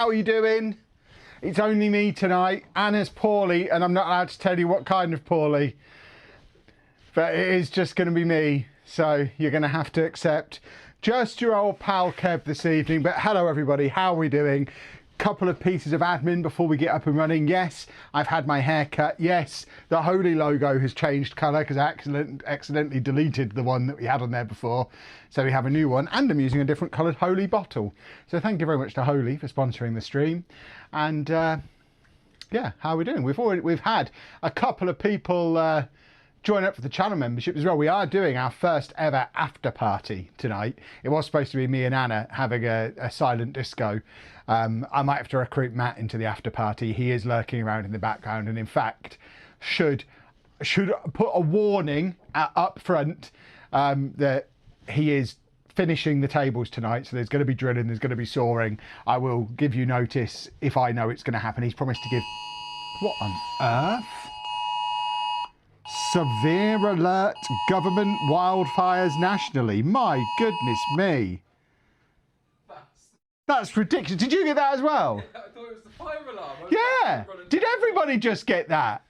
How are you doing? It's only me tonight. Anna's poorly, and I'm not allowed to tell you what kind of poorly. But it is just going to be me, so you're going to have to accept just your old pal Kev this evening. But hello everybody, how are we doing? Couple of pieces of admin before we get up and running. Yes, I've had my hair cut. Yes, the Holy logo has changed colour because I accidentally deleted the one that we had on there before. So we have a new one, and I'm using a different coloured Holy bottle. So thank you very much to Holy for sponsoring the stream. And yeah, how are we doing? We've had a couple of people join up for the channel membership as well. We are doing our first ever after party tonight. It was supposed to be me and Anna having a silent disco. I might have to recruit Matt into the after party. He is lurking around in the background, and in fact should put a warning up front that he is finishing the tables tonight. So there's going to be drilling, there's going to be sawing. I will give you notice if I know it's going to happen. He's promised to give... What on earth? Severe alert, government wildfires nationally. My goodness me. That's ridiculous. Did you get that as well? Yeah, I thought it was the fire alarm. Yeah. Did everybody just get that?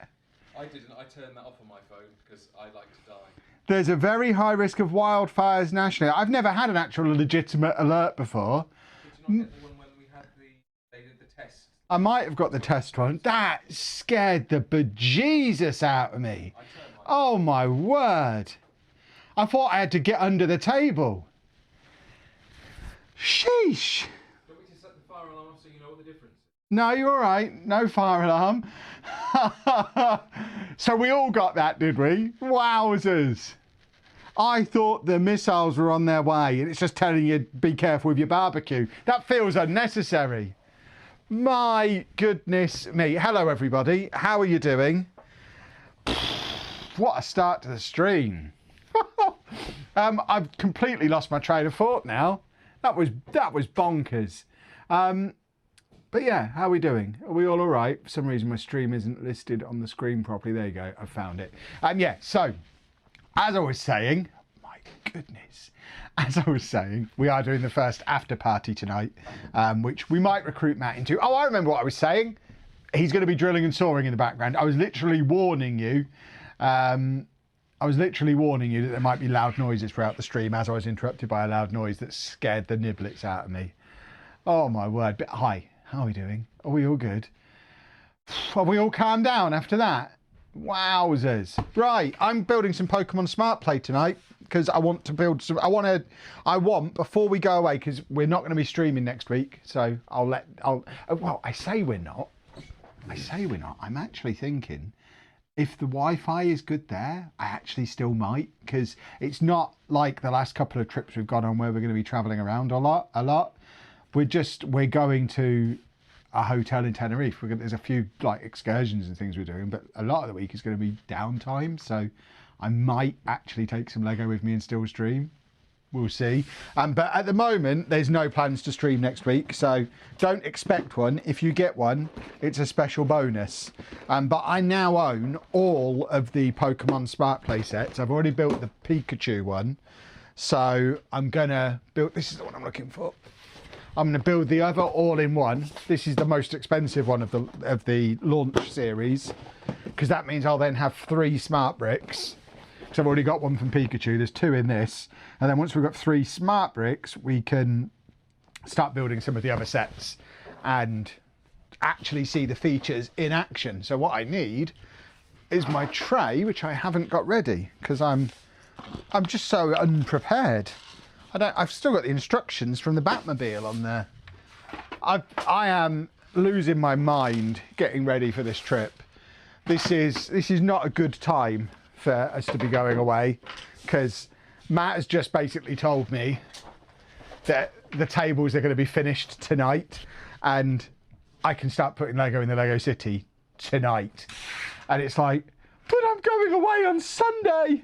I didn't. I turned that off on my phone because I like to die. There's a very high risk of wildfires nationally. I've never had an actual legitimate alert before. Did you not get the one when we had they did the test? I might have got the test one. That scared the bejesus out of me. Oh my word. I thought I had to get under the table. Sheesh. Do you want me to set the fire alarm off so you know what the difference is? No, you're all right. No fire alarm. So we all got that, did we? Wowzers. I thought the missiles were on their way, and it's just telling you, be careful with your barbecue. That feels unnecessary. My goodness me. Hello, everybody. How are you doing? What a start to the stream. I've completely lost my train of thought now. That was bonkers. But yeah, how are we doing? Are we all right? For some reason my stream isn't listed on the screen properly. There you go, I found it. Yeah, so as I was saying, my goodness, as I was saying, we are doing the first after party tonight, which we might recruit Matt into. Oh, I remember what I was saying. He's going to be drilling and sawing in the background. I was literally warning you. that there might be loud noises throughout the stream as I was interrupted by a loud noise that scared the niblets out of me. Oh my word. But hi, how are we doing? Are we all good? Have we all calmed down after that? Wowzers. Right, I'm building some Pokemon Smart play tonight because I want to build some, I want before we go away, because we're not going to be streaming next week. So I say we're not. I'm actually thinking, if the Wi-Fi is good there, I actually still might, because it's not like the last couple of trips we've gone on where we're going to be traveling around a lot. We're going to a hotel in Tenerife. There's a few like excursions and things we're doing, but a lot of the week is going to be downtime. So I might actually take some Lego with me and still stream. We'll see. But at the moment, there's no plans to stream next week, so don't expect one. If you get one, it's a special bonus. But I now own all of the Pokemon Smart play sets. I've already built the Pikachu one, so I'm gonna build. This is the one I'm looking for. I'm gonna build the other all-in-one. This is the most expensive one of the launch series, because that means I'll then have 3 Smart bricks. Because I've already got one from Pikachu, there's 2 in this. And then once we've got 3 Smart bricks, we can start building some of the other sets and actually see the features in action. So what I need is my tray, which I haven't got ready because I'm just so unprepared. I've still got the instructions from the Batmobile on there. I am losing my mind getting ready for this trip. This is not a good time for us to be going away, because Matt has just basically told me that the tables are going to be finished tonight and I can start putting Lego in the Lego City tonight. And it's like, but I'm going away on Sunday.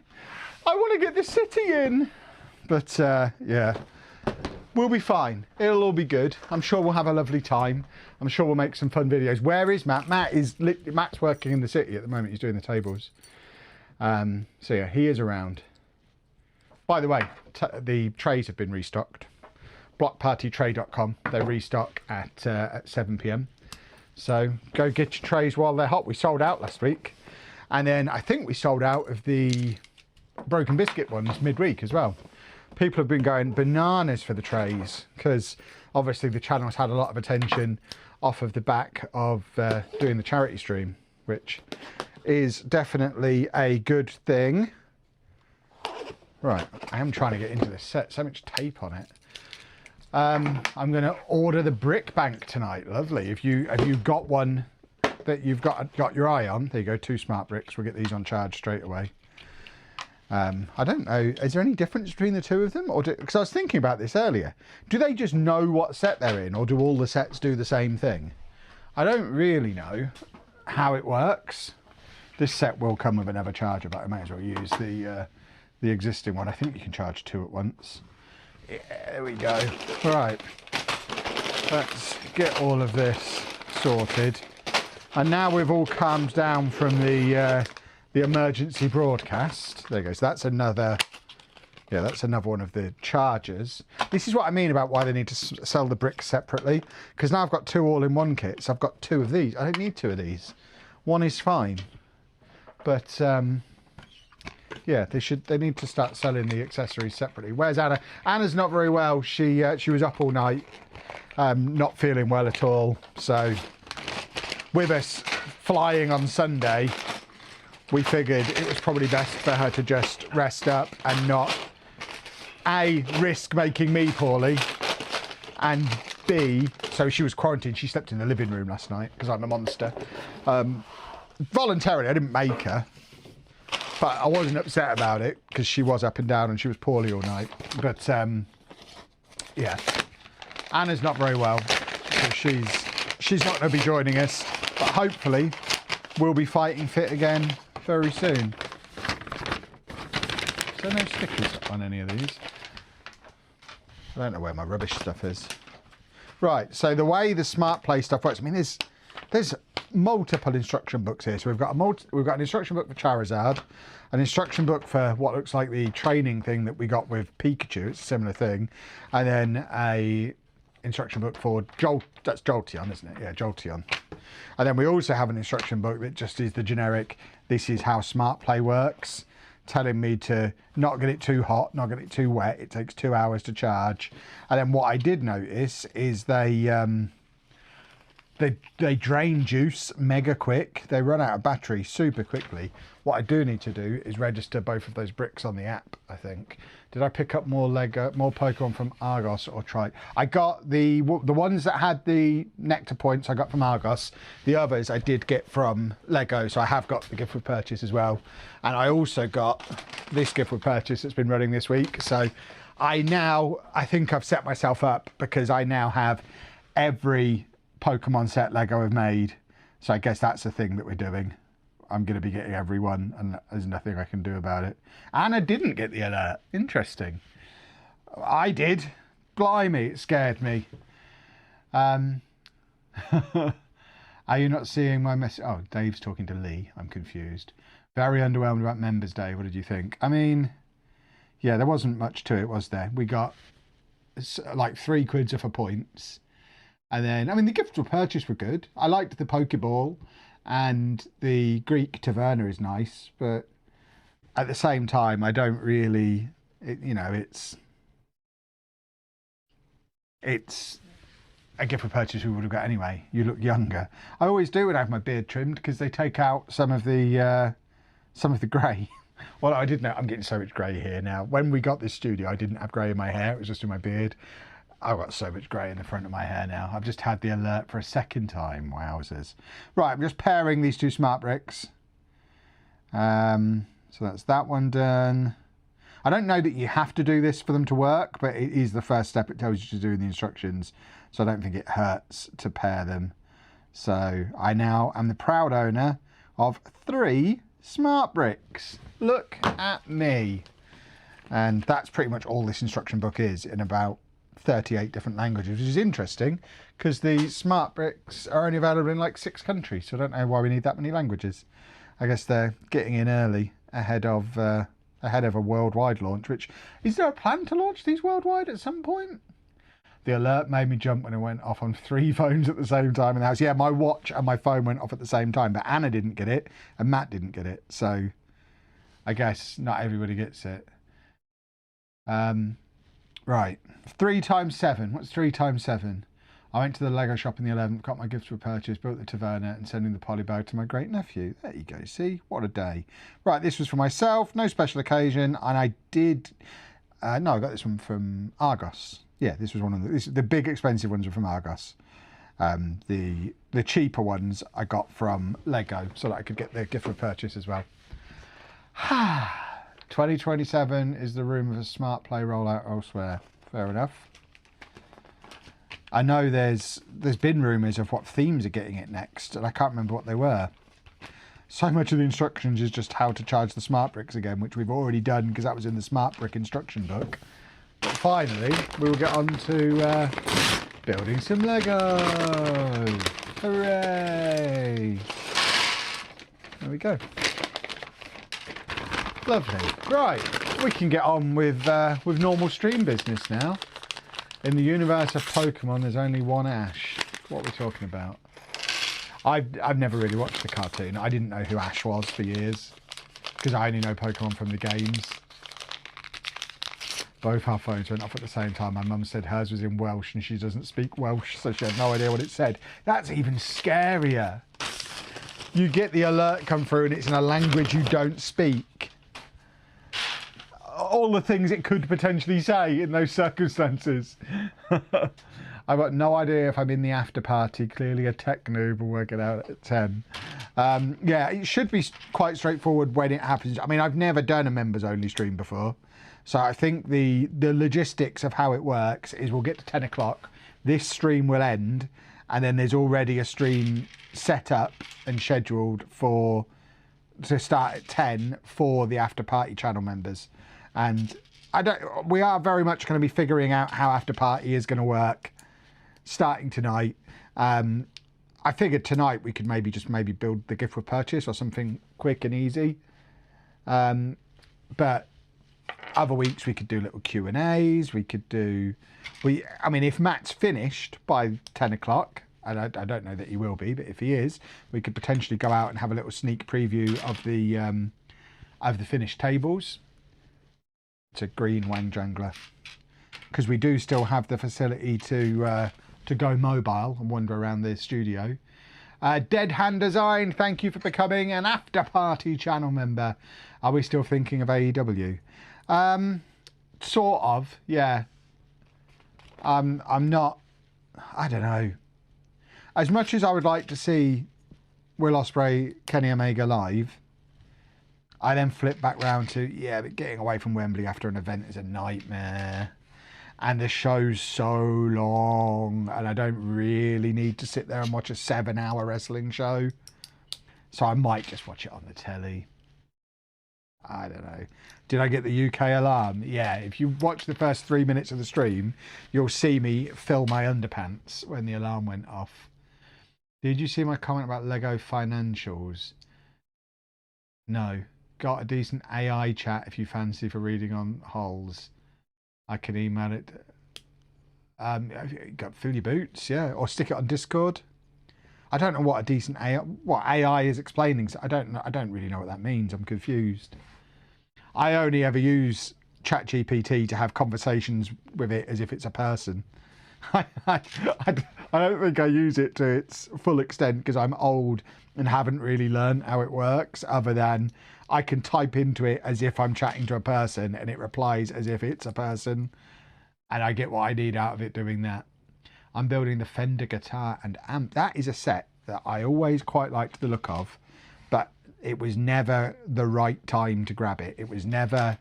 I want to get the city in. But yeah, we'll be fine. It'll all be good. I'm sure we'll have a lovely time. I'm sure we'll make some fun videos. Where is Matt? Matt's working in the city at the moment. He's doing the tables. So yeah, he is around. By the way, the trays have been restocked. blockpartytray.com. They restock at 7 p.m. So go get your trays while they're hot. We sold out last week. And then I think we sold out of the broken biscuit ones midweek as well. People have been going bananas for the trays because obviously the channel's had a lot of attention off of the back of doing the charity stream, which is definitely a good thing. Right, I am trying to get into this set. So much tape on it. I'm going to order the brick bank tonight. Lovely. Have you got one that you've got your eye on? There you go. 2 smart bricks. We'll get these on charge straight away. I don't know. Is there any difference between the two of them, or because I was thinking about this earlier? Do they just know what set they're in, or do all the sets do the same thing? I don't really know how it works. This set will come with another charger, but I may as well use the existing one. I think you can charge 2 at once. Yeah, there we go. Right, let's get all of this sorted. And now we've all calmed down from the emergency broadcast. There you go. So that's another, yeah, that's another one of the chargers. This is what I mean about why they need to sell the bricks separately. Because now I've got 2 all-in-one kits. I've got 2 of these. I don't need 2 of these. One is fine. But yeah, they need to start selling the accessories separately. Where's Anna? Anna's not very well. She was up all night, not feeling well at all. So with us flying on Sunday, we figured it was probably best for her to just rest up and not A, risk making me poorly, and B, so she was quarantined. She slept in the living room last night because I'm a monster. Voluntarily, I didn't make her, but I wasn't upset about it because she was up and down and she was poorly all night. But yeah, Anna's not very well, so she's not going to be joining us, but hopefully we'll be fighting fit again very soon. Is there no stickers on any of these? I don't know where my rubbish stuff is. Right, so the way the Smart Play stuff works, I mean, there's multiple instruction books here. So we've got an instruction book for Charizard, an instruction book for what looks like the training thing that we got with Pikachu. It's a similar thing, and then a instruction book for that's Jolteon, isn't it? Yeah, Jolteon. And then we also have an instruction book that just is the generic, this is how Smart Play works, telling me to not get it too hot, not get it too wet. It takes 2 hours to charge. And then what I did notice is they drain juice mega quick. They run out of battery super quickly. What I do need to do is register both of those bricks on the app, I think. Did I pick up more Pokemon from Argos or Trite? I got the ones that had the nectar points I got from Argos. The others I did get from Lego, so I have got the gift with purchase as well. And I also got this gift with purchase that's been running this week. So I think I've set myself up because I now have every Pokemon set Lego have made. So I guess that's the thing that we're doing. I'm going to be getting every one and there's nothing I can do about it. Anna didn't get the alert. Interesting. I did. Blimey, it scared me. Are you not seeing my message? Oh, Dave's talking to Lee. I'm confused. Very underwhelmed about Members Day. What did you think? I mean, yeah, there wasn't much to it, was there? We got like £3 for points. And then, I mean, the gifts were purchased were good. I liked the Pokeball and the Greek Taverna is nice, but at the same time, I don't really, it's a gift for purchase we would have got anyway. You look younger. I always do when I have my beard trimmed because they take out some of the grey. Well, I did know, I'm getting so much grey here now. When we got this studio, I didn't have grey in my hair. It was just in my beard. I've got so much grey in the front of my hair now. I've just had the alert for a second time. Wowzers. Right, I'm just pairing these 2 smart bricks. So that's that one done. I don't know that you have to do this for them to work, but it is the first step it tells you to do in the instructions. So I don't think it hurts to pair them. So I now am the proud owner of 3 smart bricks. Look at me. And that's pretty much all this instruction book is in about 38 different languages, which is interesting because the smart bricks are only available in like 6 countries, so I don't know why we need that many languages. I guess they're getting in early ahead of a worldwide launch. Which, is there a plan to launch these worldwide at some point? The alert made me jump when it went off on 3 phones at the same time in the house. Yeah, my watch and my phone went off at the same time, but Anna didn't get it and Matt didn't get it. So I guess not everybody gets it. Right. 3 times 7. What's 3 times 7? I went to the Lego shop in the 11th, got my gifts for purchase, built the taverna and sending the polybag to my great nephew. There you go. See? What a day. Right, this was for myself. No special occasion. And I did... no, I got this one from Argos. Yeah, this was one of the big expensive ones were from Argos. The cheaper ones I got from Lego so that I could get the gift for purchase as well. 2027 is the room of a smart play rollout elsewhere. Fair enough. I know there's been rumours of what themes are getting it next, and I can't remember what they were. So much of the instructions is just how to charge the smart bricks again, which we've already done because that was in the smart brick instruction book. But finally, we will get on to building some Lego. Hooray! There we go. Lovely. Right, we can get on with normal stream business now. In the universe of Pokemon, there's only one Ash. What are we talking about? I've never really watched the cartoon. I didn't know who Ash was for years because I only know Pokemon from the games. Both our phones went off at the same time. My mum said hers was in Welsh and she doesn't speak Welsh, so she had no idea what it said. That's even scarier. You get the alert come through and it's in a language you don't speak. All the things it could potentially say in those circumstances. I've got no idea if I'm in the after party. Clearly a tech noob will work it out at 10. Yeah, it should be quite straightforward when it happens. I mean, I've never done a members only stream before. So I think the logistics of how it works is we'll get to 10 o'clock. This stream will end. And then there's already a stream set up and scheduled to start at 10 for the after party channel members. And we are very much going to be figuring out how after party is going to work starting tonight. I figured tonight we could maybe build the gift with purchase or something quick and easy. But other weeks we could do little Q&As. We could do, I mean, if Matt's finished by 10 o'clock, and I don't know that he will be, but if he is, we could potentially go out and have a little sneak preview of the finished tables. It's a green Wang Jungler. Because we do still have the facility to go mobile and wander around the studio. Dead Hand Design, thank you for becoming an after party channel member. Are we still thinking of AEW? Sort of, yeah. I'm not, I don't know. As much as I would like to see Will Ospreay, Kenny Omega live, I then flip back round to, yeah, but getting away from Wembley after an event is a nightmare. And the show's so long, and I don't really need to sit there and watch a 7-hour wrestling show. So I might just watch it on the telly. I don't know. Did I get the UK alarm? Yeah, if you watch the first 3 minutes of the stream, you'll see me fill my underpants when the alarm went off. Did you see my comment about Lego financials? No. Got a decent AI chat if you fancy for reading on holes. I can email it. Got fill your boots, yeah, or stick it on Discord. I don't know what a decent AI, what AI is explaining. So I don't really know what that means. I'm confused. I only ever use ChatGPT to have conversations with it as if it's a person. I don't think I use it to its full extent because I'm old and haven't really learned how it works, other than I can type into it as if I'm chatting to a person and it replies as if it's a person, and I get what I need out of it doing that. I'm building the Fender guitar and amp. That is a set that I always quite liked the look of, but it was never the right time to grab it. It was never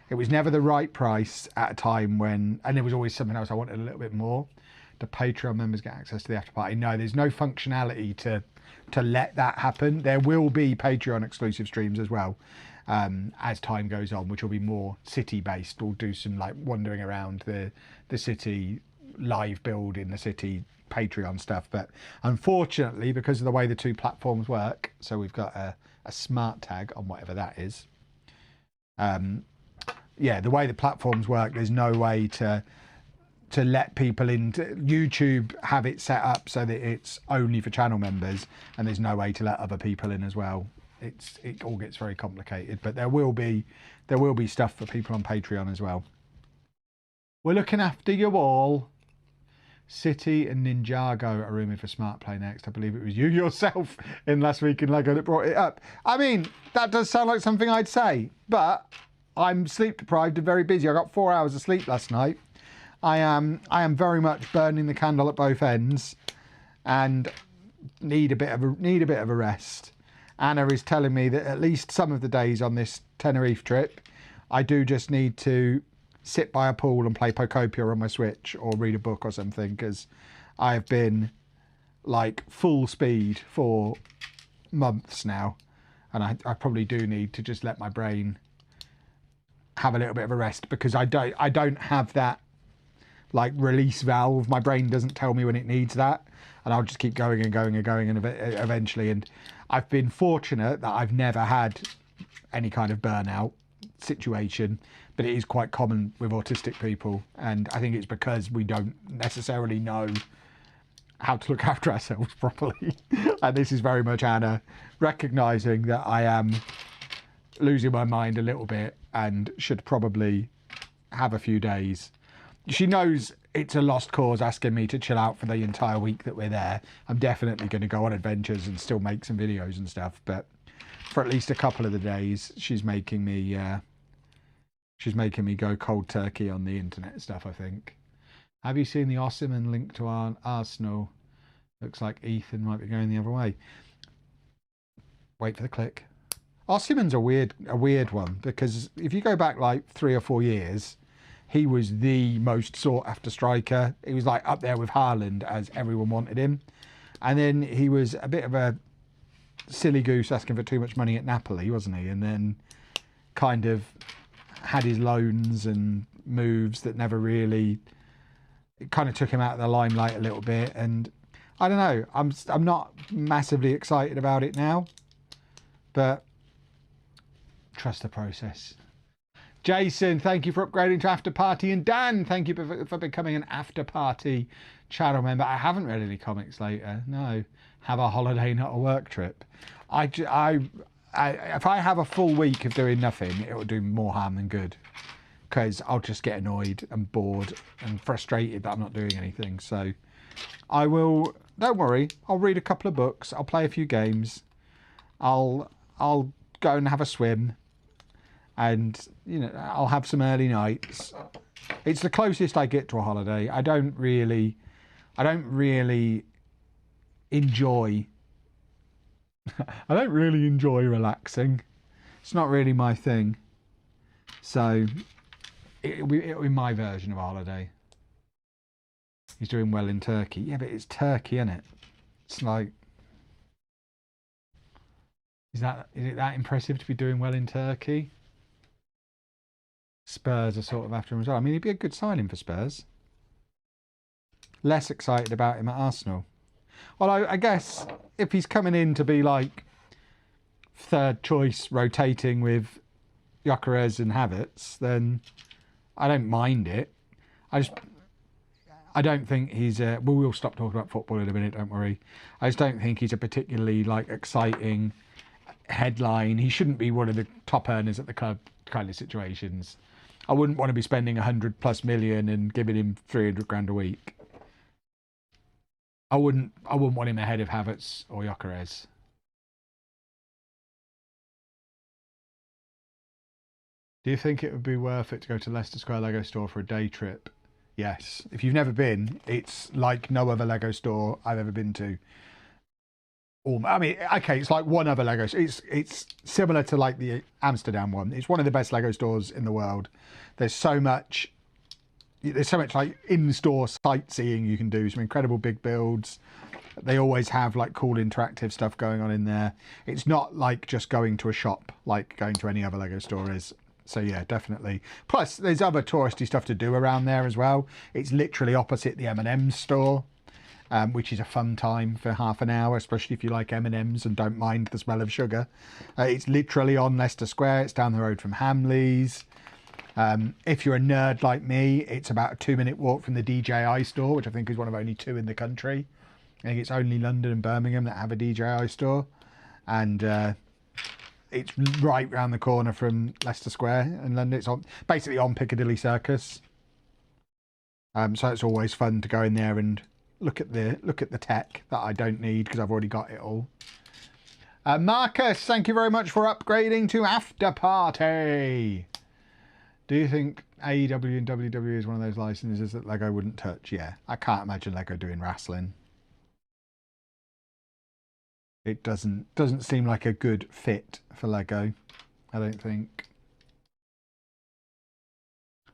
the right price at a time when, and there was always something else I wanted a little bit more. Do Patreon members get access to the after party? No, there's no functionality to let that happen. There will be Patreon exclusive streams as well as time goes on, which will be more city based. We'll do some like wandering around the city, live build in the city Patreon stuff. But unfortunately, because of the way the two platforms work, so we've got a smart tag on whatever that is. Yeah, the way the platforms work, there's no way to to let people into YouTube, have it set up so that it's only for channel members, and there's no way to let other people in as well. It all gets very complicated, but there will be stuff for people on Patreon as well. We're looking after you all. City and Ninjago are rooming for Smart Play next. I believe it was you yourself in Last Week in Lego that brought it up. I mean, that does sound like something I'd say, but I'm sleep deprived and very busy. I got 4 hours of sleep last night. I am very much burning the candle at both ends, and need a bit of a rest. Anna is telling me that at least some of the days on this Tenerife trip, I do just need to sit by a pool and play Pokopia on my Switch or read a book or something, because I've been like full speed for months now, and I probably do need to just let my brain have a little bit of a rest, because I don't have that like release valve. My brain doesn't tell me when it needs that, and I'll just keep going and going and going, and eventually. And I've been fortunate that I've never had any kind of burnout situation, but it is quite common with autistic people, and I think it's because we don't necessarily know how to look after ourselves properly. And this is very much Anna recognizing that I am losing my mind a little bit and should probably have a few days. She knows it's a lost cause asking me to chill out for the entire week that we're there. I'm definitely going to go on adventures and still make some videos and stuff, but for at least a couple of the days, she's making me go cold turkey on the internet stuff, I think. Have you seen the Osimhen link to our Arsenal? Looks like Ethan might be going the other way. Wait for the click. Osimhen's a weird one, because if you go back like 3 or 4 years, he was the most sought after striker. He was like up there with Haaland as everyone wanted him. And then he was a bit of a silly goose asking for too much money at Napoli, wasn't he? And then kind of had his loans and moves that never really, it kind of took him out of the limelight a little bit. And I don't know, I'm not massively excited about it now, but trust the process. Jason, thank you for upgrading to After Party, and Dan, thank you for becoming an After Party channel member. I haven't read any comics later. No, have a holiday, not a work trip. If I have a full week of doing nothing, it will do more harm than good, because I'll just get annoyed and bored and frustrated that I'm not doing anything. So I will, don't worry, I'll read a couple of books, I'll play a few games, I'll go and have a swim, and you know, I'll have some early nights. It's the closest I get to a holiday. I don't really enjoy I don't really enjoy relaxing. It's not really my thing. So it'll be my version of a holiday. He's doing well in Turkey. Yeah, but it's Turkey, isn't it? It's like, is it that impressive to be doing well in Turkey? Spurs are sort of after him as well. I mean, he'd be a good signing for Spurs. Less excited about him at Arsenal. Well, I guess if he's coming in to be like third choice rotating with Gyökeres and Havertz, then I don't mind it. I don't think he's we'll stop talking about football in a minute, don't worry. I just don't think he's a particularly like exciting headline. He shouldn't be one of the top earners at the club kind of situations. I wouldn't want to be spending 100+ million and giving him 300 grand a week. I wouldn't want him ahead of Havertz or Gyökeres. Do you think it would be worth it to go to Leicester Square Lego store for a day trip? Yes. If you've never been, it's like no other Lego store I've ever been to. I mean, okay, it's like one other Lego. It's similar to like the Amsterdam one. It's one of the best Lego stores in the world. There's so much like in-store sightseeing you can do. Some incredible big builds. They always have like cool interactive stuff going on in there. It's not like just going to a shop like going to any other Lego store is. So yeah, definitely. Plus, there's other touristy stuff to do around there as well. It's literally opposite the M&M's store, which is a fun time for half an hour, especially if you like M&M's and don't mind the smell of sugar. It's literally on Leicester Square. It's down the road from Hamleys. If you're a nerd like me, it's about a 2-minute walk from the DJI store, which I think is one of only 2 in the country. I think it's only London and Birmingham that have a DJI store. And it's right round the corner from Leicester Square in London. It's basically on Piccadilly Circus. So it's always fun to go in there and look at the tech that I don't need because I've already got it all. Marcus, thank you very much for upgrading to After Party. Do you think AEW and WWE is one of those licenses that Lego wouldn't touch? Yeah, I can't imagine Lego doing wrestling. It doesn't seem like a good fit for Lego, I don't think.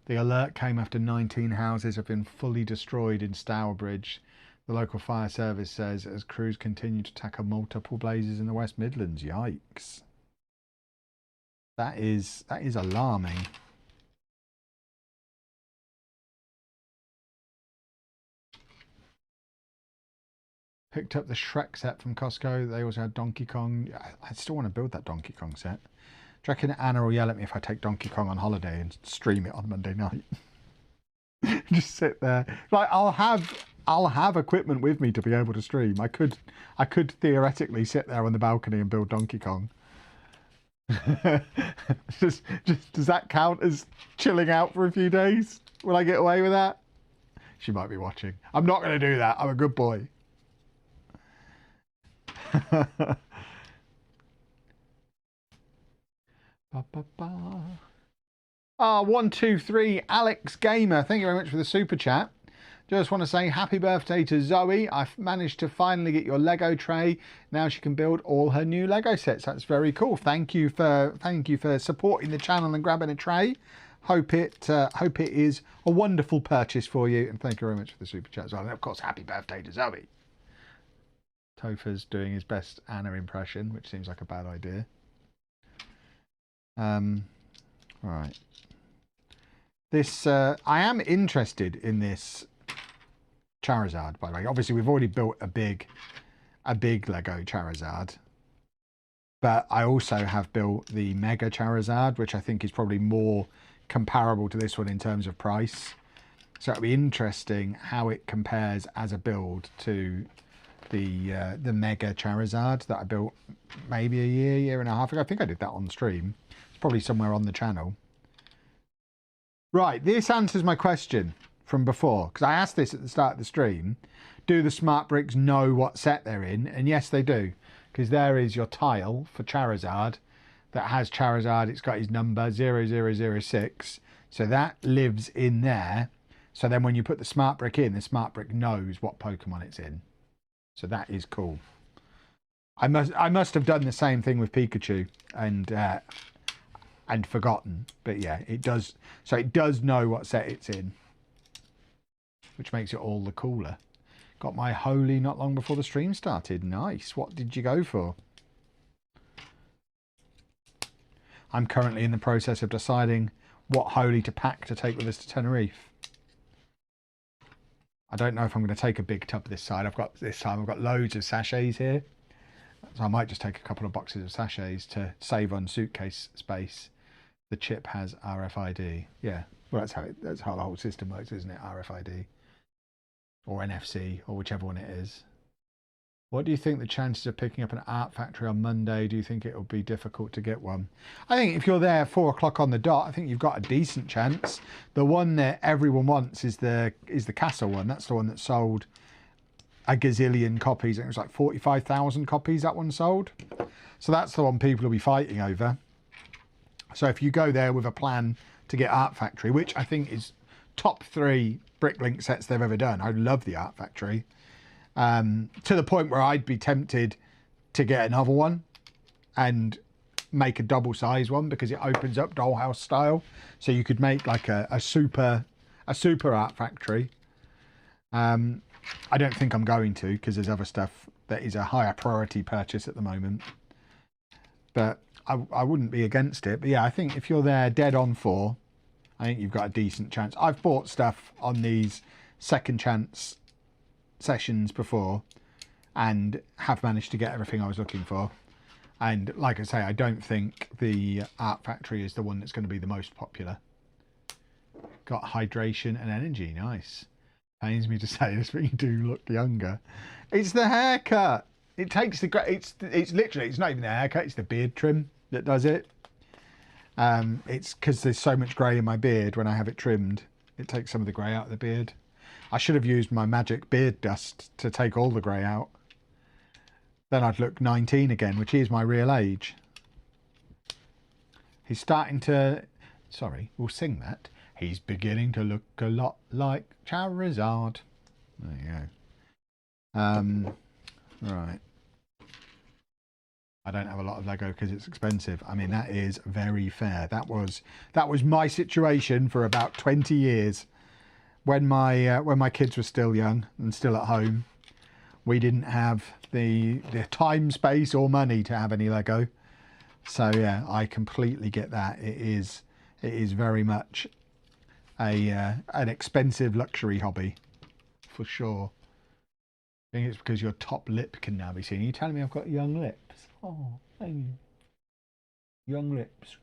The alert came after 19 houses have been fully destroyed in Stourbridge. The local fire service says as crews continue to tackle multiple blazes in the West Midlands. Yikes. That is alarming. Picked up the Shrek set from Costco. They also had Donkey Kong. I still want to build that Donkey Kong set. Do you reckon Anna will yell at me if I take Donkey Kong on holiday and stream it on Monday night? Just sit there. Like I'll have equipment with me to be able to stream. I could theoretically sit there on the balcony and build Donkey Kong. just does that count as chilling out for a few days? Will I get away with that? She might be watching. I'm not going to do that. I'm a good boy. Ah, 123 Alex Gamer, thank you very much for the super chat. Just want to say happy birthday to Zoe. I've managed to finally get your Lego tray. Now she can build all her new Lego sets. That's very cool. Thank you for supporting the channel and grabbing a tray. Hope it is a wonderful purchase for you, and thank you very much for the super chat as well. And of course, happy birthday to Zoe. Topher's doing his best Anna impression, which seems like a bad idea. Right. This I am interested in this Charizard, by the way. Obviously, we've already built a big Lego Charizard, but I also have built the Mega Charizard, which I think is probably more comparable to this one in terms of price. So it'll be interesting how it compares as a build to the Mega Charizard that I built maybe a year and a half ago. I think I did that on stream. It's probably somewhere on the channel. Right, this answers my question from before, because I asked this at the start of the stream. Do the smart bricks know what set they're in? And yes, they do, because there is your tile for Charizard that has Charizard. It's got his number 0006, so that lives in there. So then when you put the smart brick in, the smart brick knows what Pokemon it's in. So that is cool. I must have done the same thing with Pikachu and forgotten, but yeah, it does. So it does know what set it's in, which makes it all the cooler. Got my Holy not long before the stream started. Nice. What did you go for? I'm currently in the process of deciding what Holy to pack to take with us to Tenerife. I don't know if I'm going to take a big tub this time. I've got loads of sachets here, so I might just take a couple of boxes of sachets to save on suitcase space. The chip has RFID. Yeah, well, that's how the whole system works, isn't it? RFID or NFC or whichever one it is. What do you think the chances of picking up an art factory on Monday? Do you think it will be difficult to get one? I think if you're there 4 o'clock on the dot, I think you've got a decent chance. The one that everyone wants is the castle one. That's the one that sold a gazillion copies. I think it was like 45,000 copies that one sold. So that's the one people will be fighting over. So if you go there with a plan to get Art Factory, which I think is top 3 Bricklink sets they've ever done. I love the Art Factory. To the point where I'd be tempted to get another one and make a double size one, because it opens up dollhouse style. So you could make like a super Art Factory. I don't think I'm going to, because there's other stuff that is a higher priority purchase at the moment. But I wouldn't be against it. But yeah, I think if you're there dead on 4, I think you've got a decent chance. I've bought stuff on these second chance sessions before and have managed to get everything I was looking for. And like I say, I don't think the Art Factory is the one that's going to be the most popular. got hydration and energy. Nice. Pains me to say this, but you do look younger. It's the haircut. It takes the it's literally, it's not even the haircut, it's the beard trim that does it. It's because there's so much grey in my beard when I have it trimmed. It takes some of the grey out of the beard. I should have used my magic beard dust to take all the grey out. Then I'd look 19 again, which is my real age. He's starting to... Sorry, we'll sing that. He's beginning to look a lot like Charizard. There you go. Right. I don't have a lot of Lego because it's expensive. I mean, that is very fair. That was my situation for about 20 years. When my kids were still young and still at home, we didn't have the time, space or money to have any Lego. So yeah, I completely get that. It is very much an expensive luxury hobby, for sure. I think it's because your top lip can now be seen. Are you telling me I've got young lips? Oh, thank you. Young lips.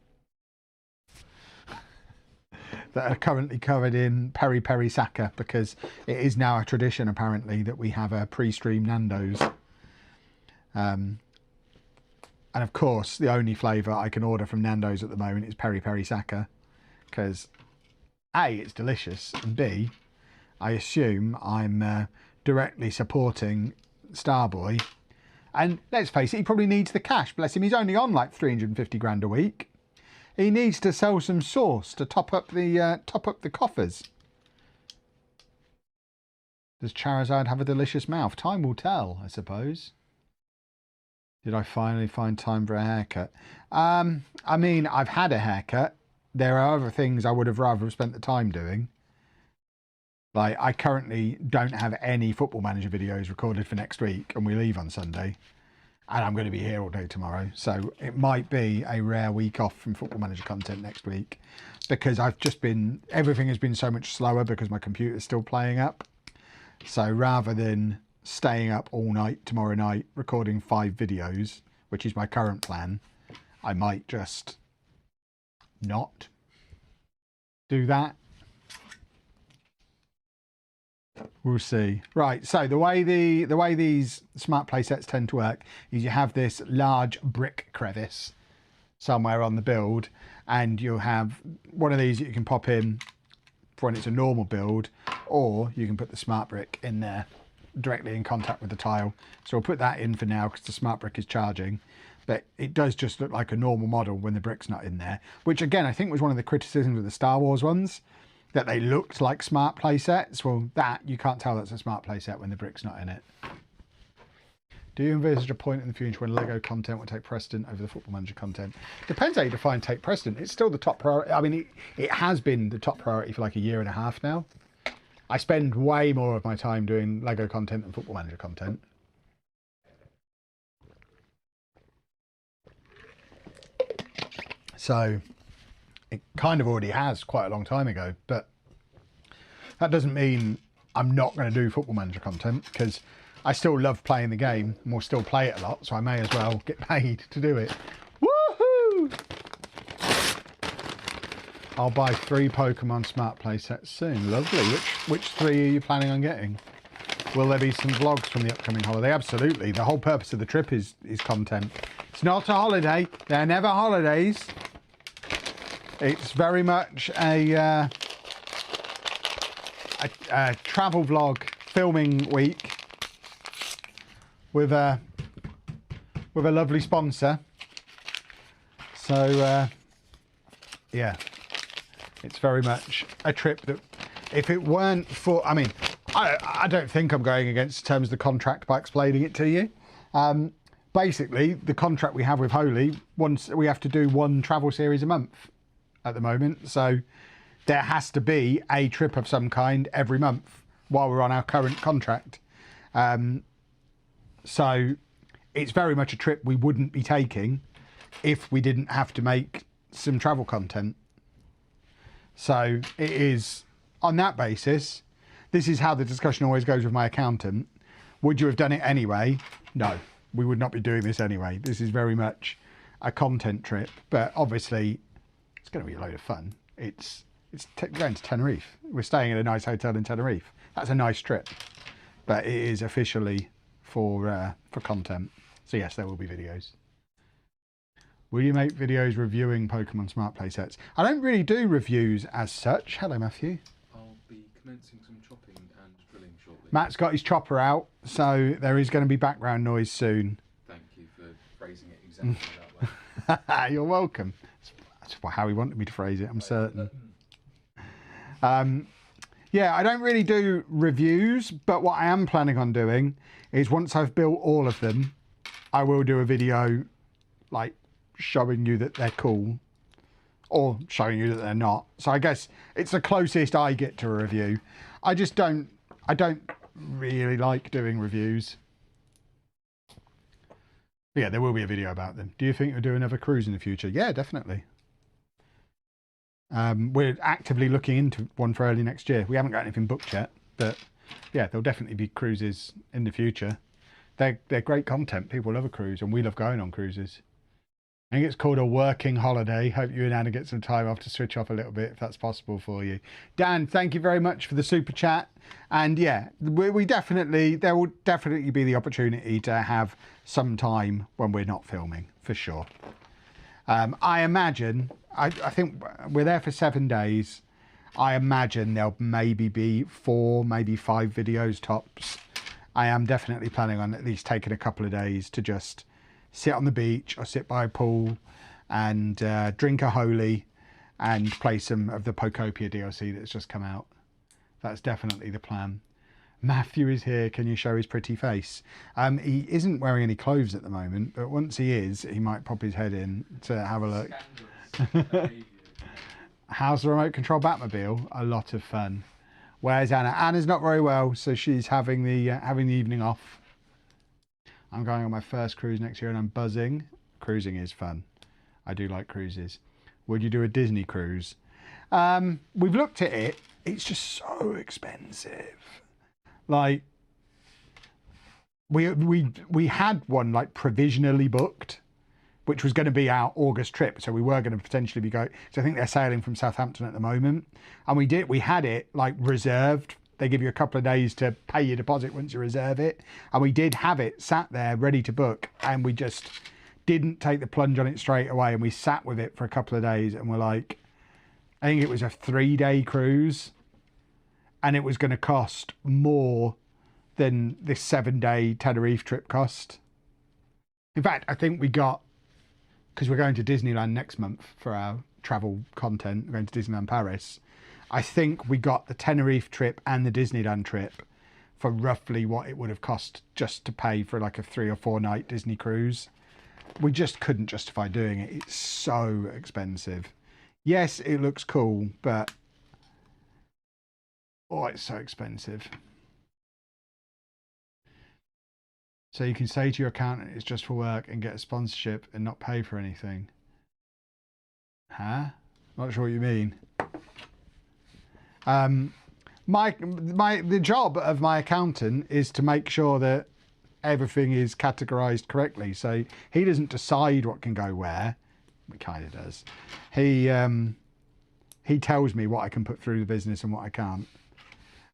That are currently covered in peri peri Saka, because it is now a tradition apparently that we have a pre-stream Nando's. And of course, the only flavour I can order from Nando's at the moment is peri peri Saka, because A, it's delicious, and B, I assume I'm directly supporting Starboy. And let's face it, he probably needs the cash. Bless him, he's only on like 350 grand a week. He needs to sell some sauce to top up the coffers. Does Charizard have a delicious mouth? Time will tell, I suppose. Did I finally find time for a haircut? I mean, I've had a haircut. There are other things I would have rather spent the time doing. Like, I currently don't have any Football Manager videos recorded for next week, and we leave on Sunday. And I'm going to be here all day tomorrow. So it might be a rare week off from Football Manager content next week, because everything has been so much slower because my computer's still playing up. So rather than staying up all night tomorrow night recording 5 videos, which is my current plan, I might just not do that. We'll see. Right, so the way these smart play sets tend to work is you have this large brick crevice somewhere on the build, and you'll have one of these that you can pop in for when it's a normal build, or you can put the smart brick in there directly in contact with the tile. So we'll put that in for now because the smart brick is charging, but it does just look like a normal model when the brick's not in there, which again I think was one of the criticisms of the Star Wars ones, that they looked like smart play sets. Well, that you can't tell that's a smart play set when the brick's not in it. Do you envisage a point in the future when Lego content will take precedent over the Football Manager content? Depends how you define take precedent. It's still the top priority. I mean, it has been the top priority for like a year and a half now. I spend way more of my time doing Lego content than Football Manager content. So it kind of already has quite a long time ago, but that doesn't mean I'm not going to do Football Manager content, because I still love playing the game and will still play it a lot, so I may as well get paid to do it. Woohoo! I'll buy 3 Pokemon Smart play sets soon. Lovely. Which 3 are you planning on getting? Will there be some vlogs from the upcoming holiday? Absolutely. The whole purpose of the trip is content. It's not a holiday. They're never holidays. It's very much a travel vlog filming week with a lovely sponsor. So yeah, it's very much a trip that, if it weren't for, I mean, I don't think I'm going against terms of the contract by explaining it to you. Basically, the contract we have with Holy, we have to do 1 travel series a month at the moment, so there has to be a trip of some kind every month while we're on our current contract. So it's very much a trip we wouldn't be taking if we didn't have to make some travel content. So it is on that basis. This is how the discussion always goes with my accountant. Would you have done it anyway? No, we would not be doing this anyway. This is very much a content trip, but obviously it's going to be a load of fun. It's It's going to Tenerife. We're staying in a nice hotel in Tenerife. That's a nice trip, but it is officially for content. So yes, there will be videos. Will you make videos reviewing Pokemon Smart playsets? I don't really do reviews as such. Hello, Matthew. I'll be commencing some chopping and drilling shortly. Matt's got his chopper out, so there is going to be background noise soon. Thank you for phrasing it exactly that way. You're welcome. That's how he wanted me to phrase it, I'm certain. Yeah, I don't really do reviews, but what I am planning on doing is once I've built all of them, I will do a video like showing you that they're cool or showing you that they're not. So I guess it's the closest I get to a review. I don't really like doing reviews. But yeah, there will be a video about them. Do you think you'll do another cruise in the future? Yeah, definitely. We're actively looking into one for early next year. We haven't got anything booked yet, but yeah, there'll definitely be cruises in the future. They're great content. People love a cruise, and we love going on cruises. I think it's called a working holiday. Hope you and Anna get some time off to switch off a little bit if that's possible for you. Dan, thank you very much for the super chat. And yeah, we definitely, there will definitely be the opportunity to have some time when we're not filming, for sure. I imagine, I think we're there for 7 days. I imagine there'll maybe be 4, maybe 5 videos tops. I am definitely planning on at least taking a couple of days to just sit on the beach or sit by a pool and drink a holy and play some of the Pokopia DLC that's just come out. That's definitely the plan. Matthew is here. Can you show his pretty face? He isn't wearing any clothes at the moment, but once he is, he might pop his head in to have a look. How's the remote control Batmobile? A lot of fun. Where's Anna? Anna's not very well, so she's having the evening off. I'm going on my first cruise next year and I'm buzzing. Cruising is fun. I do like cruises. Would you do a Disney cruise? We've looked at it. It's just so expensive. Like, we had one like provisionally booked, which was going to be our August trip. So we were going to potentially be going. So I think they're sailing from Southampton at the moment. And we had it like reserved. They give you a couple of days to pay your deposit once you reserve it. And we did have it sat there ready to book. And we just didn't take the plunge on it straight away. And we sat with it for a couple of days and we're like, I think it was a 3-day cruise. And it was going to cost more than this 7-day Tenerife trip cost. In fact, I think we got, because we're going to Disneyland next month for our travel content, we're going to Disneyland Paris. I think we got the Tenerife trip and the Disneyland trip for roughly what it would have cost just to pay for like a 3 or 4 night Disney cruise. We just couldn't justify doing it. It's so expensive. Yes, it looks cool, but oh, it's so expensive. So you can say to your accountant it's just for work and get a sponsorship and not pay for anything. Huh? Not sure what you mean. The job of my accountant is to make sure that everything is categorized correctly. So he doesn't decide what can go where. He kind of does. He tells me what I can put through the business and what I can't.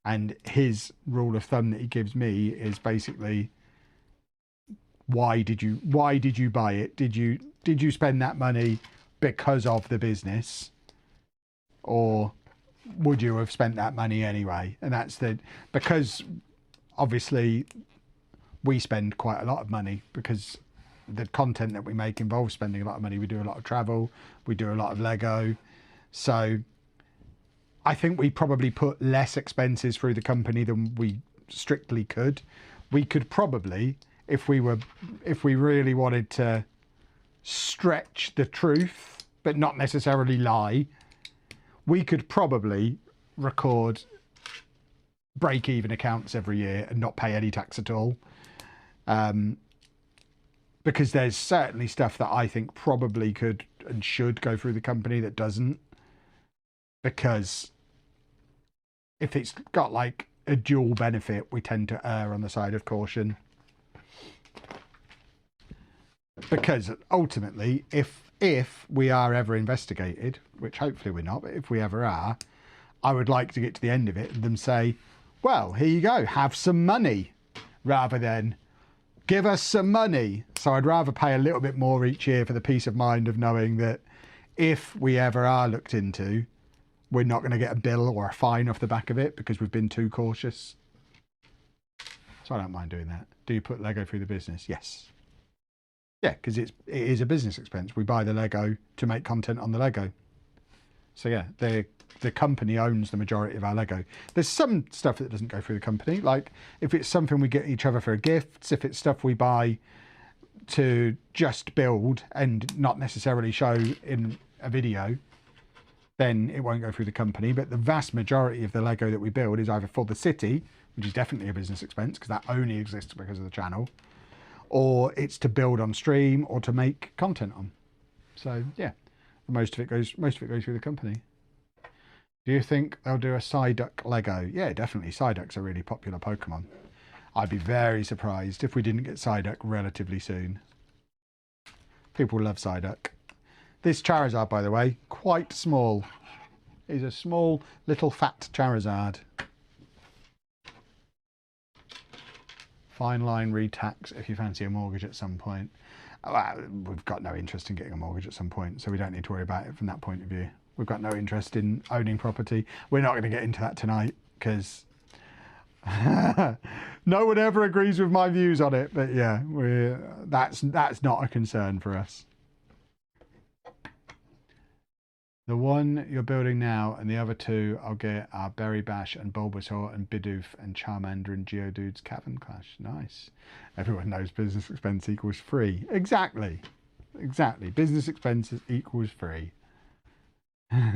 And his rule of thumb that he gives me is basically, why did you buy it? Did you spend that money because of the business, or would you have spent that money anyway? And that's because obviously we spend quite a lot of money because the content that we make involves spending a lot of money. We do a lot of travel, we do a lot of Lego. So I think we probably put less expenses through the company than we strictly could. We could probably, if we really wanted to stretch the truth, but not necessarily lie, we could probably record break-even accounts every year and not pay any tax at all. Because there's certainly stuff that I think probably could and should go through the company that doesn't. Because if it's got like a dual benefit, we tend to err on the side of caution. Because ultimately, if we are ever investigated, which hopefully we're not, but if we ever are, I would like to get to the end of it and them say, well, here you go, have some money, rather than give us some money. So I'd rather pay a little bit more each year for the peace of mind of knowing that if we ever are looked into, we're not going to get a bill or a fine off the back of it because we've been too cautious. So I don't mind doing that. Do you put Lego through the business? Yes. Yeah, because it is a business expense. We buy the Lego to make content on the Lego. So yeah, the company owns the majority of our Lego. There's some stuff that doesn't go through the company. Like if it's something we get each other for gifts, if it's stuff we buy to just build and not necessarily show in a video, then it won't go through the company. But the vast majority of the Lego that we build is either for the city, which is definitely a business expense because that only exists because of the channel, or it's to build on stream or to make content on. So yeah, most of it goes through the company. Do you think they'll do a Psyduck Lego? Yeah, definitely. Psyduck's a really popular Pokemon. I'd be very surprised if we didn't get Psyduck relatively soon. People love Psyduck. This Charizard, by the way, quite small. He's a small, little fat Charizard. Fine line re-tax if you fancy a mortgage at some point. Well, we've got no interest in getting a mortgage at some point, so we don't need to worry about it from that point of view. We've got no interest in owning property. We're not going to get into that tonight because no one ever agrees with my views on it. But yeah, that's not a concern for us. The one you're building now and the other two I'll get are Berry Bash and Bulbasaur and Bidoof and Charmander and Geodude's Cavern Clash. Nice. Everyone knows business expense equals free. Exactly. Exactly. Business expenses equals free. I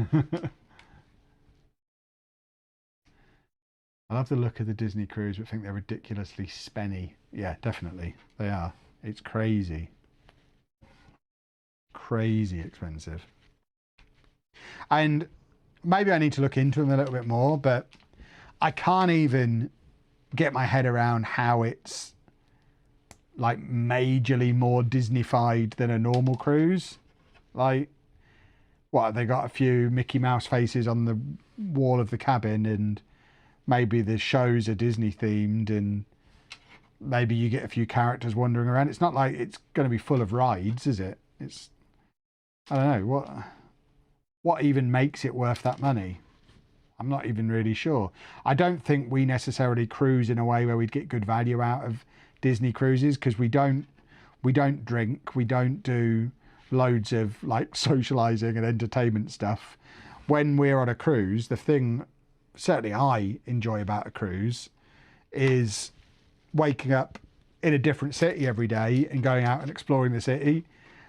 love the look of the Disney cruise, but think they're ridiculously spenny. Yeah, definitely. They are. It's crazy. Crazy expensive. And maybe I need to look into them a little bit more, but I can't even get my head around how it's like majorly more Disney-fied than a normal cruise. Like, what, they got a few Mickey Mouse faces on the wall of the cabin, and maybe the shows are Disney themed, and maybe you get a few characters wandering around. It's not like it's going to be full of rides, is it? It's, I don't know, what even makes it worth that money? I'm not even really sure. I don't think we necessarily cruise in a way where we'd get good value out of Disney cruises, because we don't drink, we don't do loads of like socializing and entertainment stuff. When we're on a cruise, the thing certainly I enjoy about a cruise is waking up in a different city every day and going out and exploring the city,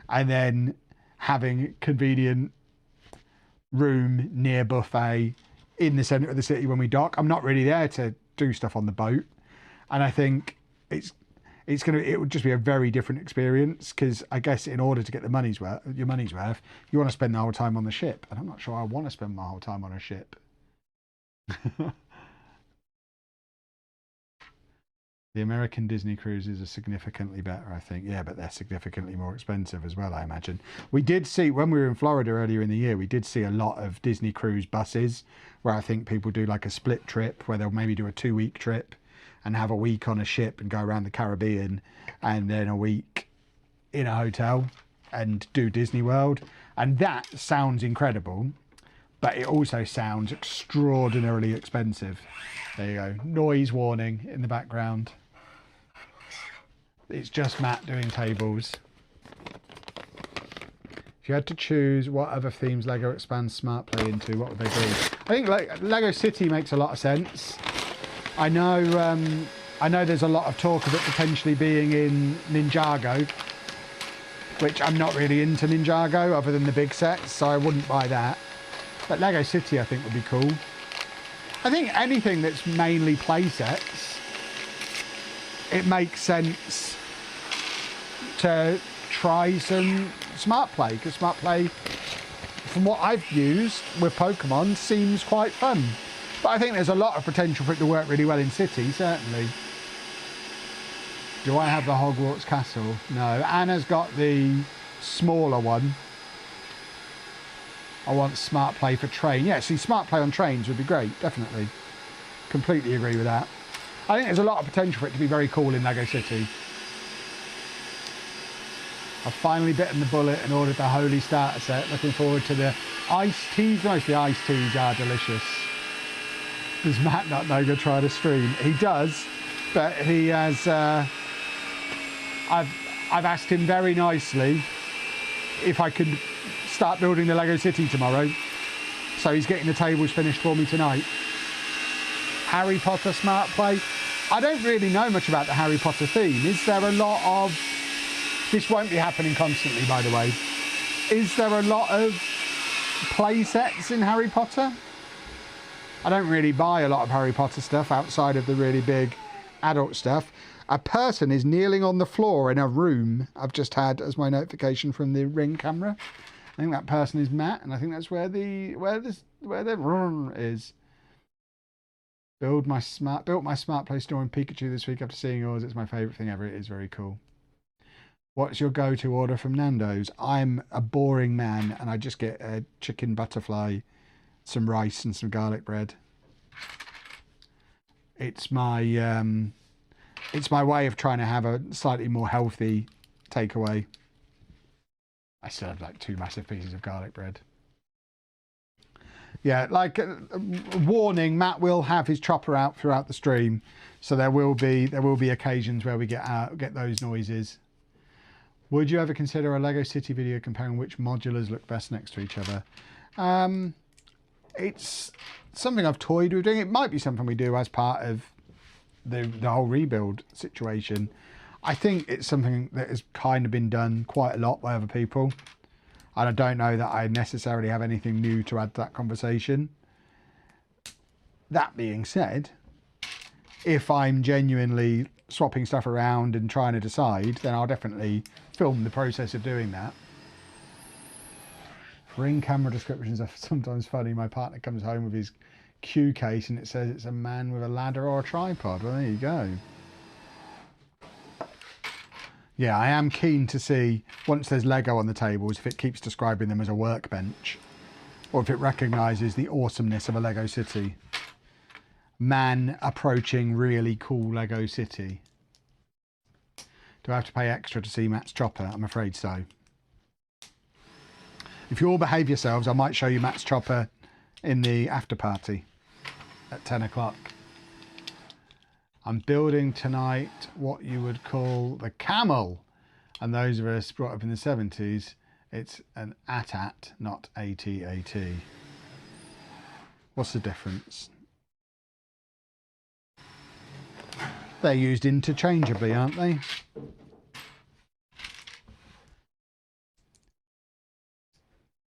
and then having convenient room near buffet in the centre of the city when we dock. I'm not really there to do stuff on the boat, and I think it would just be a very different experience, because I guess in order to get your money's worth, you want to spend the whole time on the ship, and I'm not sure I want to spend my whole time on a ship. The American Disney cruises are significantly better, I think. Yeah, but they're significantly more expensive as well, I imagine. We did see, when we were in Florida earlier in the year, we did see a lot of Disney cruise buses, where I think people do like a split trip, where they'll maybe do a 2-week trip and have a week on a ship and go around the Caribbean, and then a week in a hotel and do Disney World. And that sounds incredible, but it also sounds extraordinarily expensive. There you go. Noise warning in the background. It's just Matt doing tables. If you had to choose what other themes Lego expands Smart Play into, what would they be? I think Lego City makes a lot of sense. I know there's a lot of talk of it potentially being in Ninjago, which I'm not really into Ninjago other than the big sets, so I wouldn't buy that. But Lego City I think would be cool. I think anything that's mainly play sets, it makes sense to try some Smart Play, because Smart Play, from what I've used with Pokemon, seems quite fun. But I think there's a lot of potential for it to work really well in City, certainly. Do I have the Hogwarts Castle? No. Anna's got the smaller one. I want Smart Play for train. Yeah, see, Smart Play on trains would be great, definitely. Completely agree with that. I think there's a lot of potential for it to be very cool in LEGO City. I've finally bitten the bullet and ordered the Holy Starter set. Looking forward to the iced teas. Most of the iced teas are delicious. Does Matt not know go try to stream? He does, but he has... I've asked him very nicely if I could start building the LEGO City tomorrow. So he's getting the tables finished for me tonight. Harry Potter Smart Play. I don't really know much about the Harry Potter theme. Is there a lot of... This won't be happening constantly, by the way. Is there a lot of play sets in Harry Potter? I don't really buy a lot of Harry Potter stuff outside of the really big adult stuff. A person is kneeling on the floor in a room I've just had as my notification from the Ring camera. I think that person is Matt, and I think that's where the is. Built my smart play store in Pikachu this week after seeing yours. It's my favourite thing ever. It is very cool. What's your go-to order from Nando's? I'm a boring man, and I just get a chicken butterfly, some rice, and some garlic bread. It's my way of trying to have a slightly more healthy takeaway. I still have like 2 massive pieces of garlic bread. Yeah, like warning, Matt will have his chopper out throughout the stream, so there will be occasions where we get those noises. Would you ever consider a LEGO City video comparing which modulars look best next to each other? It's something I've toyed with doing. It might be something we do as part of the whole rebuild situation. I think it's something that has kind of been done quite a lot by other people. And I don't know that I necessarily have anything new to add to that conversation. That being said, if I'm genuinely swapping stuff around and trying to decide, then I'll definitely film the process of doing that. Ring camera descriptions are sometimes funny. My partner comes home with his cue case and it says it's a man with a ladder or a tripod. Well, there you go. Yeah, I am keen to see, once there's Lego on the tables, if it keeps describing them as a workbench or if it recognises the awesomeness of a Lego City. Man approaching really cool Lego City. Do I have to pay extra to see Matt's chopper? I'm afraid so. If you all behave yourselves, I might show you Matt's chopper in the after party at 10 o'clock. I'm building tonight what you would call the camel. And those of us brought up in the 70s, it's an AT-AT, not AT-AT. What's the difference? They're used interchangeably, aren't they?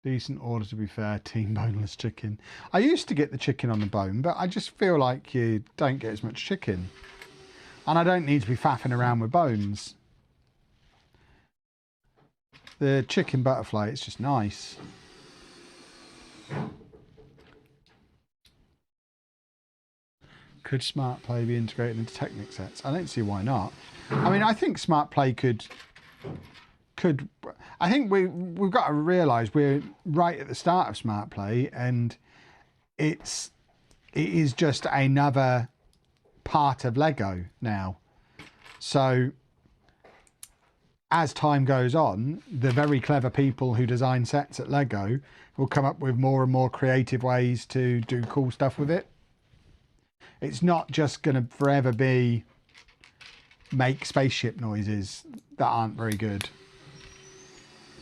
Decent order, to be fair. Team boneless chicken. I used to get the chicken on the bone, but I just feel like you don't get as much chicken. And I don't need to be faffing around with bones. The chicken butterfly, it's just nice. Could Smart Play be integrated into Technic sets? I don't see why not. I mean, I think Smart Play could. I think we've got to realise we're right at the start of Smart Play, and it is just another part of Lego now. So as time goes on, the very clever people who design sets at Lego will come up with more and more creative ways to do cool stuff with it. It's not just going to forever be make spaceship noises that aren't very good.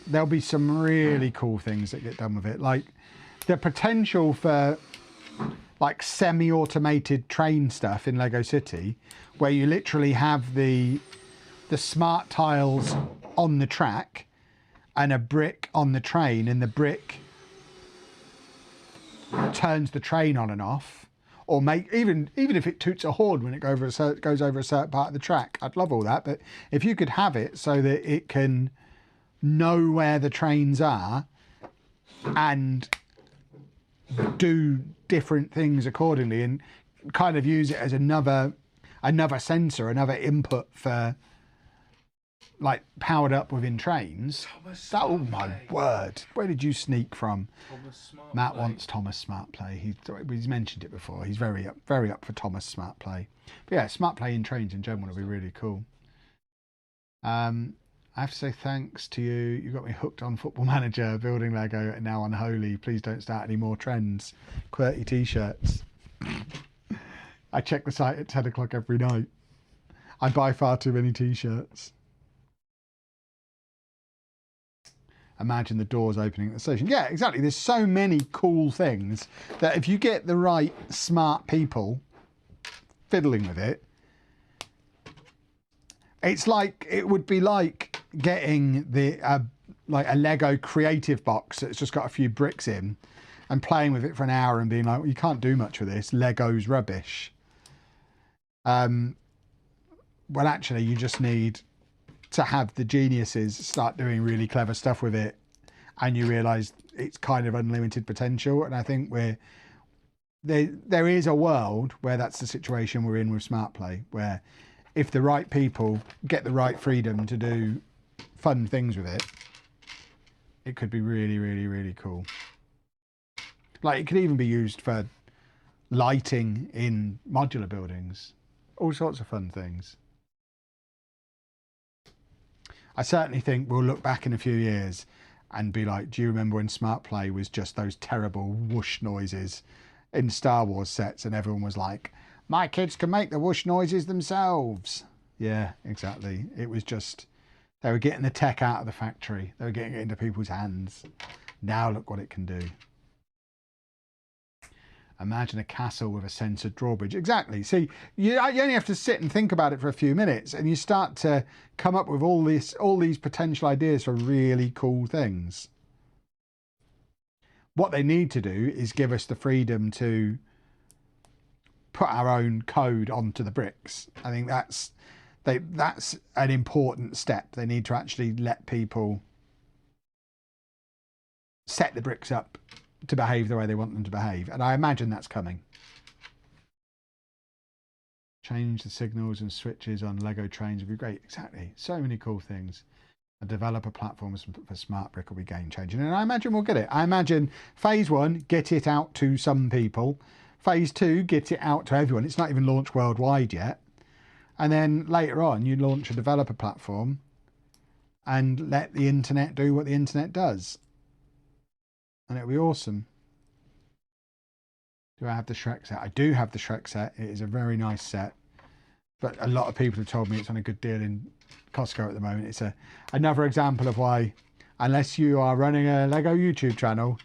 There'll be some really cool things that get done with it. Like the potential for like semi-automated train stuff in Lego City, where you literally have the smart tiles on the track and a brick on the train, and the brick turns the train on and off. Or make even if it toots a horn when it goes over a certain part of the track. I'd love all that, but if you could have it so that it can know where the trains are and do different things accordingly, and kind of use it as another sensor, another input for like powered up within trains. Oh my word! Where did you sneak from? Thomas Smart Matt Play. wants Thomas Smart Play. He's mentioned it before. He's very up for Thomas Smart Play. But yeah, Smart Play in trains in general would be really cool. I have to say thanks to you. You got me hooked on Football Manager, building Lego, and now unholy. Please don't start any more trends. QWERTY t-shirts. I check the site at 10 o'clock every night. I buy far too many t-shirts. Imagine the doors opening at the station. Yeah, exactly. There's so many cool things that if you get the right smart people fiddling with it, it's like, it would be like getting the like a Lego creative box that's just got a few bricks in and playing with it for an hour and being like, well, you can't do much with this. Lego's rubbish. Well, actually, you just need to have the geniuses start doing really clever stuff with it, and you realise it's kind of unlimited potential. And I think there is a world where that's the situation we're in with Smart Play, where if the right people get the right freedom to do fun things with it, it could be really, really, really cool. Like, it could even be used for lighting in modular buildings, all sorts of fun things. I certainly think we'll look back in a few years and be like, do you remember when Smart Play was just those terrible whoosh noises in Star Wars sets, and everyone was like, my kids can make the whoosh noises themselves. Yeah, exactly. It was just, they were getting the tech out of the factory. They were getting it into people's hands. Now look what it can do. Imagine a castle with a censored drawbridge. Exactly. See, you only have to sit and think about it for a few minutes, and you start to come up with all these potential ideas for really cool things. What they need to do is give us the freedom to put our own code onto the bricks. I think that's an important step. They need to actually let people set the bricks up to behave the way they want them to behave, and I imagine that's coming. Change the signals and switches on Lego trains would be great. Exactly. So many cool things. A developer platform for Smart Brick will be game changing, and I imagine we'll get it. I imagine phase 1, get it out to some people. Phase 2, get it out to everyone. It's not even launched worldwide yet. And then later on, you launch a developer platform and let the internet do what the internet does. And it'll be awesome. Do I have the Shrek set? I do have the Shrek set. It is a very nice set. But a lot of people have told me it's on a good deal in Costco at the moment. It's another example of why, unless you are running a Lego YouTube channel,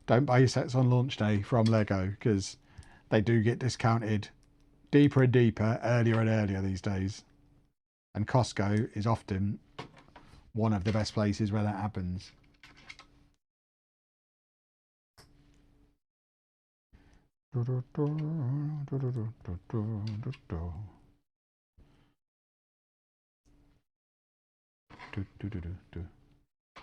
don't buy your sets on launch day from Lego, because they do get discounted deeper and deeper, earlier and earlier these days. And Costco is often one of the best places where that happens. I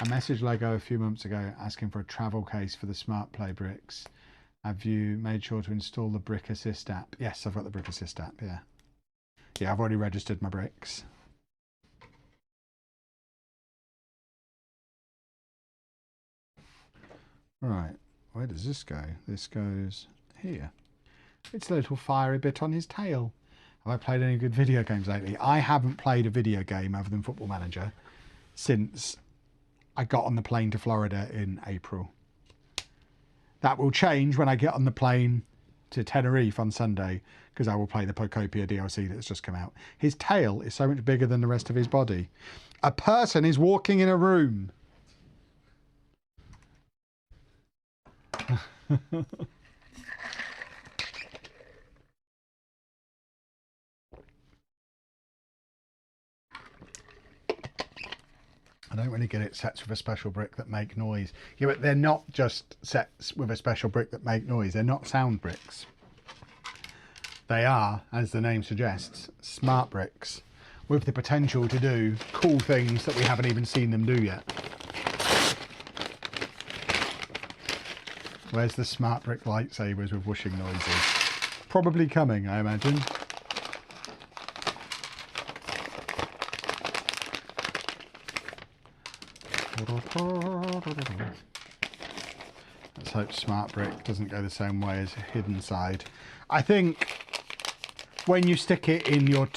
messaged Lego a few months ago asking for a travel case for the Smart Play bricks. Have you made sure to install the Brick Assist app? Yes, I've got the Brick Assist app, yeah. Yeah, I've already registered my bricks. Right, where does this go? This goes here. It's a little fiery bit on his tail. Have I played any good video games lately? I haven't played a video game other than Football Manager since I got on the plane to Florida in April. That will change when I get on the plane to Tenerife on Sunday, because I will play the Pocopia DLC that's just come out. His tail is so much bigger than the rest of his body. A person is walking in a room. I don't really get it. Sets with a special brick that make noise. Yeah, but they're not just sets with a special brick that make noise. They're not sound bricks. They are, as the name suggests, smart bricks with the potential to do cool things that we haven't even seen them do yet. Where's the smart brick lightsabers with whooshing noises? Probably coming, I imagine. Let's hope Smart Brick doesn't go the same way as Hidden Side. I think when you stick it in your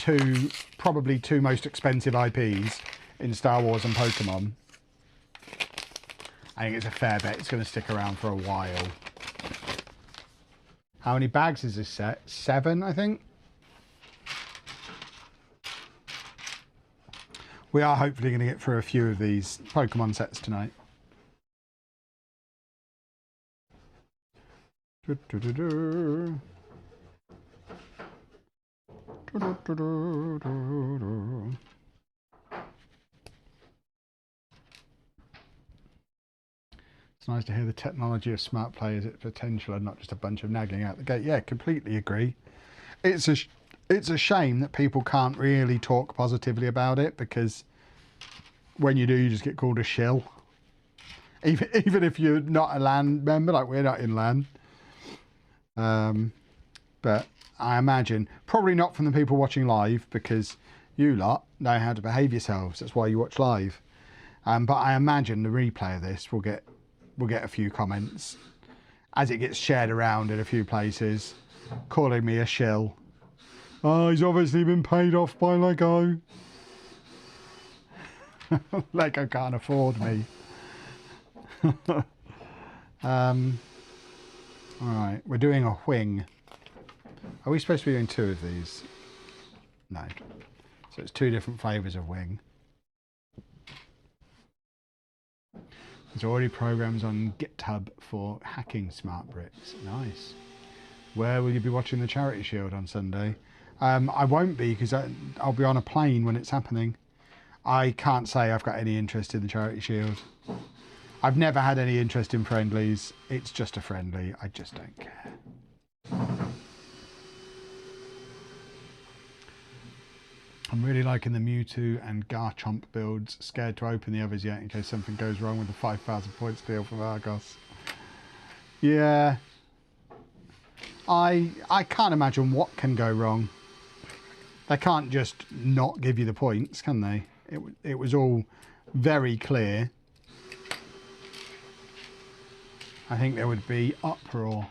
probably two most expensive IPs in Star Wars and Pokemon, I think it's a fair bet it's going to stick around for a while. How many bags is this set? 7, I think. We are hopefully going to get through a few of these Pokemon sets tonight. It's nice to hear the technology of Smart Play is its potential and not just a bunch of nagging out the gate. Yeah, completely agree. It's a shame that people can't really talk positively about it, because when you do, you just get called a shill. Even if you're not a LAN member, like we're not in LAN. But I imagine, probably not from the people watching live, because you lot know how to behave yourselves. That's why you watch live. But I imagine the replay of this will get a few comments as it gets shared around in a few places, calling me a shill. Oh, he's obviously been paid off by Lego. Lego can't afford me. Alright, we're doing a wing. Are we supposed to be doing 2 of these? No. So it's 2 different flavours of wing. There's already programs on GitHub for hacking Smart Bricks. Nice. Where will you be watching the Charity Shield on Sunday? I won't be, because I'll be on a plane when it's happening. I can't say I've got any interest in the Charity Shield. I've never had any interest in friendlies. It's just a friendly. I just don't care. I'm really liking the Mewtwo and Garchomp builds. Scared to open the others yet in case something goes wrong with the 5,000 points deal from Argos. Yeah. I can't imagine what can go wrong. They can't just not give you the points, can they? It was all very clear. I think there would be uproar.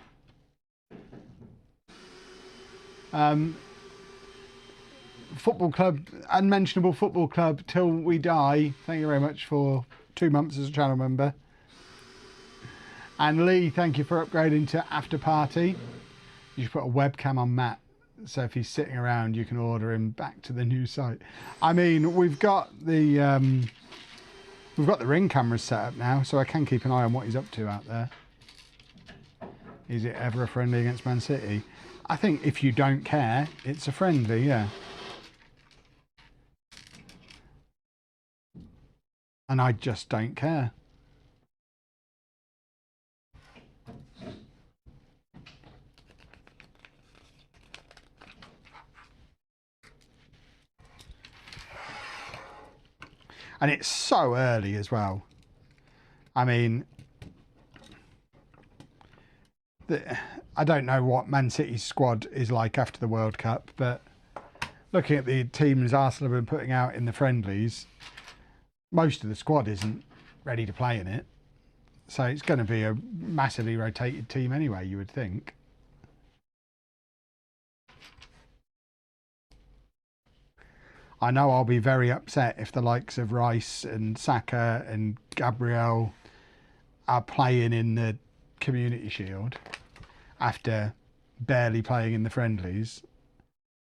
Football club, unmentionable football club till we die. Thank you very much for 2 months as a channel member. And Lee, thank you for upgrading to after party. You should put a webcam on Matt, so if he's sitting around, you can order him back to the new site. I mean, we've got the ring cameras set up now, so I can keep an eye on what he's up to out there. Is it ever a friendly against Man City? I think if you don't care, it's a friendly, yeah. And I just don't care. And it's so early as well. I mean, I don't know what Man City's squad is like after the World Cup, but looking at the teams Arsenal have been putting out in the friendlies, most of the squad isn't ready to play in it. So it's going to be a massively rotated team anyway, you would think. I know I'll be very upset if the likes of Rice and Saka and Gabriel are playing in the Community Shield after barely playing in the friendlies.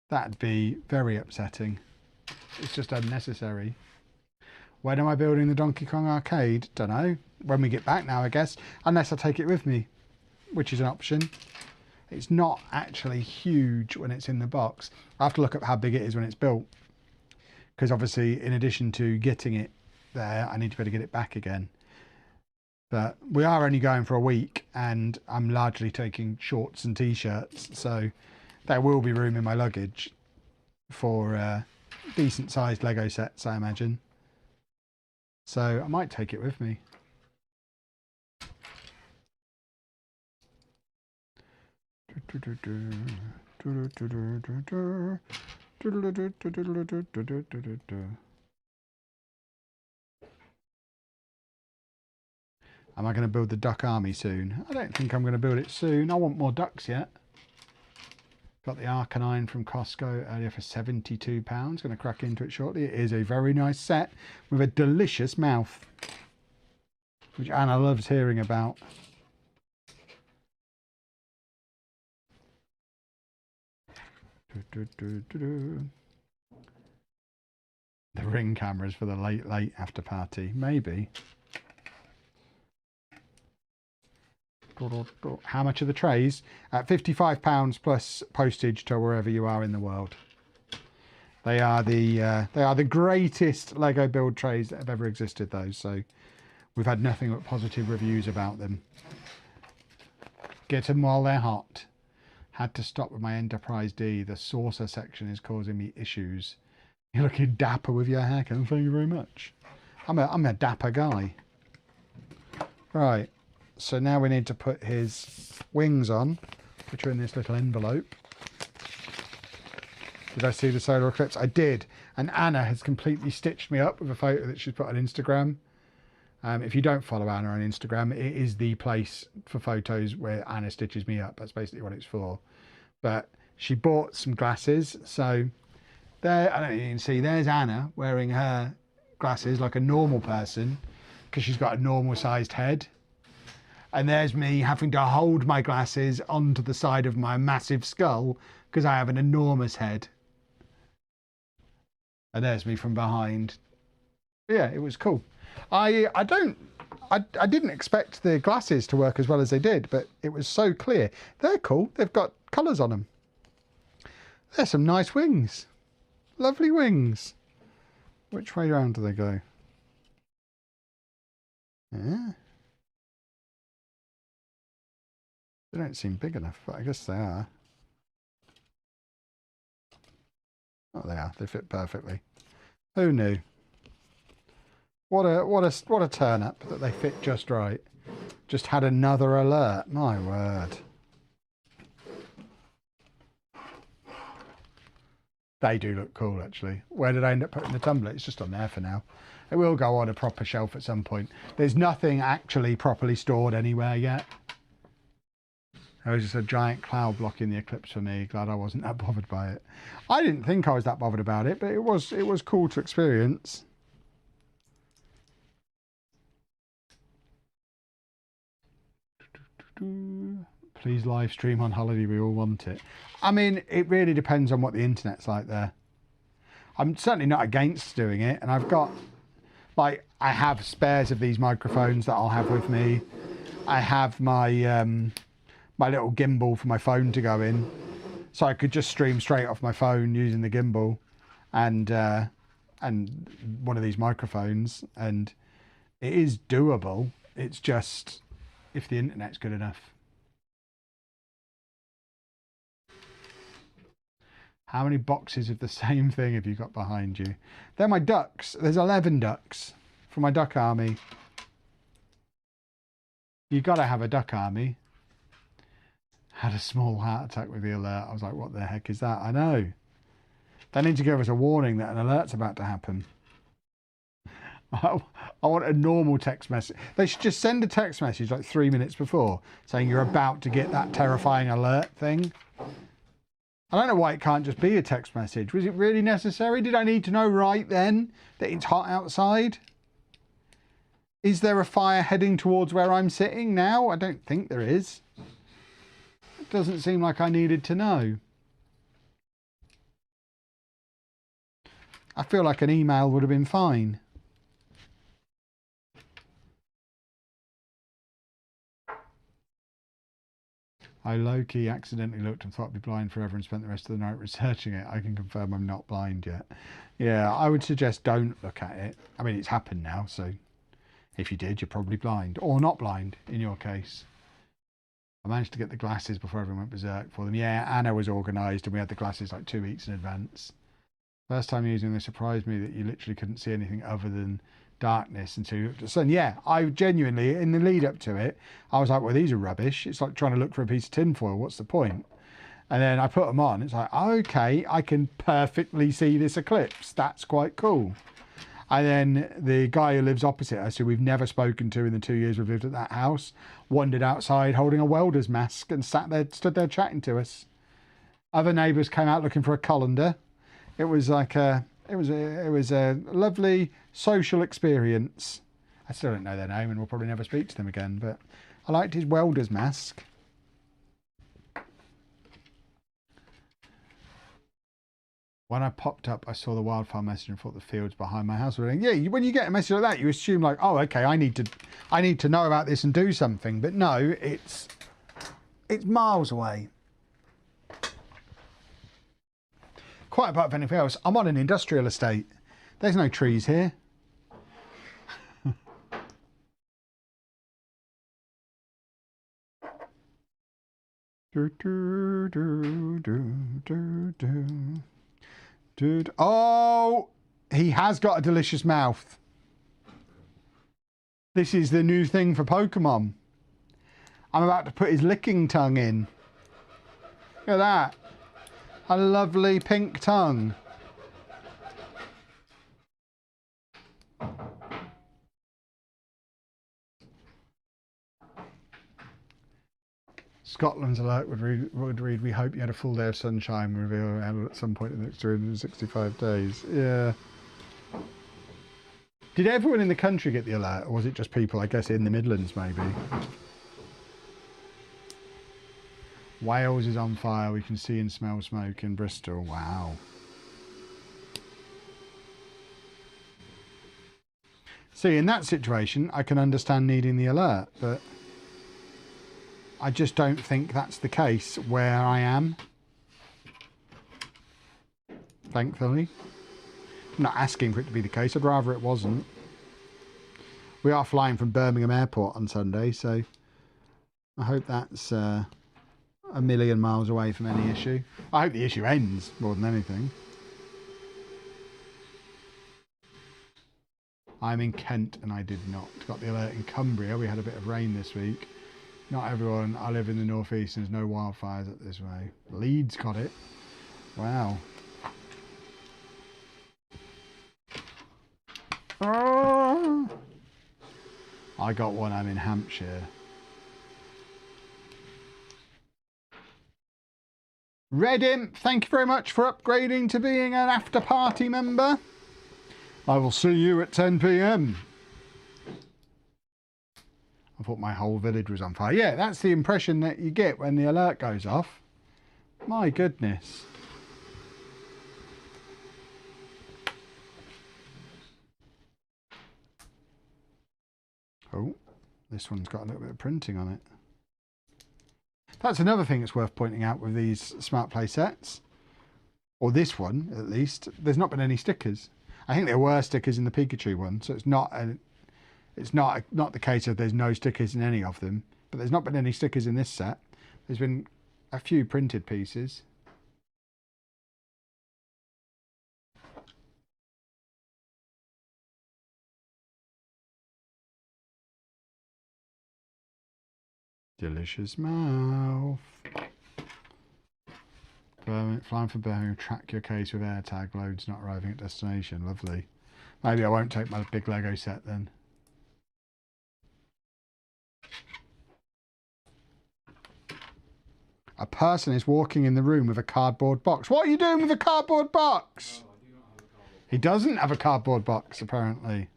That'd be very upsetting. It's just unnecessary. When am I building the Donkey Kong arcade? Don't know. When we get back now, I guess. Unless I take it with me, which is an option. It's not actually huge when it's in the box. I have to look up how big it is when it's built. Because obviously, in addition to getting it there, I need to be able to get it back again. But we are only going for a week, and I'm largely taking shorts and t-shirts. So there will be room in my luggage for decent sized Lego sets, I imagine. So I might take it with me. Am I going to build the duck army soon? I don't think I'm going to build it soon. I want more ducks yet. Got the Arcanine from Costco earlier for £72. Going to crack into it shortly. It is a very nice set with a delicious mouth, which Anna loves hearing about. The Ring cameras for the late after party, maybe. How much are the trays? At £55 plus postage to wherever you are in the world. They are the greatest Lego build trays that have ever existed, though. So we've had nothing but positive reviews about them. Get them while they're hot. Had to stop with my Enterprise D. The saucer section is causing me issues. You're looking dapper with your haircut. Thank you very much. I'm a dapper guy. Right. So now we need to put his wings on, which are in this little envelope. Did I see the solar eclipse? I did. And Anna has completely stitched me up with a photo that she's put on Instagram. If you don't follow Anna on Instagram, it is the place for photos where Anna stitches me up. That's basically what it's for. But she bought some glasses. So there, I don't know if you can see, there's Anna wearing her glasses like a normal person because she's got a normal sized head. And there's me having to hold my glasses onto the side of my massive skull because I have an enormous head. And there's me from behind. But yeah, it was cool. I didn't expect the glasses to work as well as they did, but it was so clear. They're cool. They've got colours on them. There's some nice wings. Lovely wings. Which way round do they go? Yeah. They don't seem big enough, but I guess they are. Oh, they are. They fit perfectly. Who knew? What a turn up that they fit just right. Just had another alert. My word. They do look cool, actually. Where did I end up putting the tumbler? It's just on there for now. It will go on a proper shelf at some point. There's nothing actually properly stored anywhere yet. There was just a giant cloud blocking the eclipse for me. Glad I wasn't that bothered by it. I didn't think I was that bothered about it, but it was cool to experience. Please live stream on holiday, we all want it. I mean, it really depends on what the internet's like there. I'm certainly not against doing it, and I've got, like, I have spares of these microphones that I'll have with me. I have my my little gimbal for my phone to go in, so I could just stream straight off my phone using the gimbal and one of these microphones, and it is doable. It's just if the internet's good enough. How many boxes of the same thing have you got behind you? They're my ducks. There's 11 ducks for my duck army. You got to have a duck army. Had a small heart attack with the alert. I was like, what the heck is that? I know. They need to give us a warning that an alert's about to happen. I want a normal text message. They should just send a text message like 3 minutes before saying you're about to get that terrifying alert thing. I don't know why it can't just be a text message. Was it really necessary? Did I need to know right then that it's hot outside? Is there a fire heading towards where I'm sitting now? I don't think there is. It doesn't seem like I needed to know. I feel like an email would have been fine. I low-key accidentally looked and thought I'd be blind forever and spent the rest of the night researching it. I can confirm I'm not blind yet. Yeah, I would suggest don't look at it. I mean, it's happened now, so if you did, you're probably blind. Or not blind, in your case. I managed to get the glasses before everyone went berserk for them. Yeah, Anna was organised and we had the glasses like 2 weeks in advance. First time using them, surprised me that you literally couldn't see anything other than darkness until you looked at the sun. Yeah, I genuinely, in the lead up to it, I was like, well, these are rubbish. It's like trying to look for a piece of tinfoil. What's the point? And then I put them on. It's like, okay, I can perfectly see this eclipse. That's quite cool. And then the guy who lives opposite us, who we've never spoken to in the 2 years we've lived at that house, wandered outside holding a welder's mask and stood there chatting to us. Other neighbours came out looking for a colander. It was like it was a lovely social experience. I still don't know their name, and we'll probably never speak to them again. But I liked his welder's mask. When I popped up, I saw the wildfire message and thought the fields behind my house were doing. Yeah, when you get a message like that, you assume like, oh, okay, I need to know about this and do something. But no, it's miles away. Quite apart from anything else, I'm on an industrial estate. There's no trees here. Dude, oh, he has got a delicious mouth. This is the new thing for Pokemon. I'm about to put his licking tongue in. Look at that. A lovely pink tongue. Scotland's alert would read, we hope you had a full day of sunshine, reveal at some point in the next 365 days. Yeah. Did everyone in the country get the alert, or was it just people, I guess, in the Midlands maybe? Wales is on fire. We can see and smell smoke in Bristol. Wow. See, in that situation, I can understand needing the alert, but I just don't think that's the case where I am. Thankfully. I'm not asking for it to be the case. I'd rather it wasn't. We are flying from Birmingham Airport on Sunday, so I hope that's a million miles away from any issue. I hope the issue ends more than anything. I'm in Kent and I did not. Got the alert in Cumbria. We had a bit of rain this week. Not everyone. I live in the northeast and there's no wildfires up this way. Leeds got it. Wow. Oh. I got one. I'm in Hampshire. Red Imp, thank you very much for upgrading to being an after party member. I will see you at 10 PM. I thought my whole village was on fire. Yeah, that's the impression that you get when the alert goes off. My goodness. Oh, this one's got a little bit of printing on it. That's another thing that's worth pointing out with these Smart Play sets. Or this one, at least. There's not been any stickers. I think there were stickers in the Pikachu one, so it's not the case of there's no stickers in any of them. But there's not been any stickers in this set. There's been a few printed pieces. Delicious mouth. Flying from Birmingham, track your case with AirTag, loads not arriving at destination. Lovely. Maybe I won't take my big Lego set then. A person is walking in the room with a cardboard box. What are you doing with a cardboard box? No, I do not have a cardboard. He doesn't have a cardboard box, apparently.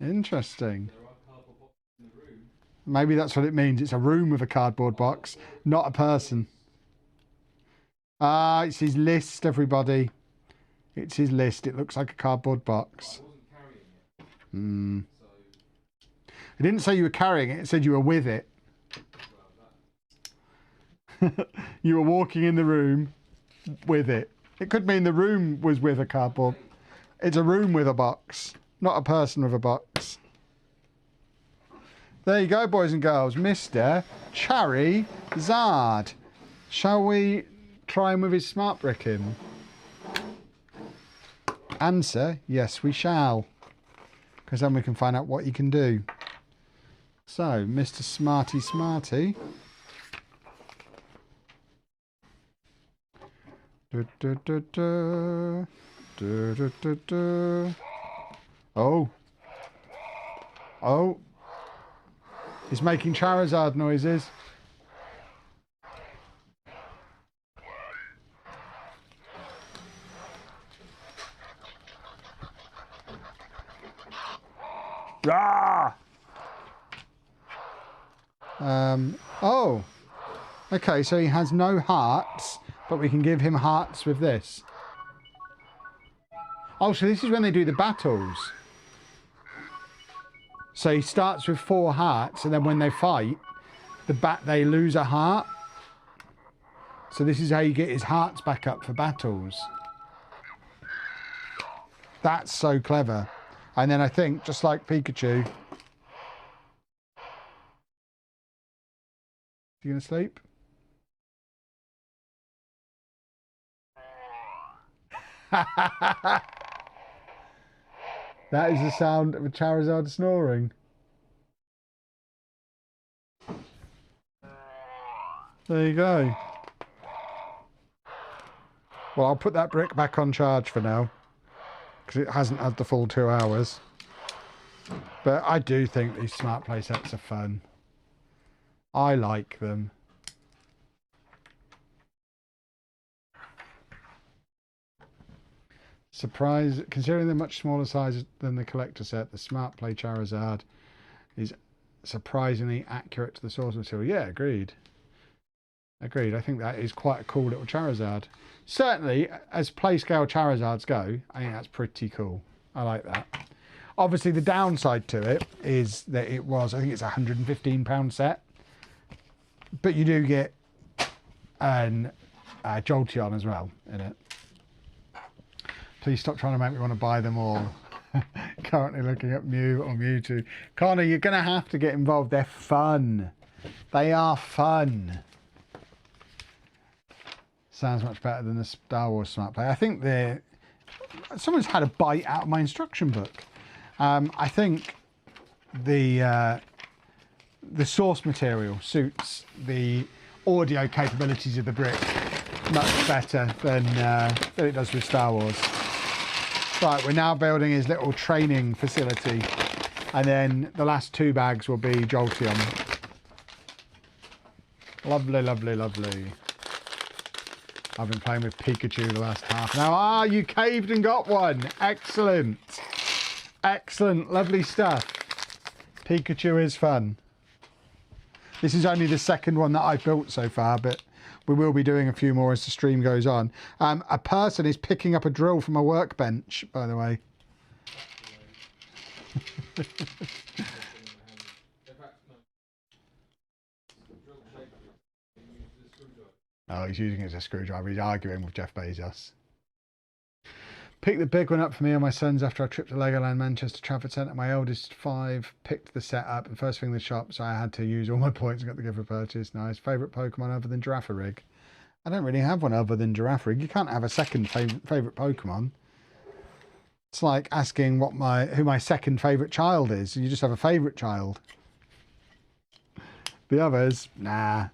Interesting. There are cardboard boxes in the room. Maybe that's what it means. It's a room with a cardboard box, not a person. Ah, it's his list, everybody. It's his list. It looks like a cardboard box. I wasn't carrying it. So, It didn't say you were carrying it. It said you were with it. well, that. You were walking in the room with it. It could mean the room was with a cardboard. It's a room with a box, not a person with a box. There you go, boys and girls. Mr. Charizard. Shall we try him with his smart bricking? Answer, yes we shall. Because then we can find out what he can do. So, Mr. Smarty Smarty. Oh. Oh. He's making Charizard noises. Ah! Oh. Okay, so he has no hearts, but we can give him hearts with this. Oh, so this is when they do the battles. So he starts with 4 hearts, and then when they fight, they lose a heart. So this is how you get his hearts back up for battles. That's so clever. And then I think, just like Pikachu... You gonna sleep? That is the sound of a Charizard snoring. There you go. Well, I'll put that brick back on charge for now, because it hasn't had the full 2 hours. But I do think these smart play sets are fun. I like them. Surprise, considering they're much smaller size than the collector set, the Smart Play Charizard is surprisingly accurate to the source material. Yeah, agreed. Agreed. I think that is quite a cool little Charizard. Certainly, as play scale Charizards go, I think that's pretty cool. I like that. Obviously, the downside to it is that it was, I think it's a £115 set. But you do get an Jolteon as well in it. Please stop trying to make me want to buy them all. Currently looking at Mew or Mewtwo. Connor, you're going to have to get involved. They're fun. They are fun. Sounds much better than the Star Wars Smart Play. I think someone's had a bite out of my instruction book. I think the source material suits the audio capabilities of the brick much better than it does with Star Wars. Right, we're now building his little training facility, and then the last 2 bags will be Jolteon. Lovely, lovely, lovely. I've been playing with Pikachu the last half an hour. Ah, you caved and got one. Excellent. Excellent, lovely stuff. Pikachu is fun. This is only the second one that I've built so far, but we will be doing a few more as the stream goes on. A person is picking up a drill from a workbench, by the way. Oh, he's using it as a screwdriver. He's arguing with Jeff Bezos. Pick the big one up for me and my sons after our trip to Legoland Manchester Trafford Centre. My eldest 5 picked the set up and first thing in the shop, so I had to use all my points and got the gift for purchase. Nice. Favourite Pokemon other than Girafarig? I don't really have one other than Girafarig. You can't have a second favourite Pokemon. It's like asking who my second favourite child is. You just have a favourite child. The others, nah.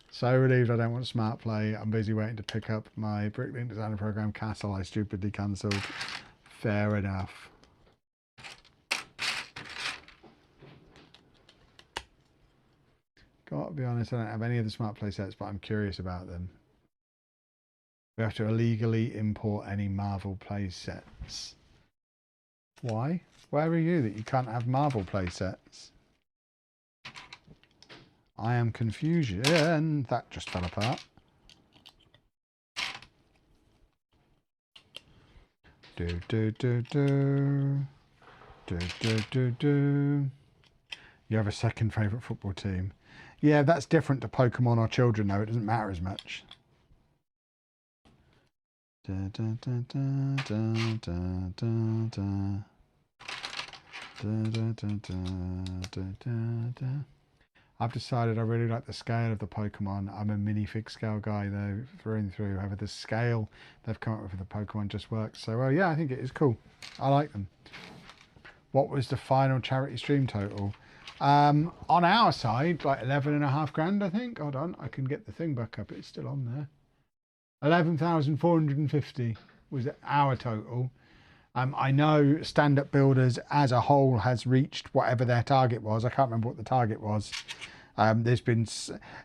So relieved I don't want Smart Play. I'm busy waiting to pick up my Bricklink Designer Program Castle I stupidly cancelled. Fair enough. Gotta be honest, I don't have any of the Smart Play sets, but I'm curious about them. We have to illegally import any Marvel Play sets. Why? Where are you that you can't have Marvel Play sets? I am confusion. That just fell apart. Do do do do. Do do do do. You have a second favourite football team. Yeah, that's different to Pokemon or children though. It doesn't matter as much. Da, da, da, da, da, da, da, da. Da, da, da, da, da, da, da. I've decided I really like the scale of the Pokemon. I'm a minifig scale guy though, through and through. However, the scale they've come up with for the Pokemon just works. So, yeah, I think it is cool. I like them. What was the final charity stream total? On our side, like 11.5 grand, I think. Hold on, I can get the thing back up. It's still on there. 11,450 was our total. I know Stand Up Builders as a whole has reached whatever their target was. I can't remember what the target was. There's been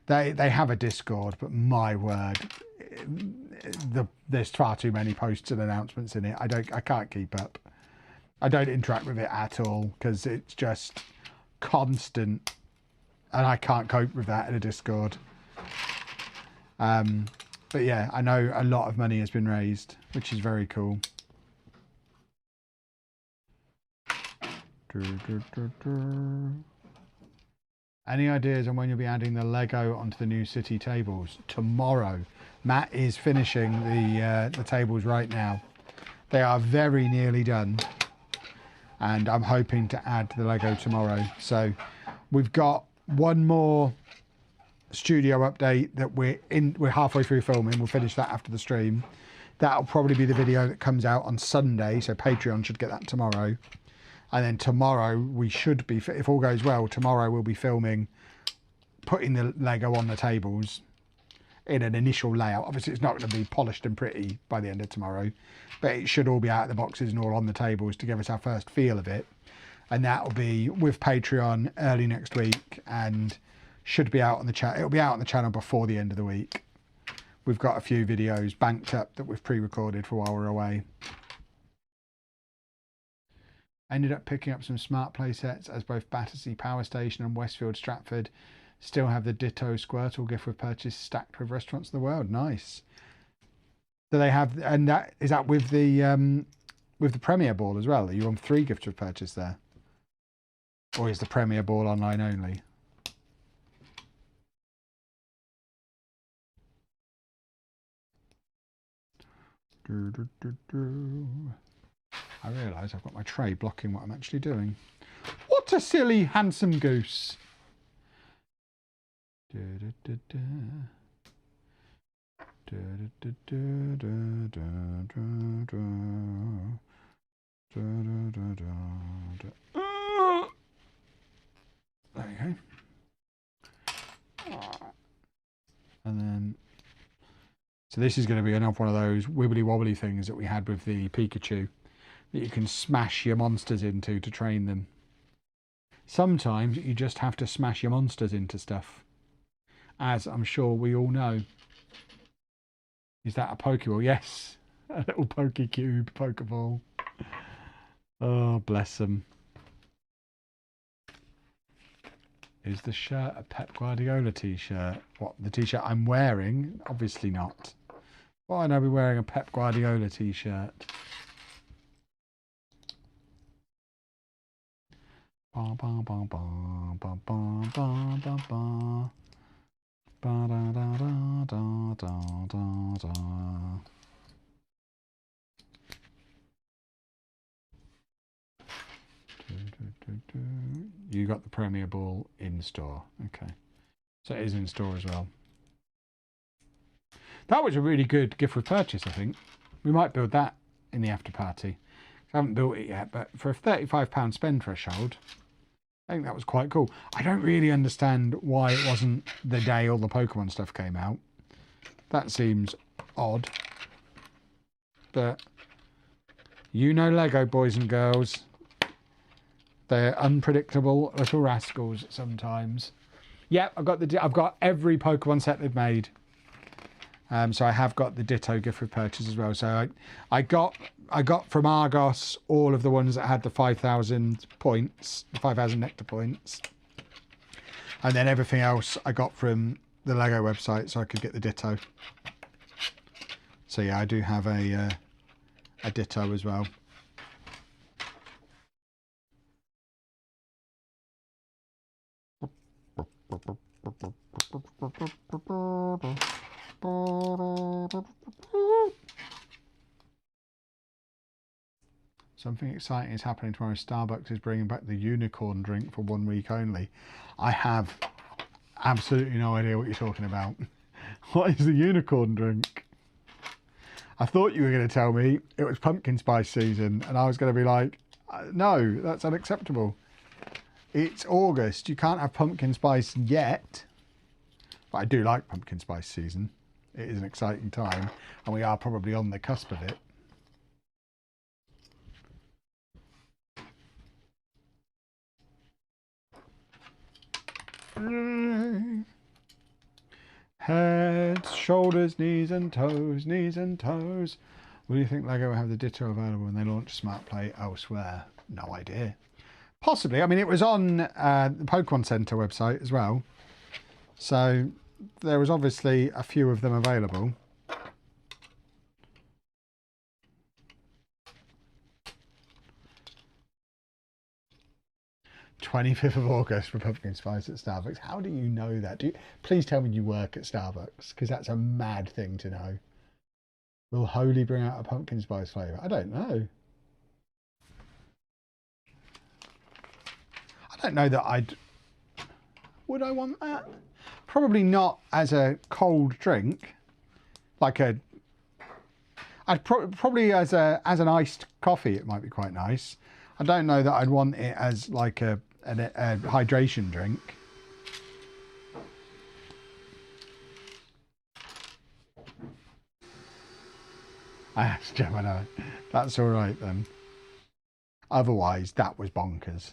they have a Discord, but my word, there's far too many posts and announcements in it. I can't keep up. I don't interact with it at all because it's just constant, and I can't cope with that in a Discord. But yeah, I know a lot of money has been raised, which is very cool. Any ideas on when you'll be adding the Lego onto the new city tables? Tomorrow. Matt is finishing the tables right now. They are very nearly done, and I'm hoping to add the Lego tomorrow. So we've got one more studio update that we're halfway through filming. We'll finish that after the stream. That'll probably be the video that comes out on Sunday, so Patreon should get that tomorrow. And then tomorrow we should be, if all goes well, tomorrow we'll be filming putting the Lego on the tables in an initial layout. Obviously it's not going to be polished and pretty by the end of tomorrow, but it should all be out of the boxes and all on the tables to give us our first feel of it. And that'll be with Patreon early next week, and should be out on the channel. It'll be out on the channel before the end of the week. We've got a few videos banked up that we've pre-recorded for while we're away. Ended up picking up some smart play sets, as both Battersea Power Station and Westfield Stratford still have the Ditto Squirtle gift with purchase stacked with restaurants of the world. Nice. Do they have, and that is that with the Premier Ball as well? Are you on 3 gifts with purchase there, or is the Premier Ball online only? I realise I've got my tray blocking what I'm actually doing. What a silly, handsome goose. There you go. And then, so this is going to be another one of those wibbly wobbly things that we had with the Pikachu, that you can smash your monsters into to train them. Sometimes you just have to smash your monsters into stuff, as I'm sure we all know. Is that a Pokeball? Yes, a little Pokecube, Pokeball. Oh, bless them. Is the shirt a Pep Guardiola t-shirt? What, the t-shirt I'm wearing? Obviously not. Why would I be wearing a Pep Guardiola t-shirt? Ba ba ba ba ba ba ba ba ba. Ba da da da da da da da. You got the Premier Ball in store. Okay. So it is in store as well. That was a really good gift with purchase, I think. We might build that in the after party. I haven't built it yet, but for a £35 spend threshold, I think that was quite cool. I don't really understand why it wasn't the day all the Pokemon stuff came out. That seems odd. But you know Lego, boys and girls. They're unpredictable little rascals sometimes. Yep, I've got every Pokemon set they've made. So I have got the Ditto gift with purchase as well. So I got from Argos all of the ones that had the 5,000 points, 5,000 nectar points, and then everything else I got from the Lego website, so I could get the Ditto. So yeah, I do have a Ditto as well. Something exciting is happening tomorrow. Starbucks is bringing back the unicorn drink for 1 week only. I have absolutely no idea what you're talking about. What is the unicorn drink? I thought you were going to tell me it was pumpkin spice season, and I was going to be like, no, that's unacceptable. It's August. You can't have pumpkin spice yet. But I do like pumpkin spice season. It is an exciting time, and we are probably on the cusp of it. Heads, shoulders, knees and toes, knees and toes. Will you think LEGO will have the Ditto available when they launch Smart Play elsewhere? No idea. Possibly. I mean, it was on the Pokemon Center website as well. So there was obviously a few of them available. "25th of August for pumpkin spice at Starbucks." How do you know that? Please tell me you work at Starbucks, because that's a mad thing to know. Will Holy bring out a pumpkin spice flavour? I don't know. I don't know that I'd... Would I want that? Probably not as a cold drink. Like a... I'd probably as an iced coffee, it might be quite nice. I don't know that I'd want it as like a hydration drink. I asked Gemini. That's all right then. Otherwise, that was bonkers.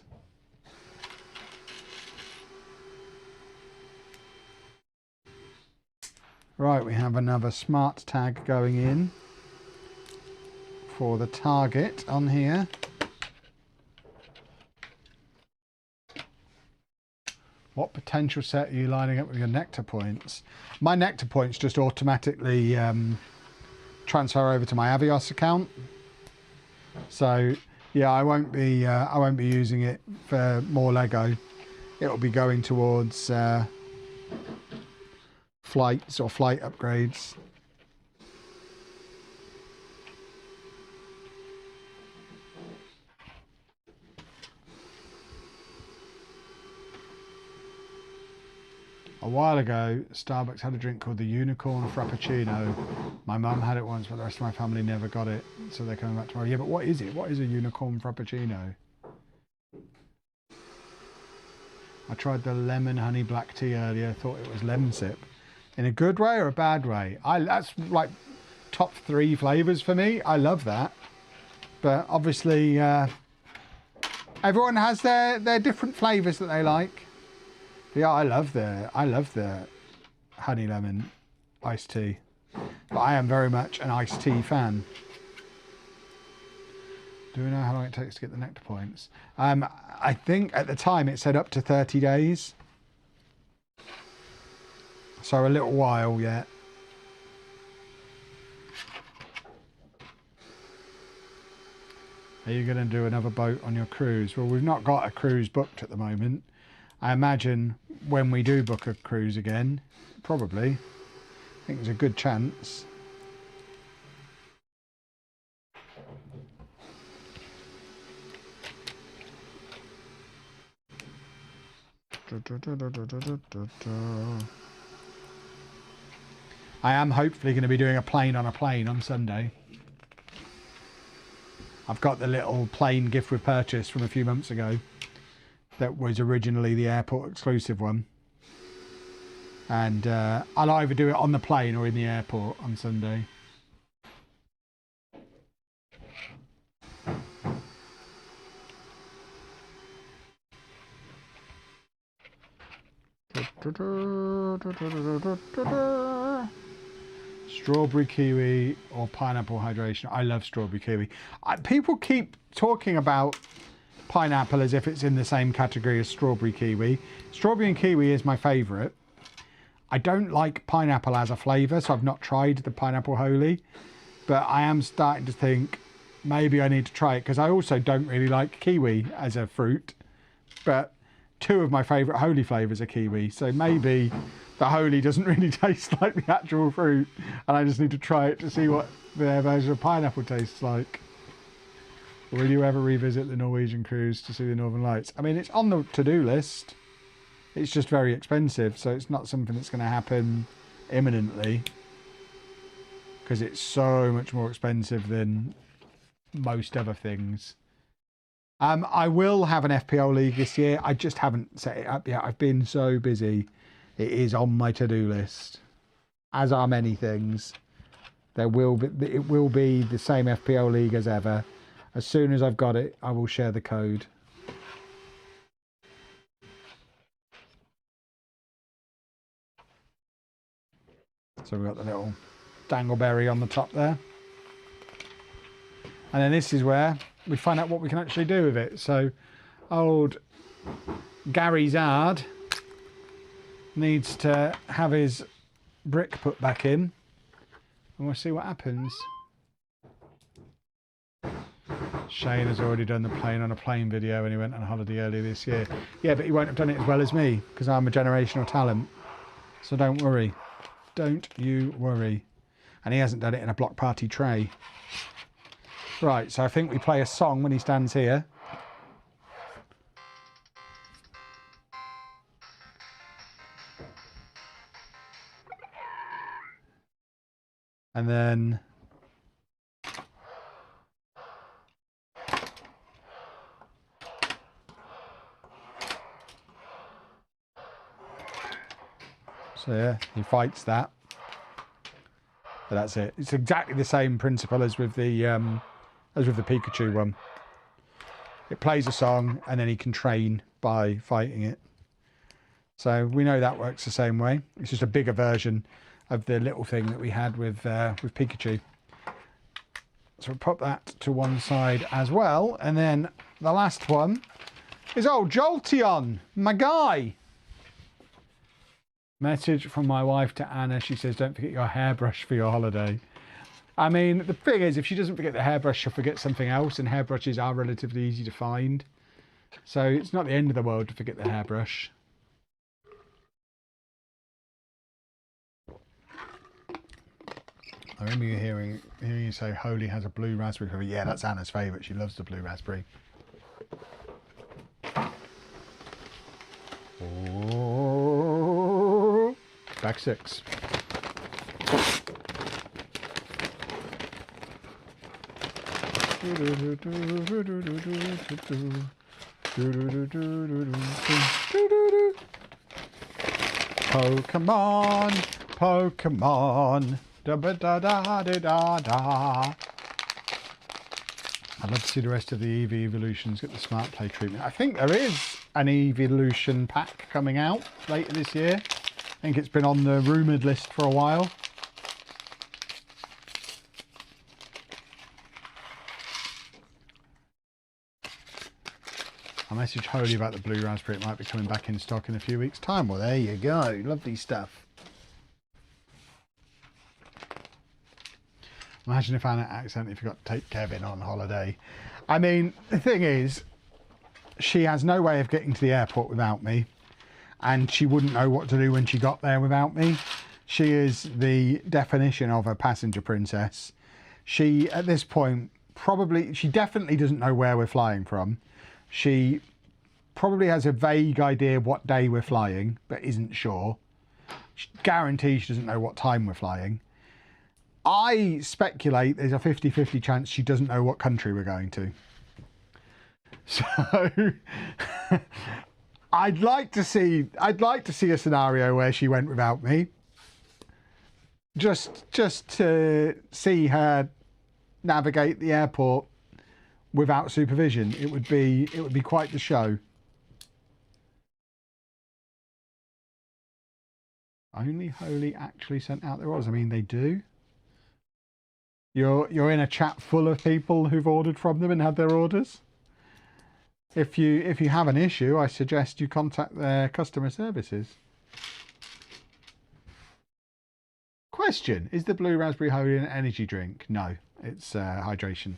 Right, we have another smart tag going in for the target on here. What potential set are you lining up with your nectar points? My nectar points just automatically transfer over to my Avios account. So yeah, I won't be using it for more Lego. It'll be going towards flights or flight upgrades. A while ago, Starbucks had a drink called the Unicorn Frappuccino. My mum had it once, but the rest of my family never got it. So they're coming back tomorrow. Yeah, but what is it? What is a Unicorn Frappuccino? I tried the lemon honey black tea earlier. Thought it was lemon sip. In a good way or a bad way? That's like top 3 flavours for me. I love that. But obviously, everyone has their different flavours that they like. Yeah, I love the honey lemon iced tea, but I am very much an iced tea fan. Do we know how long it takes to get the nectar points? I think at the time it said up to 30 days, so a little while yet. Are you going to do another boat on your cruise? Well, we've not got a cruise booked at the moment. I imagine when we do book a cruise again, probably. I think there's a good chance. I am hopefully going to be doing a plane on a plane on Sunday. I've got the little plane gift with purchase from a few months ago. That was originally the airport exclusive one, and I'll either do it on the plane or in the airport on Sunday. Strawberry kiwi or pineapple hydration? I love strawberry kiwi. People keep talking about pineapple as if it's in the same category as strawberry kiwi. Strawberry and kiwi is my favourite. I don't like pineapple as a flavour, so I've not tried the pineapple holy, but I am starting to think maybe I need to try it, because I also don't really like kiwi as a fruit, but 2 of my favourite holy flavours are kiwi, so maybe the holy doesn't really taste like the actual fruit and I just need to try it to see what their version of pineapple tastes like. Will you ever revisit the Norwegian cruise to see the Northern Lights? I mean, it's on the to-do list. It's just very expensive, so it's not something that's going to happen imminently, because it's so much more expensive than most other things. I will have an FPL league this year. I just haven't set it up yet. I've been so busy. It is on my to-do list, as are many things. It will be the same FPL league as ever. As soon as I've got it, I will share the code. So we've got the little dangleberry on the top there. And then this is where we find out what we can actually do with it. So old Gary Zard needs to have his brick put back in. And we'll see what happens. Shane has already done the plane on a plane video when he went on holiday earlier this year. Yeah, but he won't have done it as well as me because I'm a generational talent. So don't worry. Don't you worry. And he hasn't done it in a block party tray. Right, so I think we play a song when he stands here. And then so yeah, he fights that. But that's it. It's exactly the same principle as with the Pikachu one. It plays a song and then he can train by fighting it. So we know that works the same way. It's just a bigger version of the little thing that we had with Pikachu. So we'll pop that to one side as well. And then the last one is old Jolteon, my guy. Message from my wife to Anna. She says, don't forget your hairbrush for your holiday. I mean, the thing is, if she doesn't forget the hairbrush, she'll forget something else. And hairbrushes are relatively easy to find. So it's not the end of the world to forget the hairbrush. I remember you hearing you say Holy has a blue raspberry. Yeah, that's Anna's favourite. She loves the blue raspberry. Oh, back six. Pokemon, Pokemon. Da ba da da da da da. I'd love to see the rest of the EV evolutions get the smart play treatment. I think there is an evolution pack coming out later this year. I think it's been on the rumoured list for a while. I messaged Holy about the blue raspberry. It might be coming back in stock in a few weeks' time. Well, there you go. Lovely stuff. Imagine if Anna accidentally forgot to take Kevin on holiday. I mean, the thing is, she has no way of getting to the airport without me. And she wouldn't know what to do when she got there without me. She is the definition of a passenger princess. She, at this point, she definitely doesn't know where we're flying from. She probably has a vague idea what day we're flying, but isn't sure. She guarantees she doesn't know what time we're flying. I speculate there's a 50-50 chance she doesn't know what country we're going to. So I'd like to see a scenario where she went without me. Just to see her navigate the airport without supervision. It would be quite the show. Only Holy actually sent out their orders. I mean, they do. You're in a chat full of people who've ordered from them and had their orders. If you have an issue, I suggest you contact their customer services. Question: is the blue raspberry Holy an energy drink? No, it's hydration.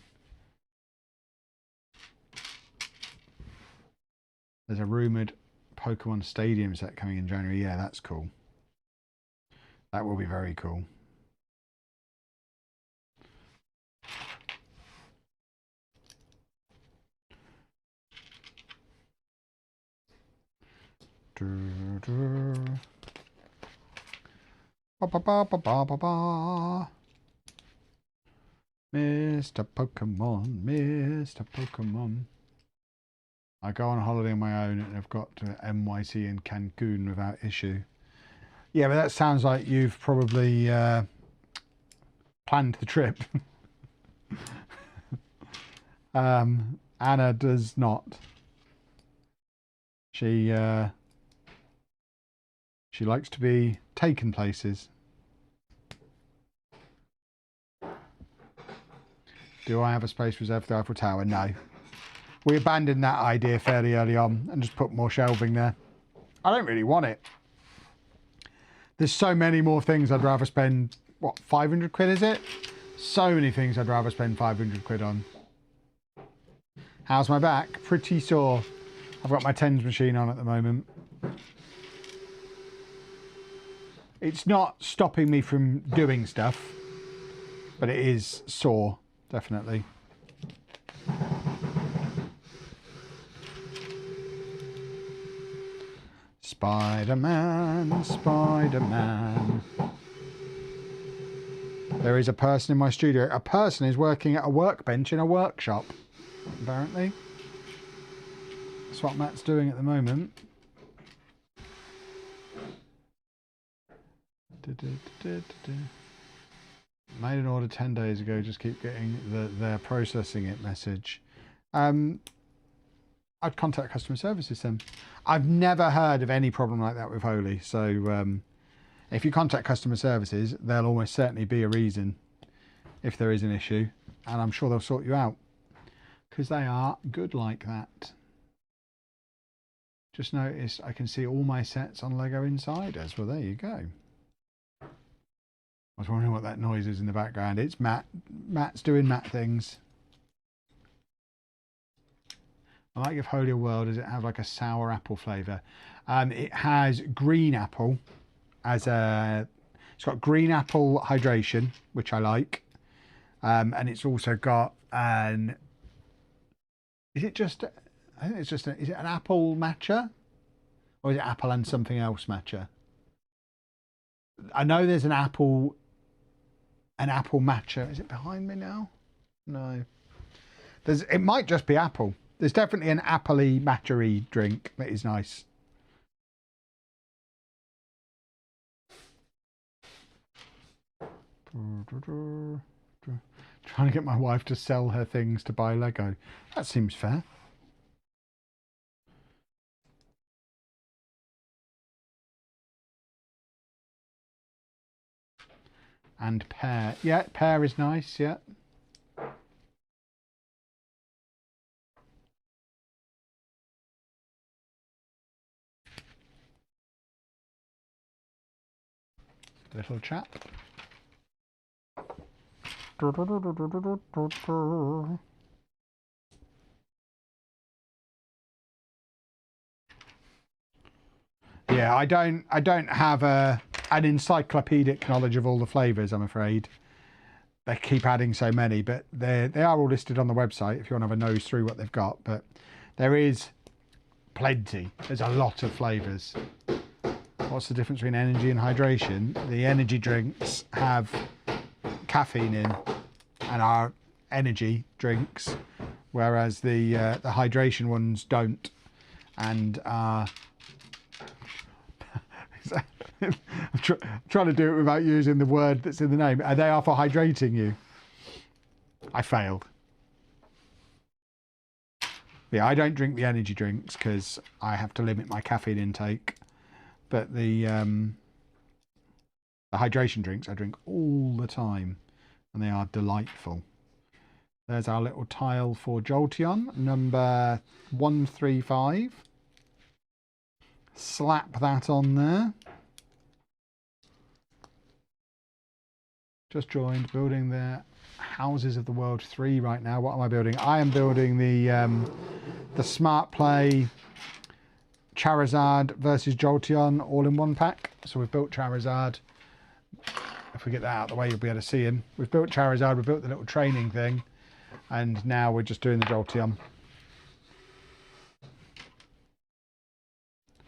There's a rumoured Pokemon Stadium set coming in January. Yeah, that's cool. That will be very cool. Ba, ba, ba, ba, ba, ba, ba. Mr. Pokemon, Mr. Pokemon. I go on holiday on my own and I've got to NYC and Cancun without issue. Yeah, but that sounds like you've probably planned the trip. Anna does not. She likes to be taken places. Do I have a space reserved for the Eiffel Tower? No. We abandoned that idea fairly early on and just put more shelving there. I don't really want it. There's so many more things I'd rather spend, what, 500 quid is it? So many things I'd rather spend 500 quid on. How's my back? Pretty sore. I've got my tens machine on at the moment. It's not stopping me from doing stuff, but it is sore, definitely. Spider-Man, Spider-Man. There is a person in my studio. A person is working at a workbench in a workshop, apparently. That's what Matt's doing at the moment. Made an order 10 days ago, just keep getting they're processing it message. I'd contact customer services then. I've never heard of any problem like that with Holy, so if you contact customer services, there'll almost certainly be a reason if there is an issue, and I'm sure they'll sort you out because they are good like that. Just noticed I can see all my sets on Lego Insiders. Well, there you go. I was wondering what that noise is in the background. It's Matt. Matt's doing Matt things. I like if Holy World, does it have like a sour apple flavour? It has green apple as a... It's got green apple hydration, which I like. And it's also got an... Is it just... I think it's just... Is it an apple matcha? Or is it apple and something else matcha? I know there's an apple matcha. Is it behind me now? No. It might just be apple. There's definitely an apple-y matcha-y drink that is nice. Trying to get my wife to sell her things to buy Lego. That seems fair. And pear. Yeah, pear is nice, yeah. Little chap. Yeah, I don't have an encyclopedic knowledge of all the flavours, I'm afraid. They keep adding so many, but they are all listed on the website if you want to have a nose through what they've got. But there is plenty. There's a lot of flavours. What's the difference between energy and hydration? The energy drinks have caffeine in and are energy drinks, whereas the hydration ones don't and are... I'm trying to do it without using the word that's in the name. They are for hydrating you. I failed. Yeah, I don't drink the energy drinks because I have to limit my caffeine intake. But the hydration drinks I drink all the time, and they are delightful. There's our little tile for Jolteon, number 135. Slap that on there. Just joined, building the Houses of the World 3 right now. What am I building? I am building the Smart Play Charizard versus Jolteon all in one pack. So we've built Charizard. If we get that out of the way, you'll be able to see him. We've built Charizard, we've built the little training thing, and now we're just doing the Jolteon.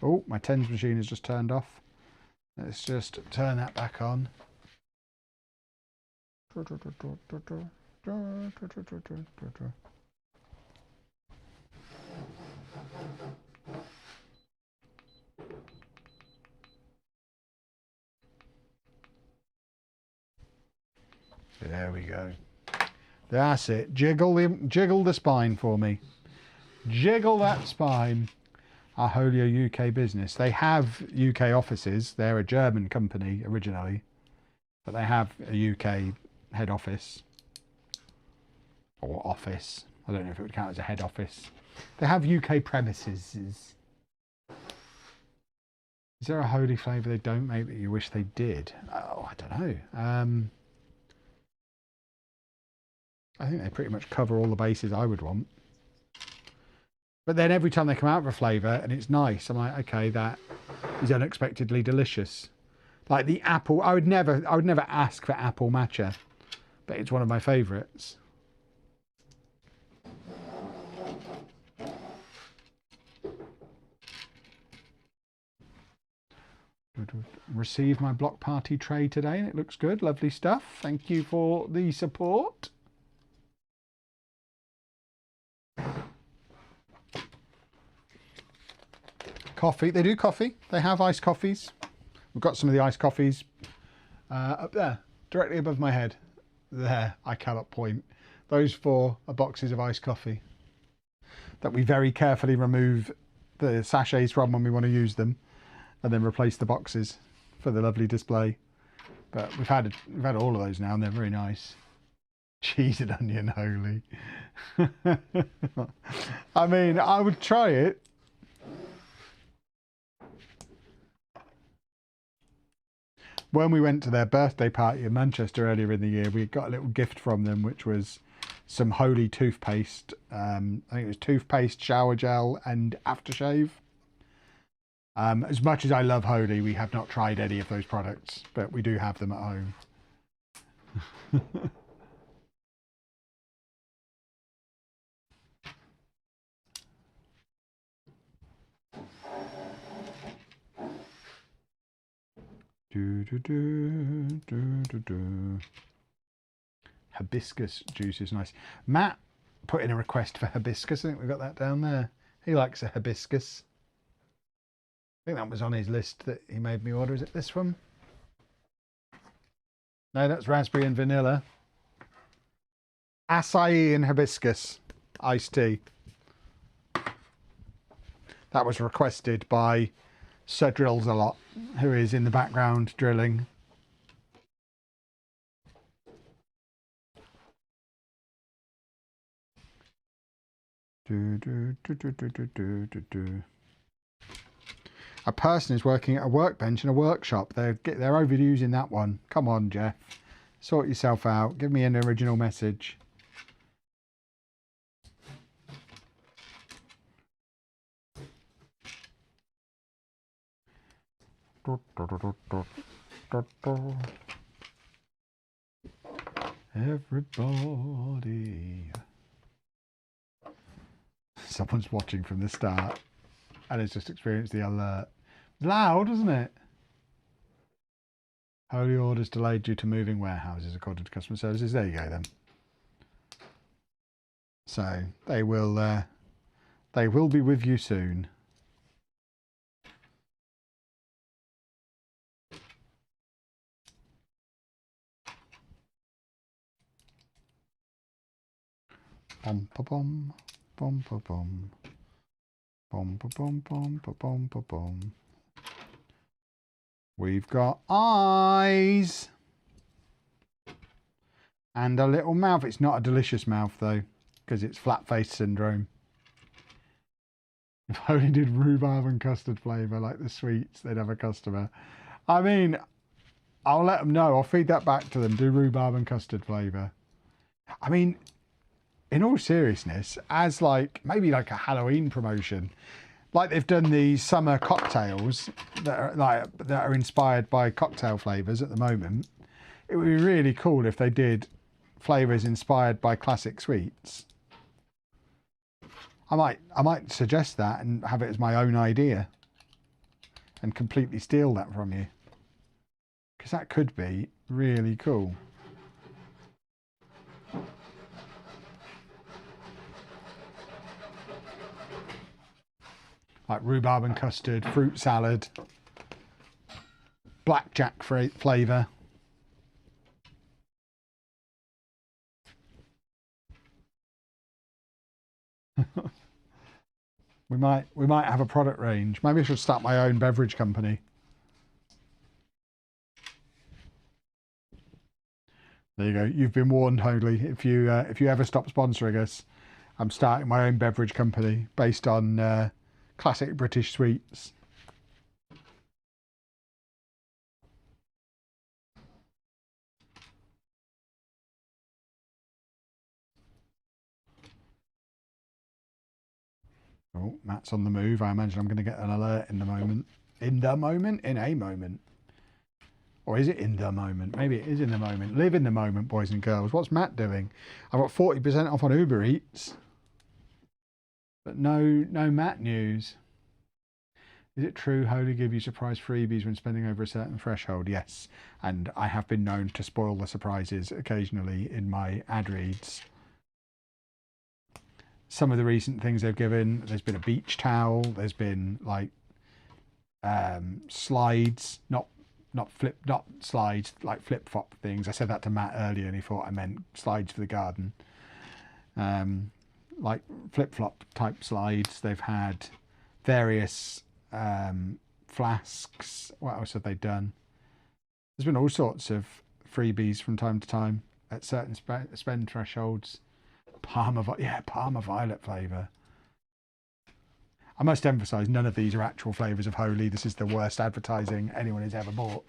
Oh, my tens machine has just turned off. Let's just turn that back on. There we go. That's it. Jiggle the spine for me. Jiggle that spine. Our Holio UK business. They have UK offices. They're a German company originally, but they have a UK head office. or office. I don't know if it would count as a head office. They have UK premises. Is there a holy flavour they don't make that you wish they did? Oh, I don't know. I think they pretty much cover all the bases I would want. But then every time they come out with a flavour and it's nice, I'm like, okay, that is unexpectedly delicious. Like the apple, I would never ask for apple matcha, but it's one of my favourites. Received my block party tray today and it looks good. Lovely stuff. Thank you for the support. Coffee. They do coffee. They have iced coffees. We've got some of the iced coffees up there, directly above my head. There, I cannot point. Those 4 are boxes of iced coffee that we very carefully remove the sachets from when we want to use them, and then replace the boxes for the lovely display. But we've had all of those now, and they're very nice. Cheese and onion holy. I mean, I would try it. When we went to their birthday party in Manchester earlier in the year, we got a little gift from them, which was some holy toothpaste. I think it was toothpaste, shower gel, and aftershave. As much as I love holy, we have not tried any of those products, but we do have them at home. Hibiscus juice is nice. Matt put in a request for hibiscus. I think we've got that down there. He likes a hibiscus. I think that was on his list that he made me order. Is it this one? No, that's raspberry and vanilla. Acai and hibiscus iced tea. That was requested by Sir Drills a lot, who is in the background drilling. A person is working at a workbench in a workshop. They're overusing that one. Come on, Jeff. Sort yourself out. Give me an original message. Everybody. Someone's watching from the start and has just experienced the alert. It's loud, isn't it? Holy orders delayed due to moving warehouses, according to customer services. There you go then. So they will be with you soon. Bum ba bum, bum ba bum, bum ba bum bum ba bum ba bum. We've got eyes and a little mouth. It's not a delicious mouth though, because it's flat face syndrome. If only did rhubarb and custard flavour like the sweets, they'd have a customer. I mean, I'll let them know. I'll feed that back to them. Do rhubarb and custard flavour. I mean, in all seriousness, as maybe like a Halloween promotion, like they've done these summer cocktails that are inspired by cocktail flavours at the moment. It would be really cool if they did flavours inspired by classic sweets. I might suggest that and have it as my own idea and completely steal that from you, because that could be really cool. Like rhubarb and custard, fruit salad, blackjack flavour. We might have a product range. Maybe I should start my own beverage company. There you go. You've been warned, Holy. If you ever stop sponsoring us, I'm starting my own beverage company based on classic British sweets. Oh, Matt's on the move. I imagine I'm going to get an alert in the moment. In the moment? In a moment. Or is it in the moment? Maybe it is in the moment. Live in the moment, boys and girls. What's Matt doing? I've got 40% off on Uber Eats. But no Matt news. Is it true Holy give you surprise freebies when spending over a certain threshold? Yes. And I have been known to spoil the surprises occasionally in my ad reads. Some of the recent things they've given, there's been a beach towel, there's been like slides, not slides, like flip-flop things. I said that to Matt earlier and he thought I meant slides for the garden. Like flip-flop type slides. They've had various flasks. What else have they done? There's been all sorts of freebies from time to time at certain spend thresholds. Parma violet flavour. I must emphasise, none of these are actual flavours of Holy. This is the worst advertising anyone has ever bought.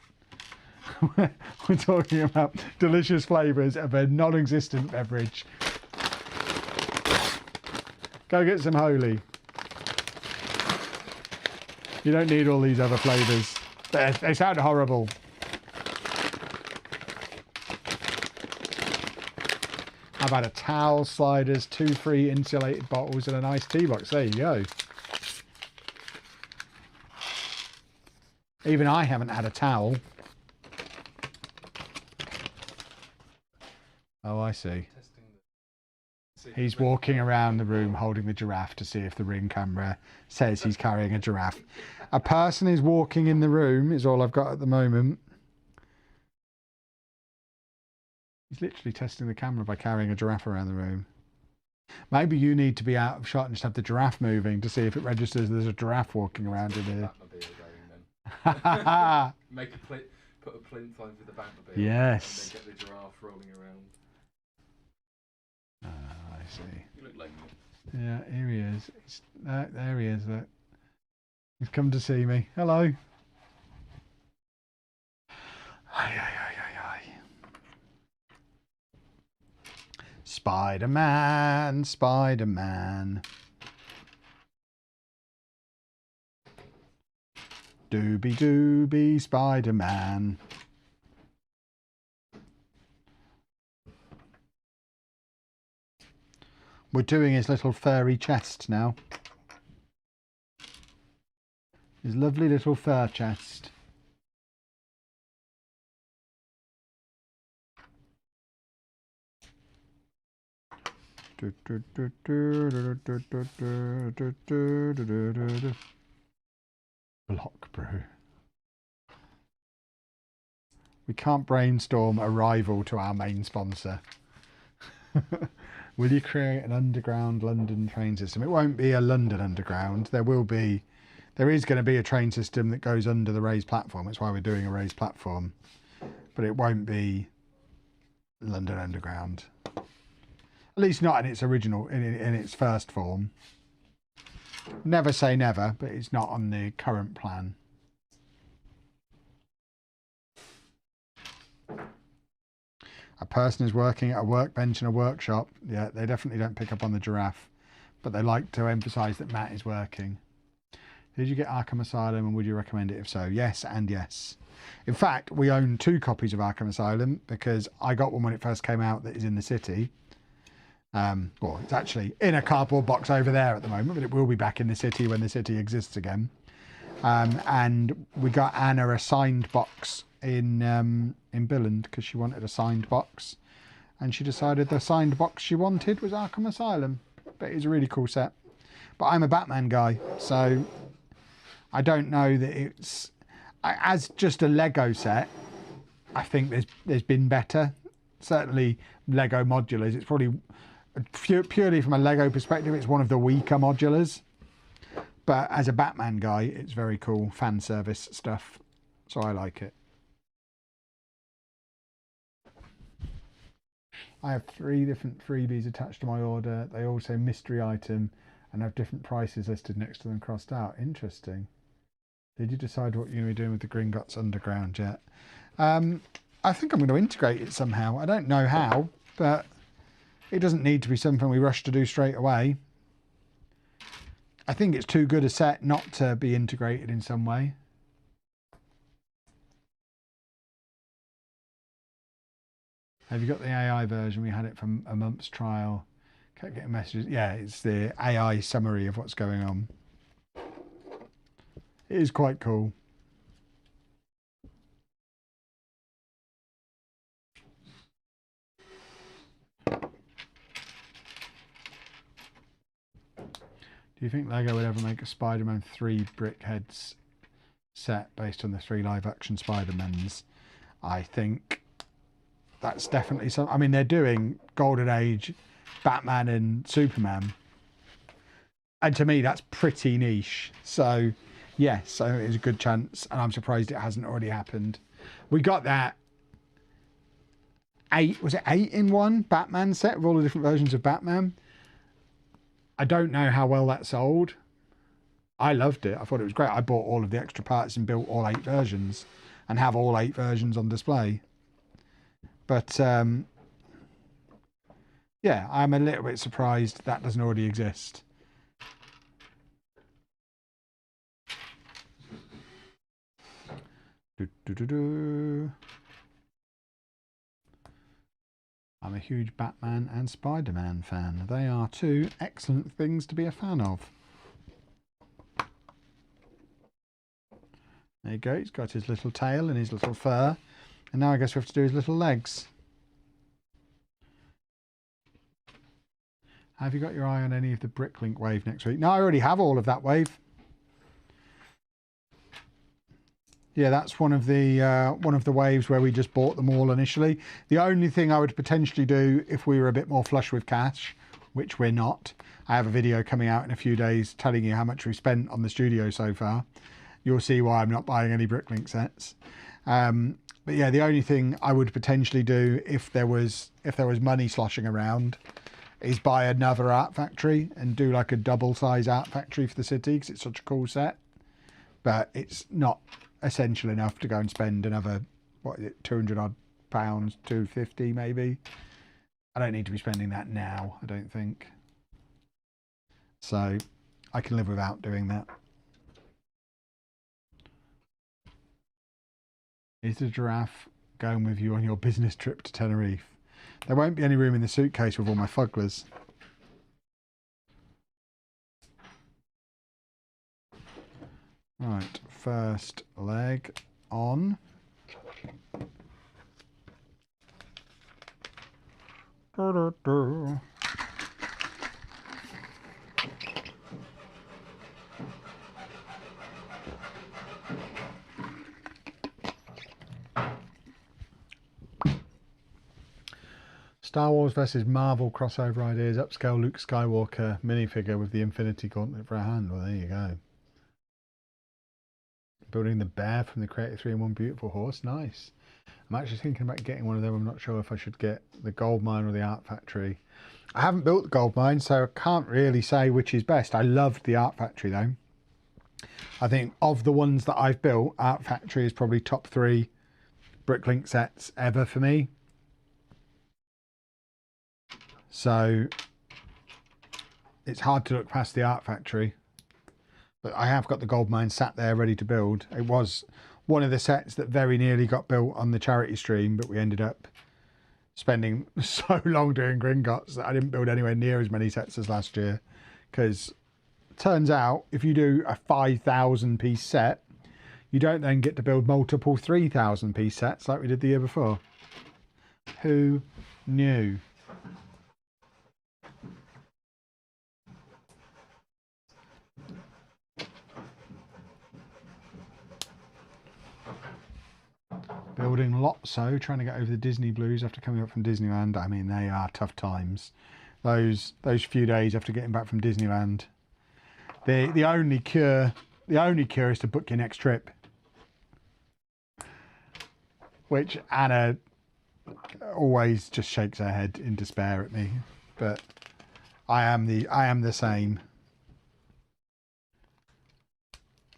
We're talking about delicious flavours of a non-existent beverage. Go get some Holy. You don't need all these other flavours. They sound horrible. I've had a towel, sliders, 2 free insulated bottles and a nice tea box. There you go. Even I haven't had a towel. Oh, I see. He's walking around the room holding the giraffe to see if the Ring camera says he's carrying a giraffe. A person is walking in the room is all I've got at the moment. He's literally testing the camera by carrying a giraffe around the room. Maybe you need to be out of shot and just have the giraffe moving to see if it registers there's a giraffe walking around in here. Make put a plinth over the Batmobile. Yes. And then get the giraffe rolling around. I see. You look like me. Yeah, here he is. There he is. Look. He's come to see me. Hello. Spider-Man, Spider-Man. Doobie doobie Spider-Man. We're doing his little furry chest now. His lovely little fur chest. Block brew. We can't brainstorm a rival to our main sponsor. Will you create an underground London train system? It won't be a London Underground. There is going to be a train system that goes under the raised platform. That's why we're doing a raised platform. But it won't be London Underground. At least not in its original, in its first form. Never say never, but it's not on the current plan. A person is working at a workbench in a workshop. Yeah, they definitely don't pick up on the giraffe, but they like to emphasise that Matt is working. Did you get Arkham Asylum and would you recommend it? If so, yes and yes. In fact, we own 2 copies of Arkham Asylum because I got one when it first came out that is in the city. Well, it's actually in a cardboard box over there at the moment, but it will be back in the city when the city exists again. And we got Anna a signed box in Billund because she wanted a signed box, and she decided the signed box she wanted was Arkham Asylum. But it's a really cool set. But I'm a Batman guy, so I don't know that it's as just a Lego set. I think there's been better. Certainly Lego modulars. It's probably purely from a Lego perspective, it's one of the weaker modulars. But as a Batman guy, it's very cool fan service stuff, so I like it. I have 3 different freebies attached to my order. They all say mystery item and have different prices listed next to them crossed out. Interesting. Did you decide what you're going to be doing with the Gringotts Underground yet? I think I'm going to integrate it somehow. I don't know how, but it doesn't need to be something we rush to do straight away. I think it's too good a set not to be integrated in some way. Have you got the AI version? We had it from a month's trial. Kept getting messages. Yeah, it's the AI summary of what's going on. It is quite cool. Do you think LEGO would ever make a Spider-Man 3 BrickHeadz set based on the 3 live-action Spider-Mans? I think that's definitely something. I mean, they're doing Golden Age, Batman and Superman. And to me, that's pretty niche. So, yes, so it's a good chance. And I'm surprised it hasn't already happened. We got that 8-in-1 Batman set with all the different versions of Batman. I don't know how well that sold. I loved it. I thought it was great. I bought all of the extra parts and built all 8 versions and have all 8 versions on display. But, yeah, I'm a little bit surprised that doesn't already exist. I'm a huge Batman and Spider-Man fan. They are 2 excellent things to be a fan of. There you go. He's got his little tail and his little fur. And now I guess we have to do his little legs. Have you got your eye on any of the Bricklink wave next week? No, I already have all of that wave. Yeah, that's one of the waves where we just bought them all initially. The only thing I would potentially do if we were a bit more flush with cash, which we're not. I have a video coming out in a few days telling you how much we spent on the studio so far. You'll see why I'm not buying any Bricklink sets. But yeah, the only thing I would potentially do if there was money sloshing around is buy another art factory and do like a double size art factory for the city because it's such a cool set. But it's not essential enough to go and spend another, what is it, £200 odd, 250 maybe. I don't need to be spending that now, I don't think. So I can live without doing that. Is the giraffe going with you on your business trip to Tenerife? There won't be any room in the suitcase with all my fugglers. Right, first leg on. Star Wars versus Marvel crossover ideas. Upscale Luke Skywalker minifigure with the Infinity Gauntlet for a hand. Well, there you go. Building the bear from the Creative 3-in-1 Beautiful Horse. Nice. I'm actually thinking about getting one of them. I'm not sure if I should get the Gold Mine or the Art Factory. I haven't built the Gold Mine, so I can't really say which is best. I loved the Art Factory though. I think of the ones that I've built, Art Factory is probably top 3 Bricklink sets ever for me. So it's hard to look past the Art Factory. But I have got the Gold Mine sat there ready to build. It was one of the sets that very nearly got built on the charity stream, but we ended up spending so long doing Gringotts that I didn't build anywhere near as many sets as last year. Because turns out if you do a 5,000 piece set, you don't then get to build multiple 3,000 piece sets like we did the year before. Who knew? Building Lotso, trying to get over the Disney blues after coming up from Disneyland. I mean, they are tough times. Those few days after getting back from Disneyland. The only cure is to book your next trip. Which Anna always just shakes her head in despair at me. But I am the same.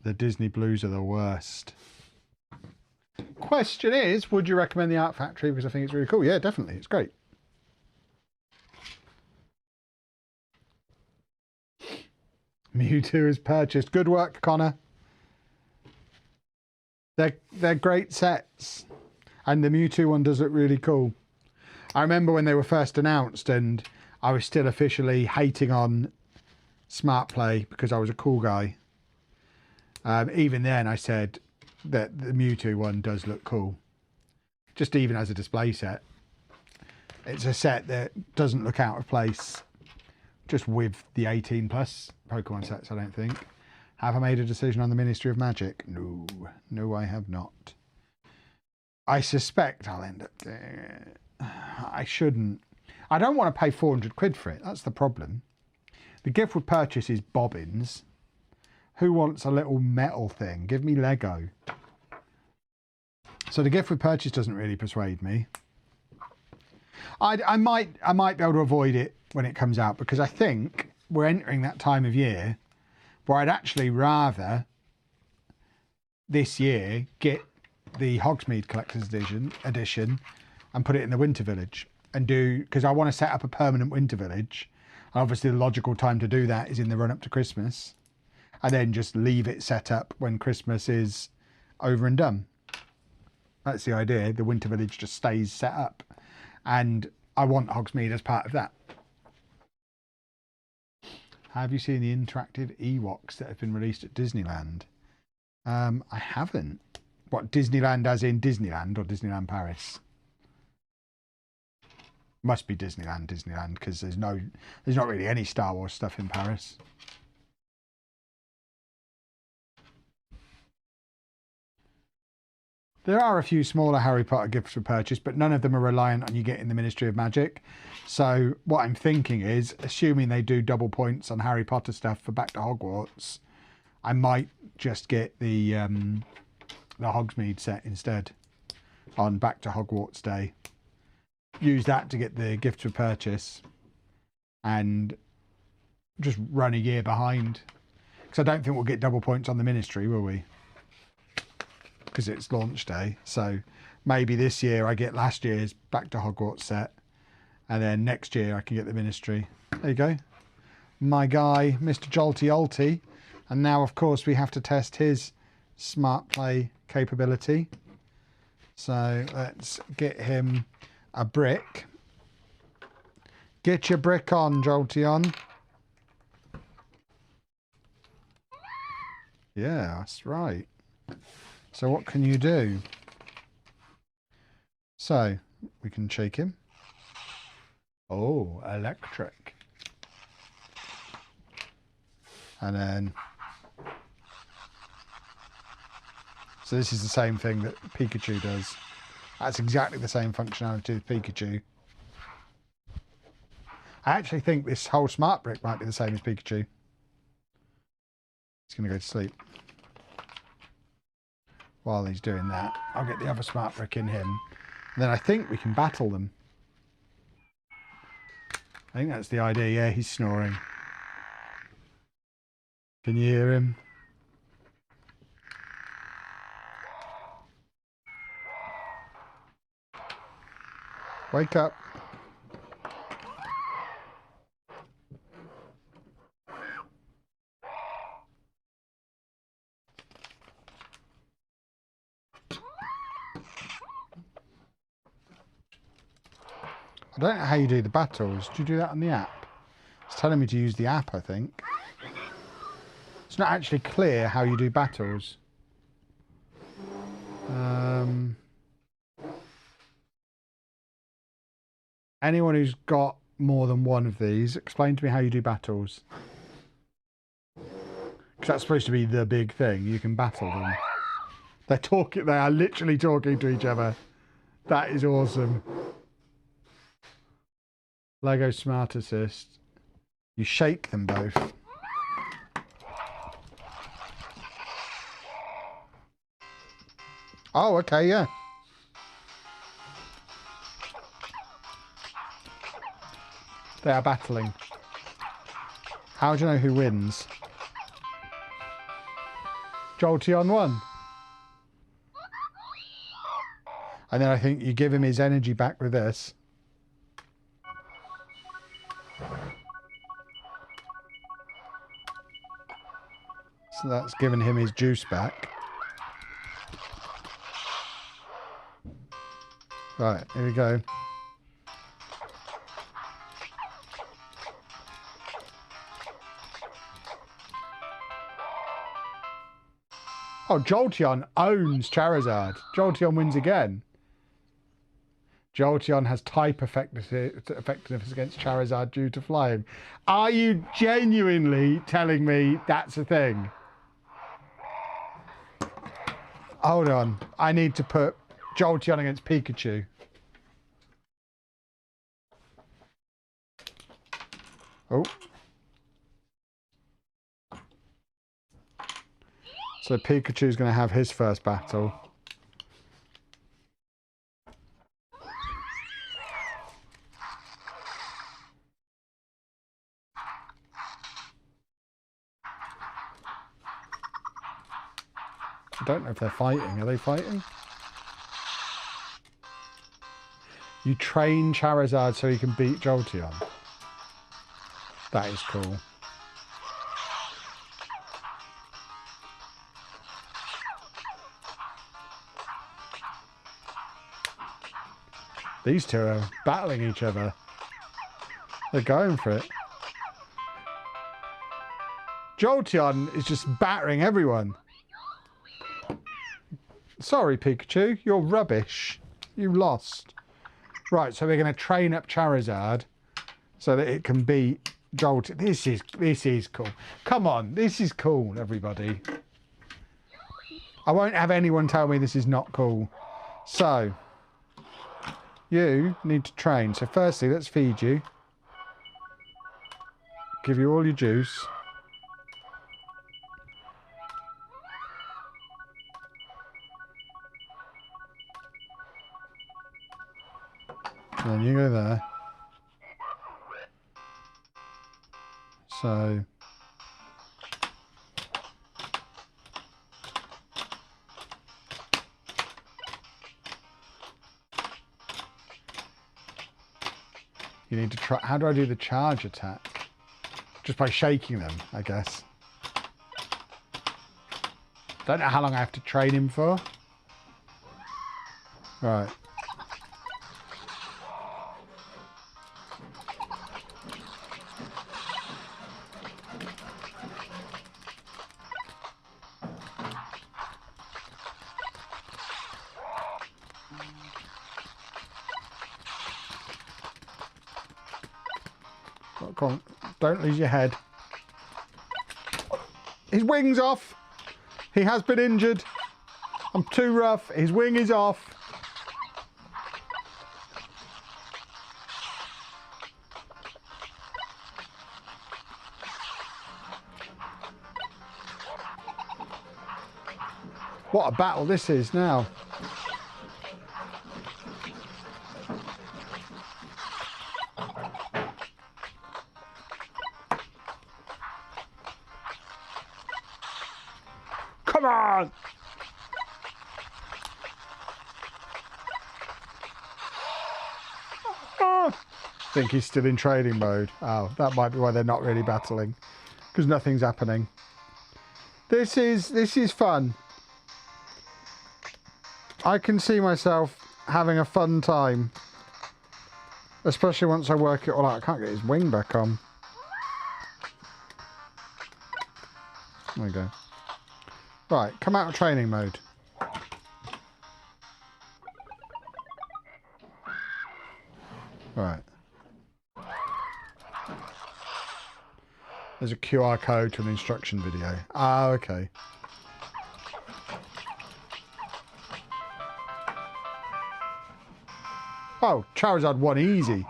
The Disney Blues are the worst. Question is, would you recommend the Art Factory? Because I think it's really cool. Yeah, definitely. It's great. Mewtwo is purchased. Good work, Connor. They're great sets. And the Mewtwo one does look really cool. I remember when they were first announced and I was still officially hating on Smart Play because I was a cool guy. Even then I said that the Mewtwo one does look cool. Just even as a display set. It's a set that doesn't look out of place just with the 18 plus Pokemon sets, I don't think. Have I made a decision on the Ministry of Magic? No. No, I have not. I suspect I'll end up doing it. I shouldn't. I don't want to pay 400 quid for it. That's the problem. The gift with purchase is bobbins. Who wants a little metal thing? Give me Lego. So the gift with purchase doesn't really persuade me. I might be able to avoid it when it comes out because I think we're entering that time of year where I'd actually rather this year get the Hogsmeade Collector's Edition and put it in the Winter Village and because I want to set up a permanent Winter Village. And obviously the logical time to do that is in the run up to Christmas and then just leave it set up when Christmas is over and done. That's the idea. The Winter Village just stays set up and I want Hogsmeade as part of that. Have you seen the interactive Ewoks that have been released at Disneyland? I haven't. What, Disneyland as in Disneyland or Disneyland Paris? Must be Disneyland because there's not really any Star Wars stuff in Paris. There are a few smaller Harry Potter gifts for purchase, but none of them are reliant on you getting the Ministry of Magic. So what I'm thinking is, assuming they do double points on Harry Potter stuff for Back to Hogwarts, I might just get the Hogsmeade set instead on Back to Hogwarts Day. Use that to get the gift for purchase and just run a year behind. Because I don't think we'll get double points on the Ministry, will we? Because it's launch day. So maybe this year I get last year's Back to Hogwarts set and then next year I can get the Ministry. There you go. My guy, Mr. Jolty Olty. And now, of course, we have to test his Smart Play capability. So let's get him a brick. Get your brick on, Jolty on. Yeah, that's right. So what can you do? So we can shake him. Oh, electric. And then, so this is the same thing that Pikachu does. That's exactly the same functionality as Pikachu. I actually think this whole smart brick might be the same as Pikachu. He's going to go to sleep. While he's doing that, I'll get the other smart brick in him. And then I think we can battle them. I think that's the idea. Yeah, he's snoring. Can you hear him? Wake up. I don't know how you do the battles. Do you do that on the app? It's telling me to use the app, I think. It's not actually clear how you do battles. Anyone who's got more than one of these, explain to me how you do battles. Because that's supposed to be the big thing. You can battle them. They're talking. They are literally talking to each other. That is awesome. Lego Smart Assist. You shake them both. Oh, okay, yeah. They are battling. How do you know who wins? Jolteon won. And then I think you give him his energy back with this. So that's given him his juice back. Right, here we go. Oh, Jolteon owns Charizard. Jolteon wins again. Jolteon has type effectiveness against Charizard due to flying. Are you genuinely telling me that's a thing? Hold on. I need to put Jolteon against Pikachu. Oh. So Pikachu's going to have his first battle. I don't know if they're fighting. Are they fighting? You train Charizard so he can beat Jolteon. That is cool. These two are battling each other. They're going for it. Jolteon is just battering everyone. Sorry, Pikachu, you're rubbish. You lost. Right, so we're going to train up Charizard so that it can beat Jolteon. This is cool. Come on, this is cool, everybody. I won't have anyone tell me this is not cool. So, you need to train. So firstly, let's feed you. Give you all your juice. And then you go there. So you need to try. How do I do the charge attack? Just by shaking them, I guess. Don't know how long I have to train him for. Right. Come on, don't lose your head. His wing's off. He has been injured. I'm too rough. His wing is off. What a battle this is now. Come on! I think he's still in training mode. Oh, that might be why they're not really battling, because nothing's happening. This is fun. I can see myself having a fun time, especially once I work it all out. I can't get his wing back on. There we go. Right, come out of training mode. Right. There's a QR code to an instruction video. Ah, okay. Oh, Charizard won easy.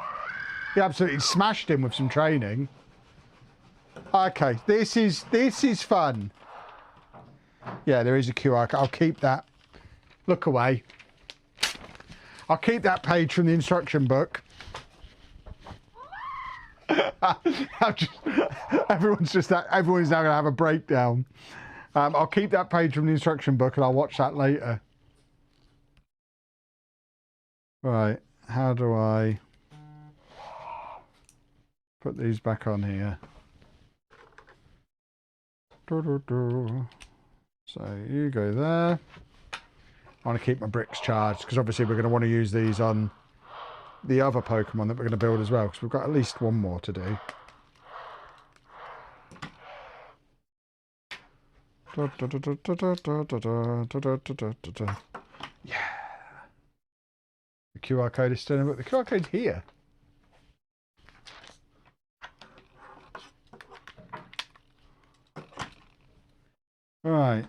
He absolutely smashed him with some training. Okay, this is fun. Yeah, there is a QR code. I'll keep that. Look away. I'll keep that page from the instruction book. Everyone's now going to have a breakdown. I'll keep that page from the instruction book and I'll watch that later. Right, how do I put these back on here? So you go there. I want to keep my bricks charged because obviously we're going to want to use these on the other Pokemon that we're going to build as well, because we've got at least one more to do. Yeah. The QR code is still in, but the QR code's here. Right.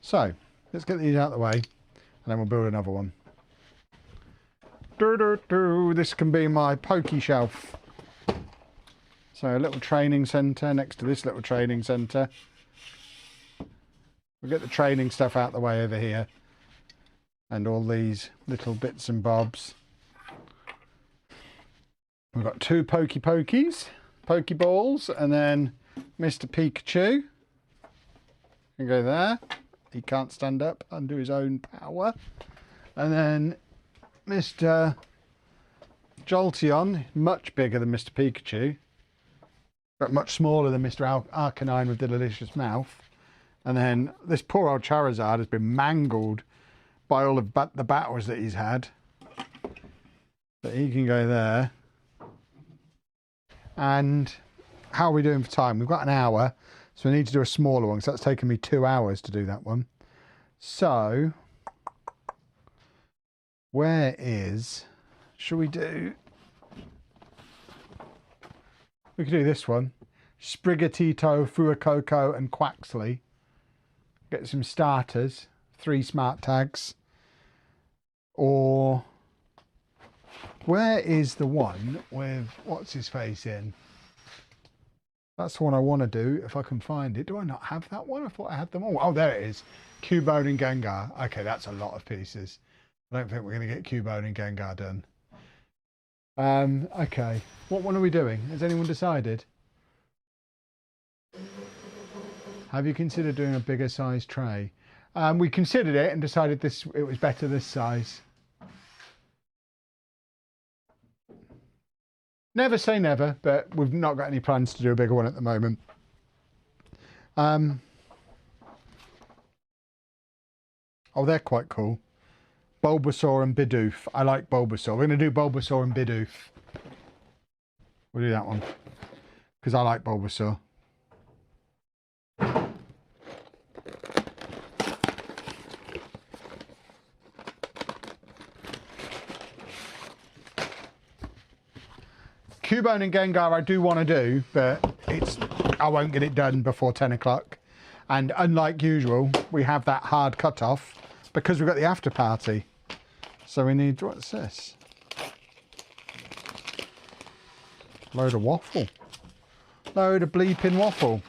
So, let's get these out of the way, and then we'll build another one. This can be my Poke Shelf. So a little training centre next to this little training centre. We'll get the training stuff out the way over here. And all these little bits and bobs. We've got two Pokeballs, and then Mr. Pikachu. Can go there. He can't stand up under his own power. And then Mr. Jolteon, much bigger than Mr. Pikachu, but much smaller than Mr. Arcanine with the delicious mouth. And then this poor old Charizard has been mangled by all of the battles that he's had. But he can go there. And how are we doing for time? We've got an hour, so we need to do a smaller one, because that's taken me 2 hours to do that one. So, should we do... We could do this one. Sprigatito, Fuecoco and Quaxley. Get some starters. 3 smart tags. Or... Where is the one with... What's his face in? That's the one I want to do, if I can find it. Do I not have that one? I thought I had them all. Oh, there it is. Cubone and Gengar. Okay, that's a lot of pieces. I don't think we're going to get Cubone and Gengar done. Okay. What one are we doing? Has anyone decided? Have you considered doing a bigger size tray? We considered it and decided it was better this size. Never say never, but we've not got any plans to do a bigger one at the moment. Oh, they're quite cool. Bulbasaur and Bidoof. I like Bulbasaur. We're going to do Bulbasaur and Bidoof. We'll do that one, because I like Bulbasaur. Cubone and Gengar I do want to do, but I won't get it done before 10 o'clock. And unlike usual, we have that hard cut-off because we've got the after party. So we need, what's this? Load of waffle. Load of bleeping waffle.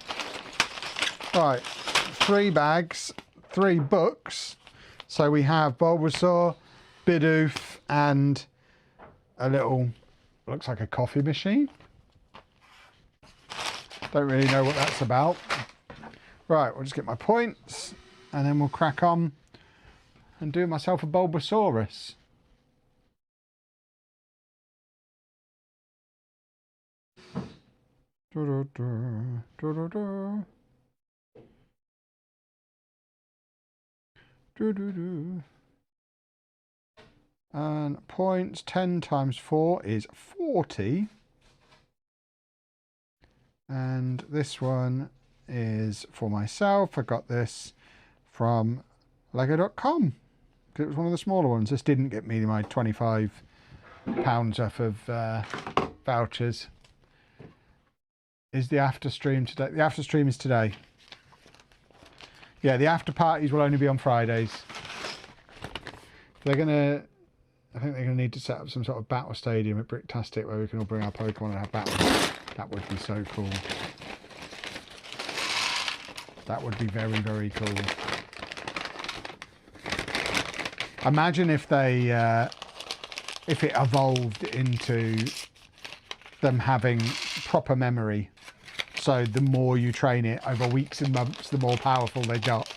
Right, 3 bags, 3 books. So we have Bulbasaur, Bidoof, and a little... Looks like a coffee machine. Don't really know what that's about. Right, we'll just get my points and then we'll crack on and do myself a Bulbasaurus. And points, 10 times 4 is 40. And this one is for myself. I got this from lego.com because it was one of the smaller ones. This didn't get me my £25 worth of vouchers. Is the after stream today? The after stream is today. Yeah, the after parties will only be on Fridays. I think they're going to need to set up some sort of battle stadium at Bricktastic where we can all bring our Pokemon and have battles. That would be so cool. That would be very, very cool. Imagine if they if it evolved into them having proper memory. So the more you train it over weeks and months, the more powerful they got.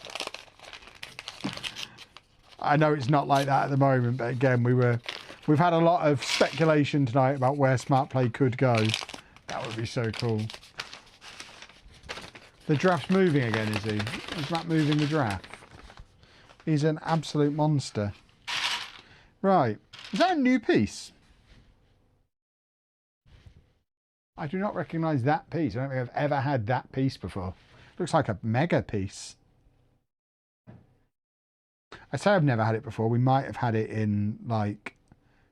I know it's not like that at the moment, but again, we've had a lot of speculation tonight about where Smart Play could go. That would be so cool. The giraffe's moving again, is he? Is Matt moving the giraffe? He's an absolute monster. Right, is that a new piece? I do not recognise that piece. I don't think I've ever had that piece before. Looks like a mega piece. I say I've never had it before. We might have had it in like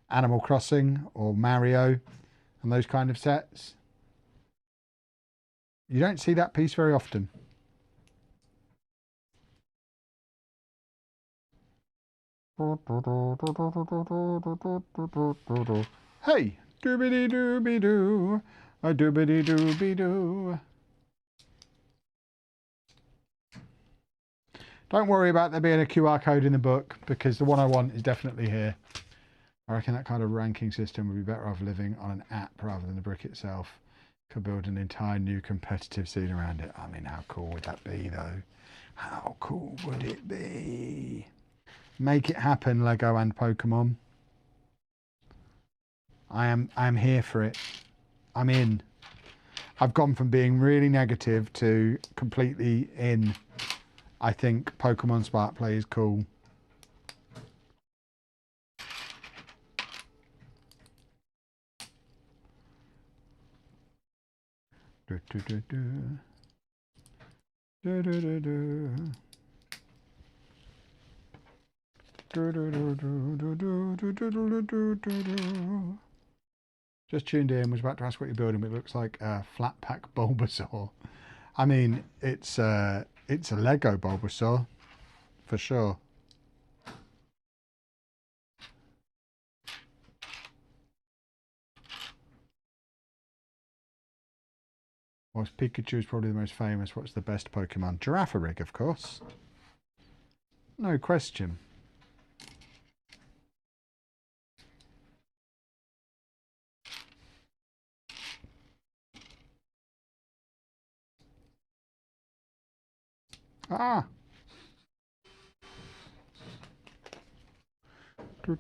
Animal Crossing or Mario and those kind of sets. You don't see that piece very often. Hey, doobity dooby doo, a doobity dooby doo. Don't worry about there being a QR code in the book, because the one I want is definitely here. I reckon that kind of ranking system would be better off living on an app rather than the brick itself. Could build an entire new competitive scene around it. I mean, how cool would that be, though? How cool would it be? Make it happen, Lego and Pokemon. I'm here for it. I'm in. I've gone from being really negative to completely in. I think Pokemon Smart Play is cool. Just tuned in, was about to ask what you're building, but it looks like a flat pack Bulbasaur. I mean, it's a Lego Bulbasaur, for sure. Whilst Pikachu is probably the most famous, what's the best Pokemon? Girafarig, of course. No question. Ah! I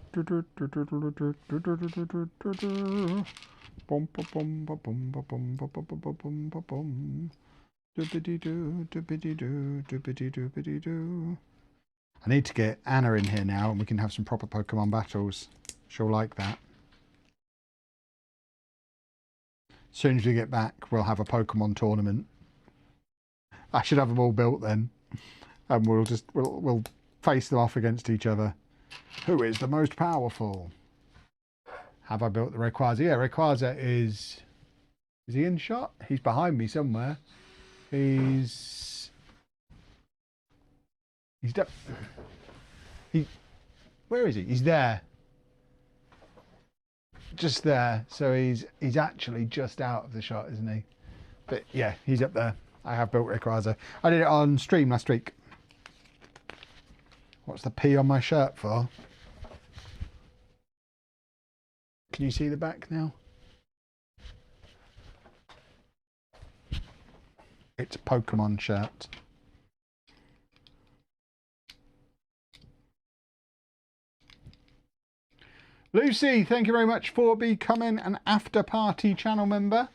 need to get Anna in here now and we can have some proper Pokemon battles. She'll like that. As soon as we get back, we'll have a Pokemon tournament. I should have them all built then. And we'll face them off against each other. Who is the most powerful? Have I built the Rayquaza? Yeah, Rayquaza is he in shot? He's behind me somewhere. He's where is he? He's there. Just there. So he's actually just out of the shot, isn't he? But yeah, he's up there. I have built Rayquaza. I did it on stream last week. What's the P on my shirt for? Can you see the back now? It's a Pokemon shirt. Lucy, thank you very much for becoming an after party channel member.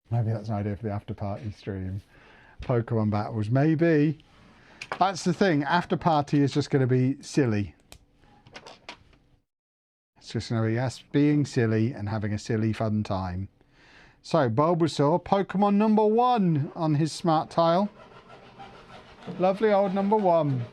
Maybe that's an idea for the after party stream. Pokemon battles, maybe. That's the thing, after party is just going to be silly. It's just going to be us being silly and having a silly fun time. So, Bulbasaur, Pokemon number 1 on his smart tile. Lovely old number 1.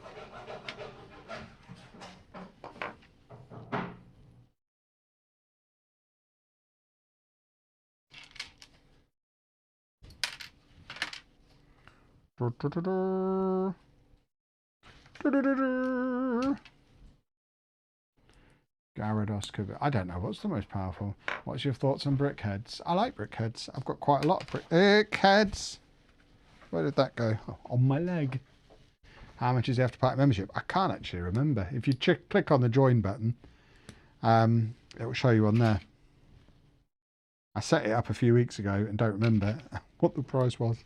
Gyarados could be, I don't know, what's the most powerful? What's your thoughts on brickheads? I like brickheads. I've got quite a lot of brickheads. Where did that go? Oh, on my leg. How much is the after party membership? I can't actually remember. If you click on the join button, It will show you on there. I set it up a few weeks ago and don't remember what the price was.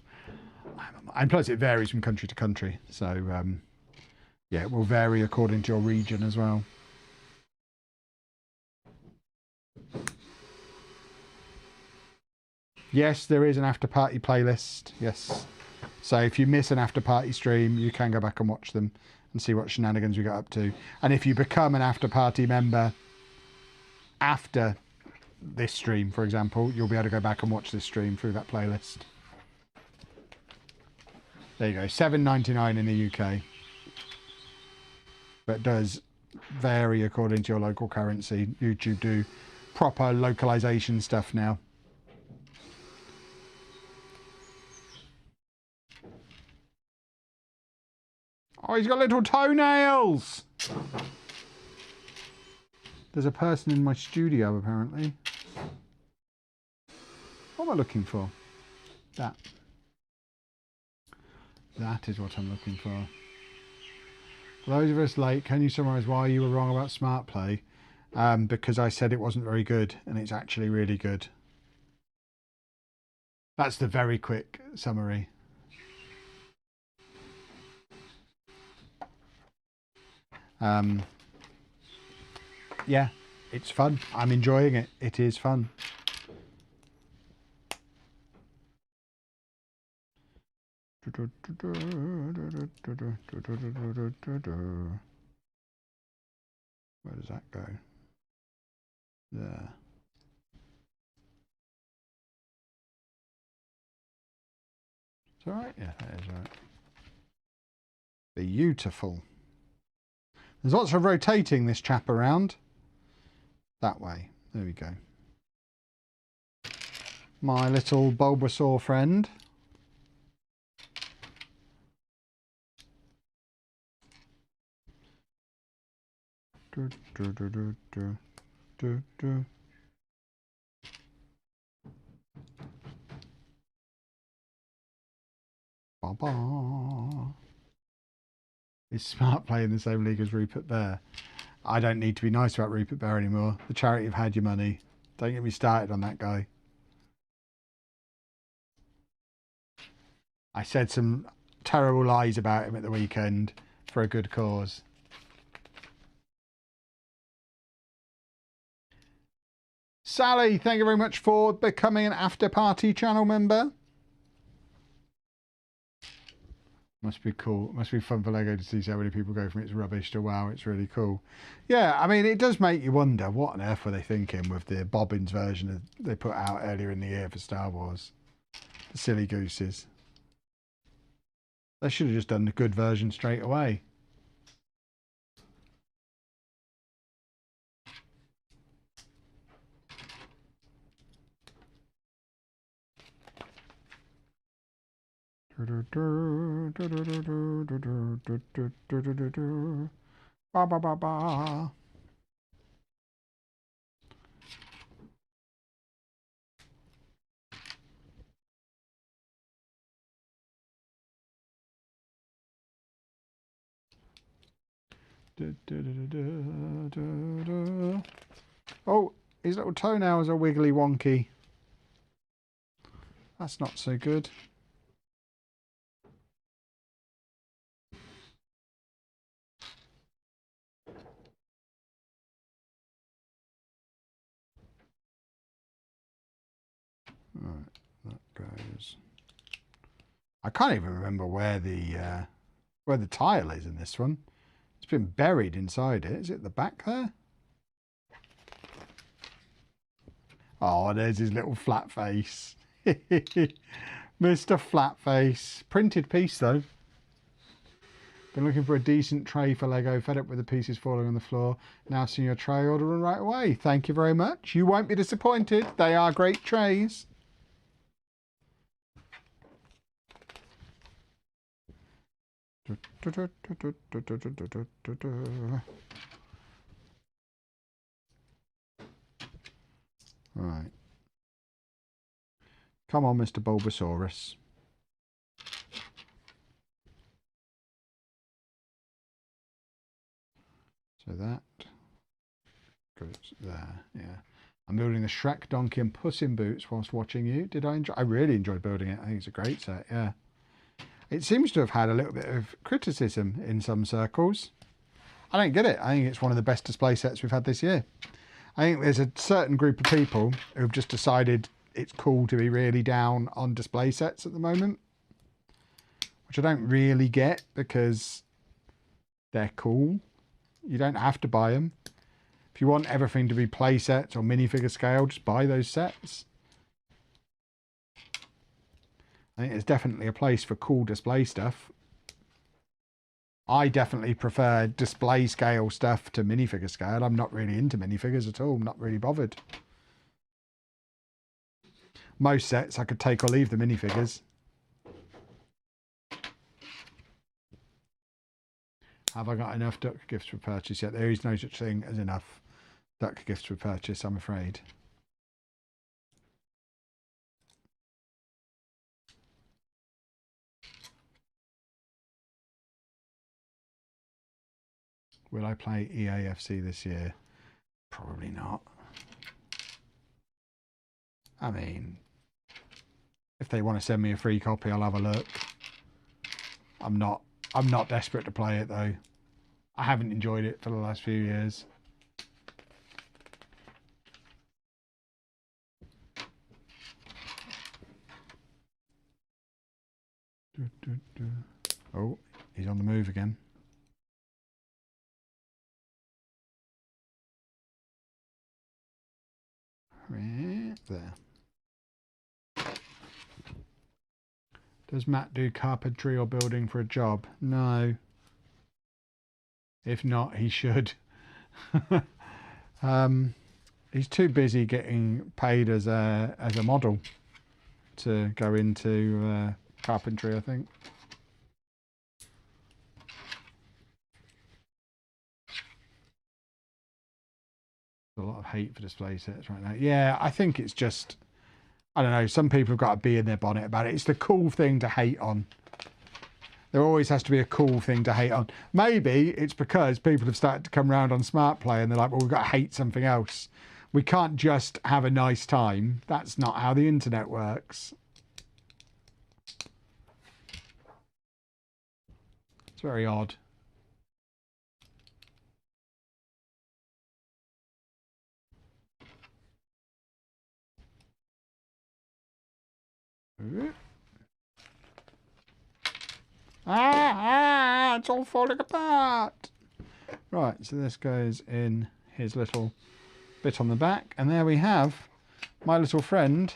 And plus it varies from country to country. So yeah, it will vary according to your region as well. Yes, there is an after party playlist. Yes. So if you miss an after party stream, you can go back and watch them and see what shenanigans we got up to. And if you become an after party member after this stream, for example, you'll be able to go back and watch this stream through that playlist. There you go, $7.99 in the UK. But it does vary according to your local currency. YouTube do proper localization stuff now. Oh, he's got little toenails! There's a person in my studio, apparently. What am I looking for? That. That is what I'm looking for. For those of us late, can you summarise why you were wrong about Smart Play? Because I said it wasn't very good, and it's actually really good. That's the very quick summary. Yeah, it's fun. I'm enjoying it. It is fun. Where does that go? There. It's all right. Yeah, that is right. Beautiful. There's lots of rotating this chap around. That way. There we go. My little Bulbasaur friend. Is Smart Play in the same league as Rupert Bear? I don't need to be nice about Rupert Bear anymore. The charity have had your money. Don't get me started on that guy. I said some terrible lies about him at the weekend for a good cause. Sally, thank you very much for becoming an after party channel member. Must be cool. Must be fun for Lego to see so many people go from it's rubbish to wow, it's really cool. Yeah, I mean, it does make you wonder what on earth were they thinking with the Bobbins version they put out earlier in the year for Star Wars. The silly gooses. They should have just done the good version straight away. Ba ba ba ba. Oh, his little toenails are wiggly wonky. That's not so good. Right, that goes. I can't even remember where the tile is in this one. It's been buried inside it. Is it the back there? Oh, there's his little flat face. Mr. Flatface. Printed piece though. Been looking for a decent tray for Lego. Fed up with the pieces falling on the floor. Now seeing your tray, order them right away. Thank you very much. You won't be disappointed. They are great trays. Right. Come on, Mr. Bulbasaurus. So that Groups there, yeah. I'm building the Shrek Donkey and Puss in Boots whilst watching you. Did I enjoy? I really enjoyed building it. I think it's a great set, yeah. It seems to have had a little bit of criticism in some circles. I don't get it. I think it's one of the best display sets we've had this year. I think there's a certain group of people who've just decided it's cool to be really down on display sets at the moment, which I don't really get because they're cool. You don't have to buy them. If you want everything to be play sets or minifigure scale, just buy those sets. I think there's definitely a place for cool display stuff. I definitely prefer display scale stuff to minifigure scale. I'm not really into minifigures at all. I'm not really bothered. Most sets I could take or leave the minifigures. Have I got enough duck gifts for purchase yet? There is no such thing as enough duck gifts for purchase, I'm afraid. Will I play EAFC this year? Probably not. I mean, if they want to send me a free copy, I'll have a look. I'm not desperate to play it though. I haven't enjoyed it for the last few years. Oh, he's on the move again. There. Does Matt do carpentry or building for a job? No. If not, he should. He's too busy getting paid as a model to go into carpentry, I think. A lot of hate for display sets right now. Yeah, I think it's just, I don't know, some people have got a bee in their bonnet about it. It's the cool thing to hate on. There always has to be a cool thing to hate on. Maybe it's because people have started to come around on Smart Play and they're like, well, we've got to hate something else. We can't just have a nice time. That's not how the internet works. It's very odd. It's all falling apart. Right, so this goes in his little bit on the back, and there we have my little friend,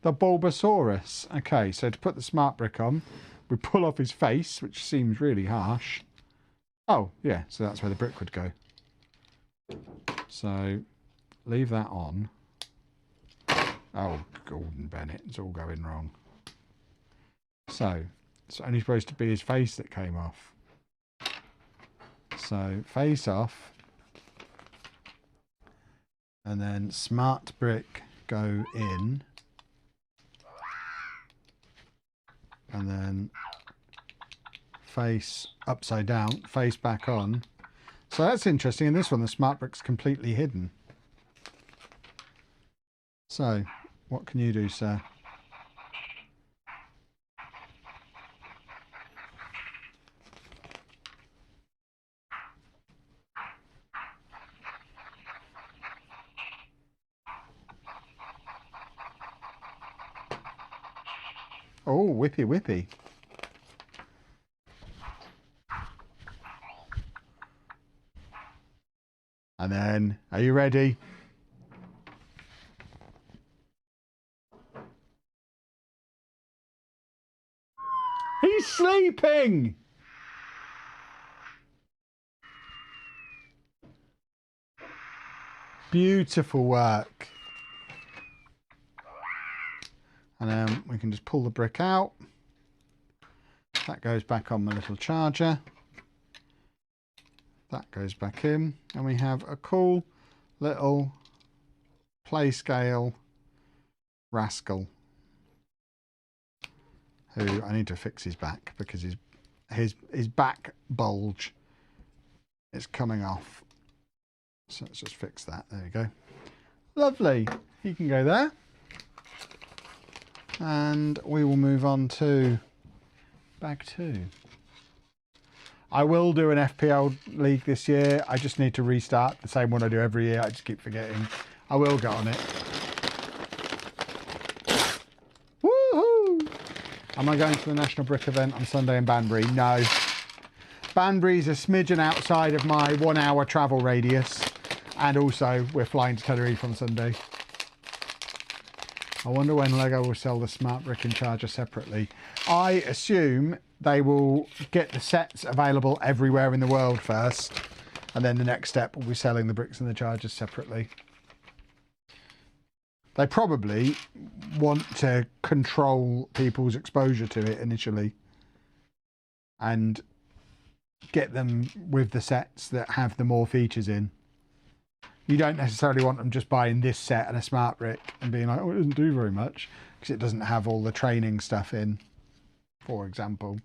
the Bulbasaurus. Okay, so to put the smart brick on, we pull off his face, which seems really harsh. Oh, yeah, so that's where the brick would go. So leave that on. Oh, Gordon Bennett, it's all going wrong. So it's only supposed to be his face that came off. So face off. And then smart brick go in. And then face upside down, face back on. So that's interesting. In this one, the smart brick's completely hidden. So, what can you do, sir? Oh, whippy whippy. And then, are you ready? He's sleeping! Beautiful work. And then we can just pull the brick out. That goes back on the little charger. That goes back in. And we have a cool little play scale rascal. Who I need to fix his back because his back bulge is coming off. So let's just fix that. There we go. Lovely. You can go there. And we will move on to bag 2. I will do an FPL league this year. I just need to restart the same one I do every year. I just keep forgetting. I will get on it. Woohoo! Am I going to the National Brick event on Sunday in Banbury? No. Banbury's a smidgen outside of my 1 hour travel radius. And also, we're flying to Tenerife on Sunday. I wonder when LEGO will sell the Smart Brick and Charger separately. I assume they will get the sets available everywhere in the world first. And then the next step will be selling the bricks and the chargers separately. They probably want to control people's exposure to it initially. And get them with the sets that have the more features in. You don't necessarily want them just buying this set and a Smart Brick and being like, oh, it doesn't do very much because it doesn't have all the training stuff in, for example.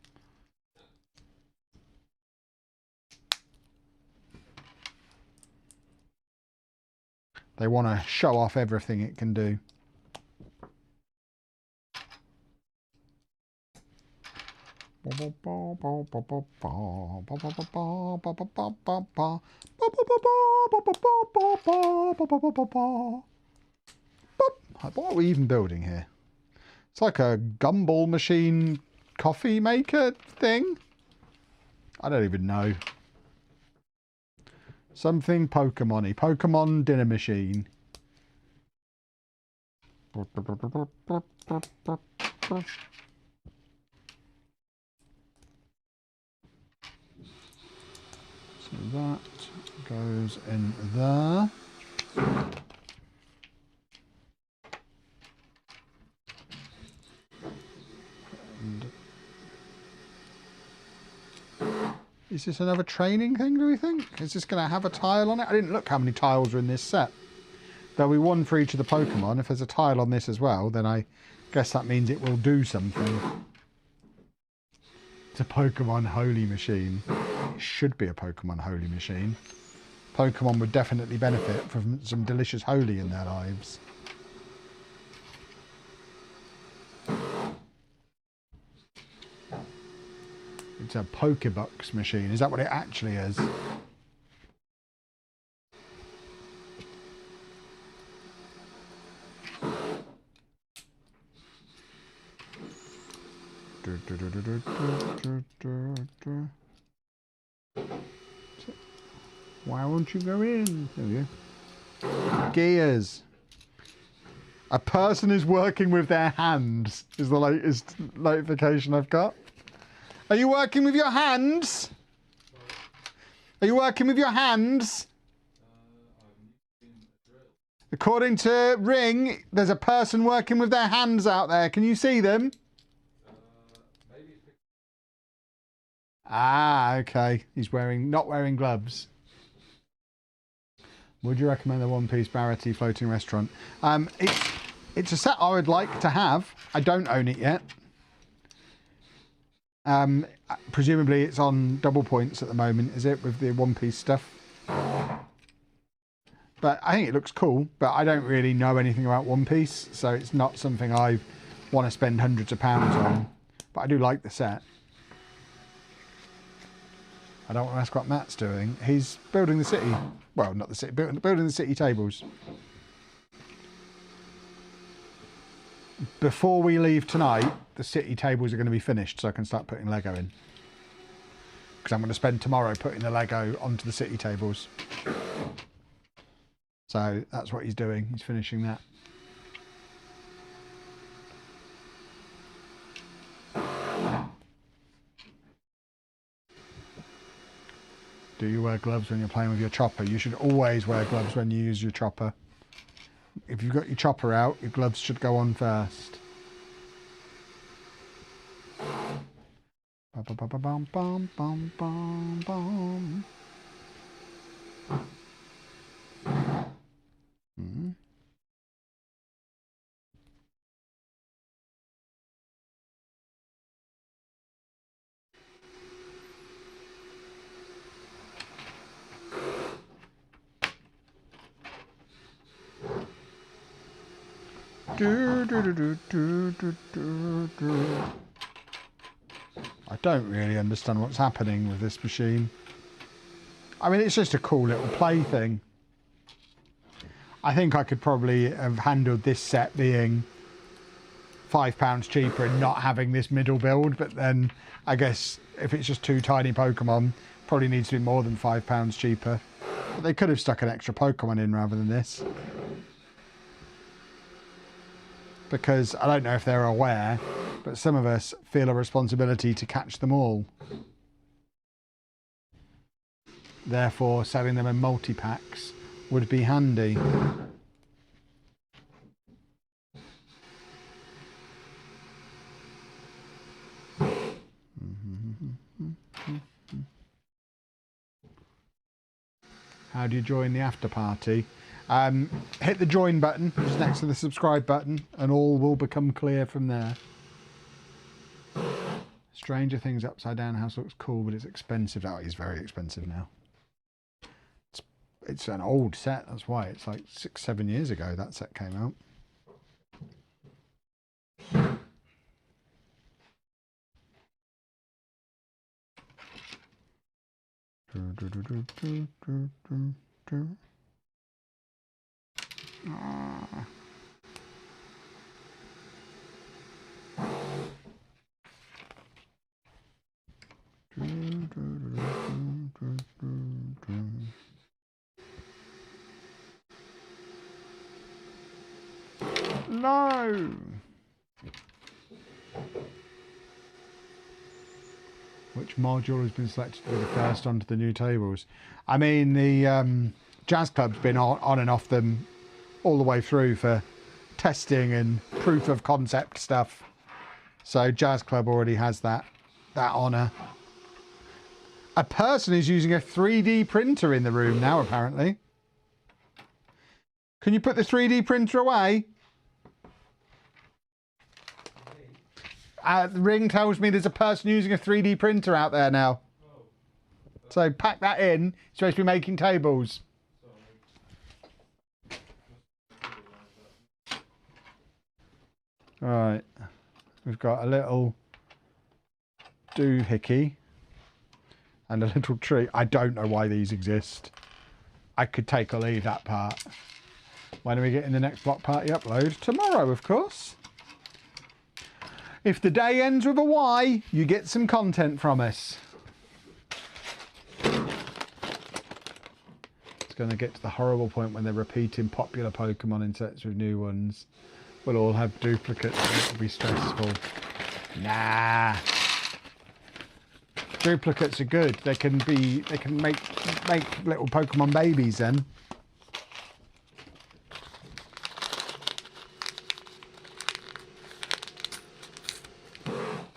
They want to show off everything it can do. What are we even building here? It's like a gumball machine coffee maker thing. I don't even know. Something Pokemon-y. Pokemon dinner machine. So that goes in there. And is this another training thing, do we think? Is this going to have a tile on it? I didn't look how many tiles are in this set. There'll be one for each of the Pokemon. If there's a tile on this as well, then I guess that means it will do something. It's a Pokemon holy machine. It should be a Pokemon holy machine. Pokemon would definitely benefit from some delicious holy in their lives. It's a Pokebox machine. Is that what it actually is? Why won't you go in? There we go. Gears. A person is working with their hands is the latest notification I've got. Are you working with your hands? Are you working with your hands? According to Ring, there's a person working with their hands out there. Can you see them? Ah, okay. He's not wearing gloves. Would you recommend the One Piece Barity floating restaurant? It's a set I would like to have. I don't own it yet. Presumably it's on double points at the moment, is it, with the One Piece stuff? But I think it looks cool, but I don't really know anything about One Piece, so it's not something I want to spend hundreds of pounds on. But I do like the set. I don't want to ask what Matt's doing. He's building the city. Well, not the city, building the city tables. Before we leave tonight, the city tables are going to be finished, so I can start putting Lego in. Because I'm going to spend tomorrow putting the Lego onto the city tables. So that's what he's doing. He's finishing that. Do you wear gloves when you're playing with your chopper? You should always wear gloves when you use your chopper. If you've got your chopper out, your gloves should go on first. I don't really understand what's happening with this machine. I mean, it's just a cool little play thing. I think I could probably have handled this set being £5 cheaper and not having this middle build, but then I guess if it's just 2 tiny Pokemon, probably needs to be more than £5 cheaper. But they could have stuck an extra Pokemon in rather than this. Because I don't know if they're aware, but some of us feel a responsibility to catch them all. Therefore, selling them in multi-packs would be handy. How do you join the after party? Hit the join button just next to the subscribe button and all will become clear from there. Stranger Things Upside Down House looks cool, but it's expensive. Oh, it's very expensive now. It's an old set, that's why. It's like 6-7 years ago that set came out. No! Which module has been selected to be the first onto the new tables? I mean, the Jazz Club's been on and off them all the way through for testing and proof of concept stuff. So Jazz Club already has that honour. A person is using a 3D printer in the room now, apparently. Can you put the 3D printer away? The ring tells me there's a person using a 3D printer out there now. So pack that in. You're supposed to be making tables. Right. We've got a little doohickey and a little tree. I don't know why these exist. I could take or leave that part. When are we getting the next block party upload? Tomorrow, of course. If the day ends with a Y, you get some content from us. It's going to get to the horrible point when they're repeating popular Pokemon in sets with new ones. We'll all have duplicates and it'll be stressful. Nah. Duplicates are good. They can make little Pokemon babies then.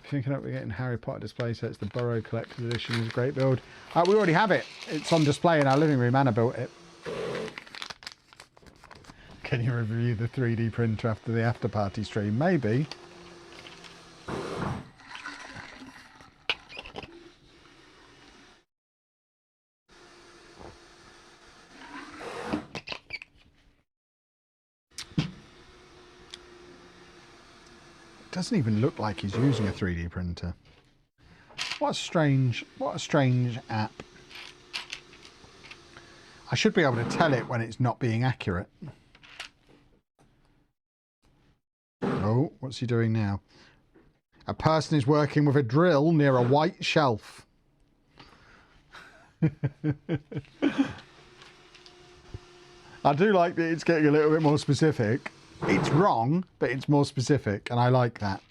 Thinking up we're getting Harry Potter display sets. The Burrow Collector's Edition is a great build. We already have it. It's on display in our living room. Anna built it. Can you review the 3D printer after the after party stream? Maybe. Doesn't even look like he's using a 3D printer. What a strange app. I should be able to tell it when it's not being accurate. Oh, what's he doing now? A person is working with a drill near a white shelf. I do like that it's getting a little bit more specific. It's wrong, but it's more specific, and I like that.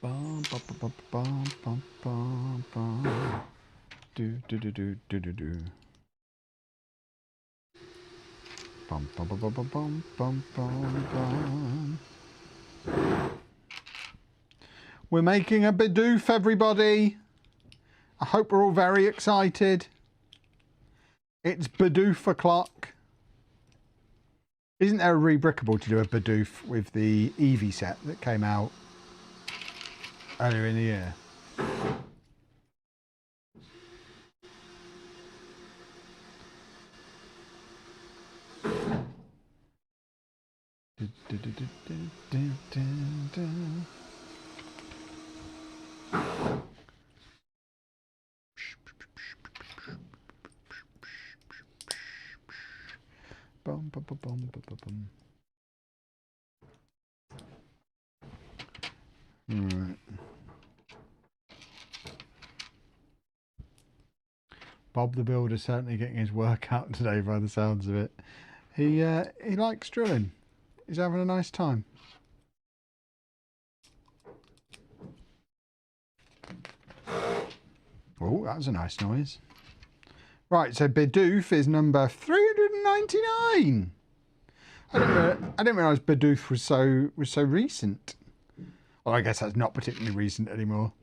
Bum, bum, bum, bum, bum, bum, bum, bum. We're making a Bidoof, everybody. I hope we're all very excited. It's Bidoof o'clock. Isn't there a rebrickable to do a Bidoof with the Eevee set that came out earlier in the year? Bum, bum, bum, bum, bum, bum. Right. Bob the Builder's certainly getting his work out today by the sounds of it. He likes drilling. He's having a nice time. Oh, that was a nice noise. Right, so Bidoof is number 399. I didn't realise Bidoof was so recent. Well, I guess that's not particularly recent anymore.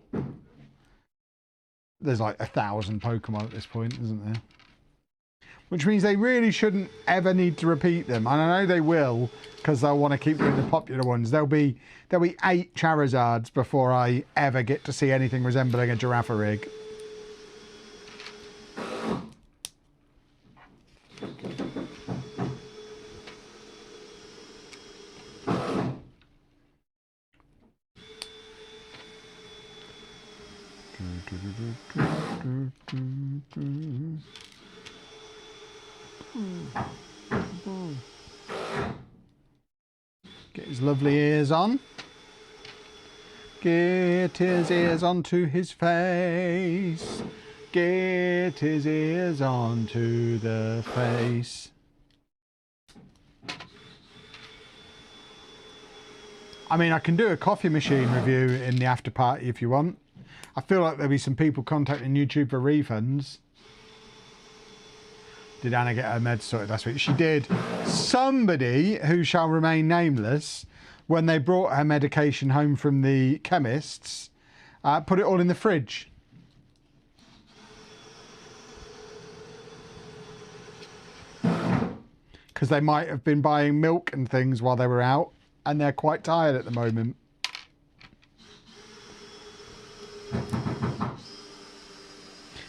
There's like 1,000 Pokemon at this point, isn't there? Which means they really shouldn't ever need to repeat them. And I know they will, because they'll want to keep doing the popular ones. There'll be 8 Charizards before I ever get to see anything resembling a Girafarig. Get his lovely ears on. Get his ears onto his face. Get his ears onto the face. I mean, I can do a coffee machine review in the after party if you want. I feel like there'll be some people contacting YouTube for refunds. Did Anna get her meds sorted last week? She did. Somebody who shall remain nameless, when they brought her medication home from the chemists, put it all in the fridge. Because they might have been buying milk and things while they were out, and they're quite tired at the moment.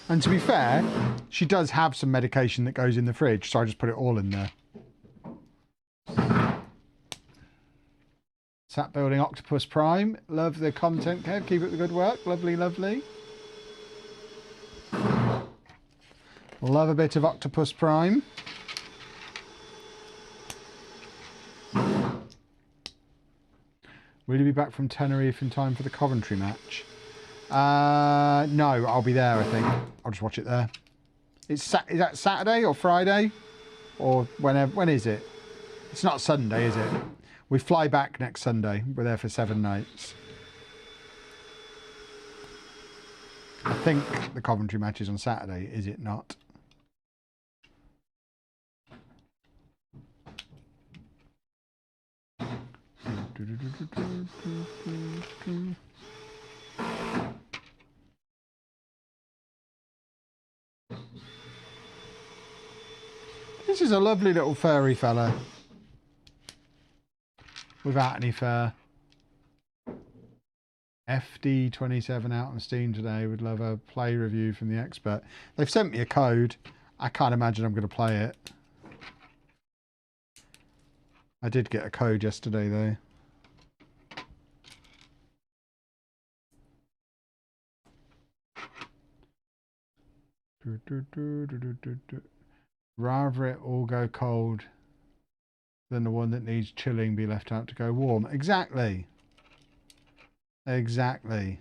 And to be fair, she does have some medication that goes in the fridge, so I just put it all in there. Sat building Octopus Prime. Love the content, Kev. Keep up the good work. Lovely, lovely. Love a bit of Octopus Prime. Will you be back from Tenerife in time for the Coventry match? No, I'll be there, I think. I'll just watch it there. Is that Saturday or Friday? Or whenever? When is it? It's not Sunday, is it? We fly back next Sunday. We're there for 7 nights. I think the Coventry match is on Saturday, is it not? This is a lovely little furry fella. Without any fur. FD27 out on Steam today. Would love a play review from the expert. They've sent me a code. I can't imagine I'm going to play it. I did get a code yesterday though. Rather it all go cold than the one that needs chilling be left out to go warm. Exactly. Exactly.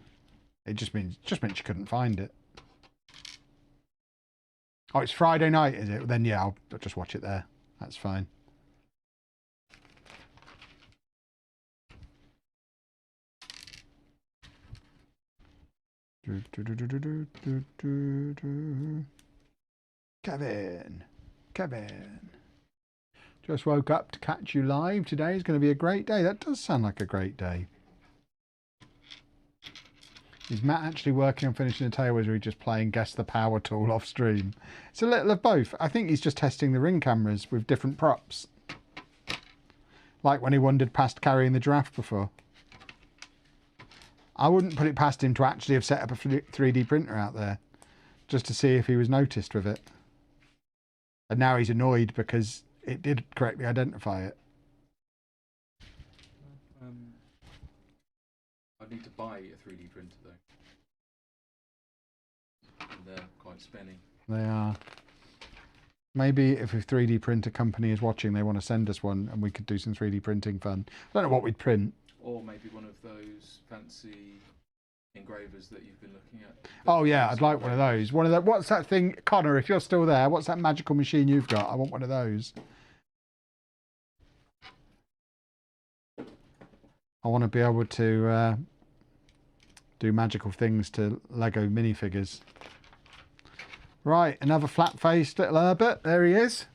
It just meant you couldn't find it. Oh, it's Friday night, is it? Then yeah, I'll just watch it there. That's fine. Kevin. Just woke up to catch you live. Today is going to be a great day. That does sound like a great day. Is Matt actually working on finishing the tale, or is he just playing Guess the Power Tool off stream? It's a little of both. I think he's just testing the ring cameras with different props. Like when he wandered past carrying the giraffe before. I wouldn't put it past him to actually have set up a 3D printer out there just to see if he was noticed with it. And now he's annoyed because it did correctly identify it. I'd need to buy a 3D printer though. And they're quite spenny. They are. Maybe if a 3D printer company is watching, they want to send us one and we could do some 3D printing fun. I don't know what we'd print. Or maybe one of those fancy engravers that you've been looking at. Oh yeah, I'd like one of those. One of the, what's that thing, Connor, if you're still there, what's that magical machine you've got? I want one of those. I want to be able to do magical things to Lego minifigures. Right, another flat-faced little Herbert. There he is.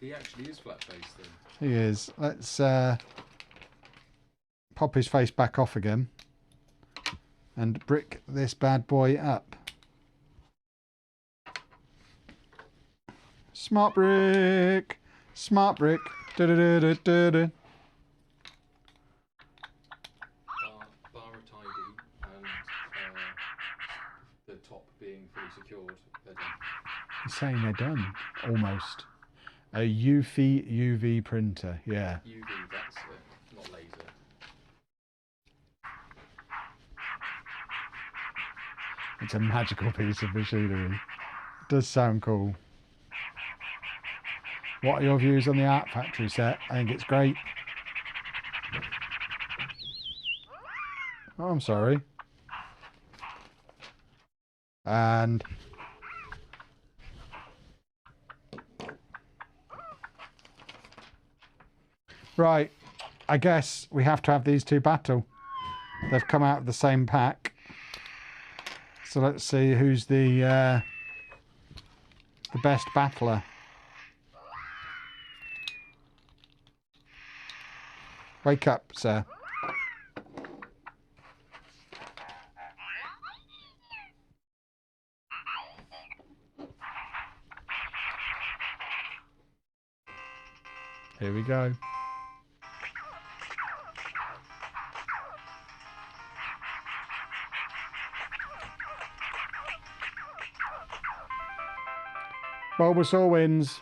He actually is flat-faced though. He is. Let's pop his face back off again and brick this bad boy up. Smart brick. Smart brick. Da -da -da -da -da -da. Bar are tidy and the top being fully secured. They're done. He's saying they're done. Almost. A UV printer. Yeah. UV, that's it, not laser. It's a magical piece of machinery. It does sound cool. What are your views on the Art Factory set? I think it's great. Oh, I'm sorry. And right, I guess we have to have these two battle. They've come out of the same pack. So let's see who's the best battler. Wake up, sir. Here we go. Bulbasaur wins.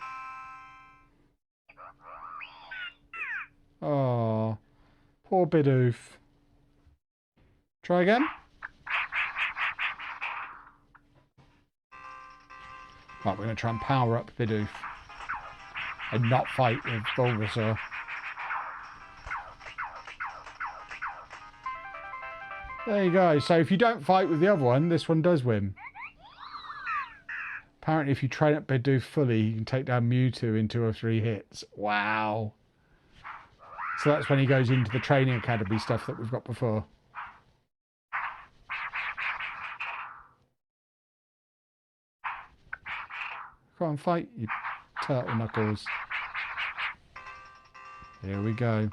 Oh, poor Bidoof. Try again. Right, we're going to try and power up Bidoof and not fight with Bulbasaur. There you go. So if you don't fight with the other one, this one does win. Apparently, if you train up Bidoof fully, you can take down Mewtwo in 2 or 3 hits. Wow. So that's when he goes into the training academy stuff that we've got before. Go on, fight, you turtle knuckles. Here we go.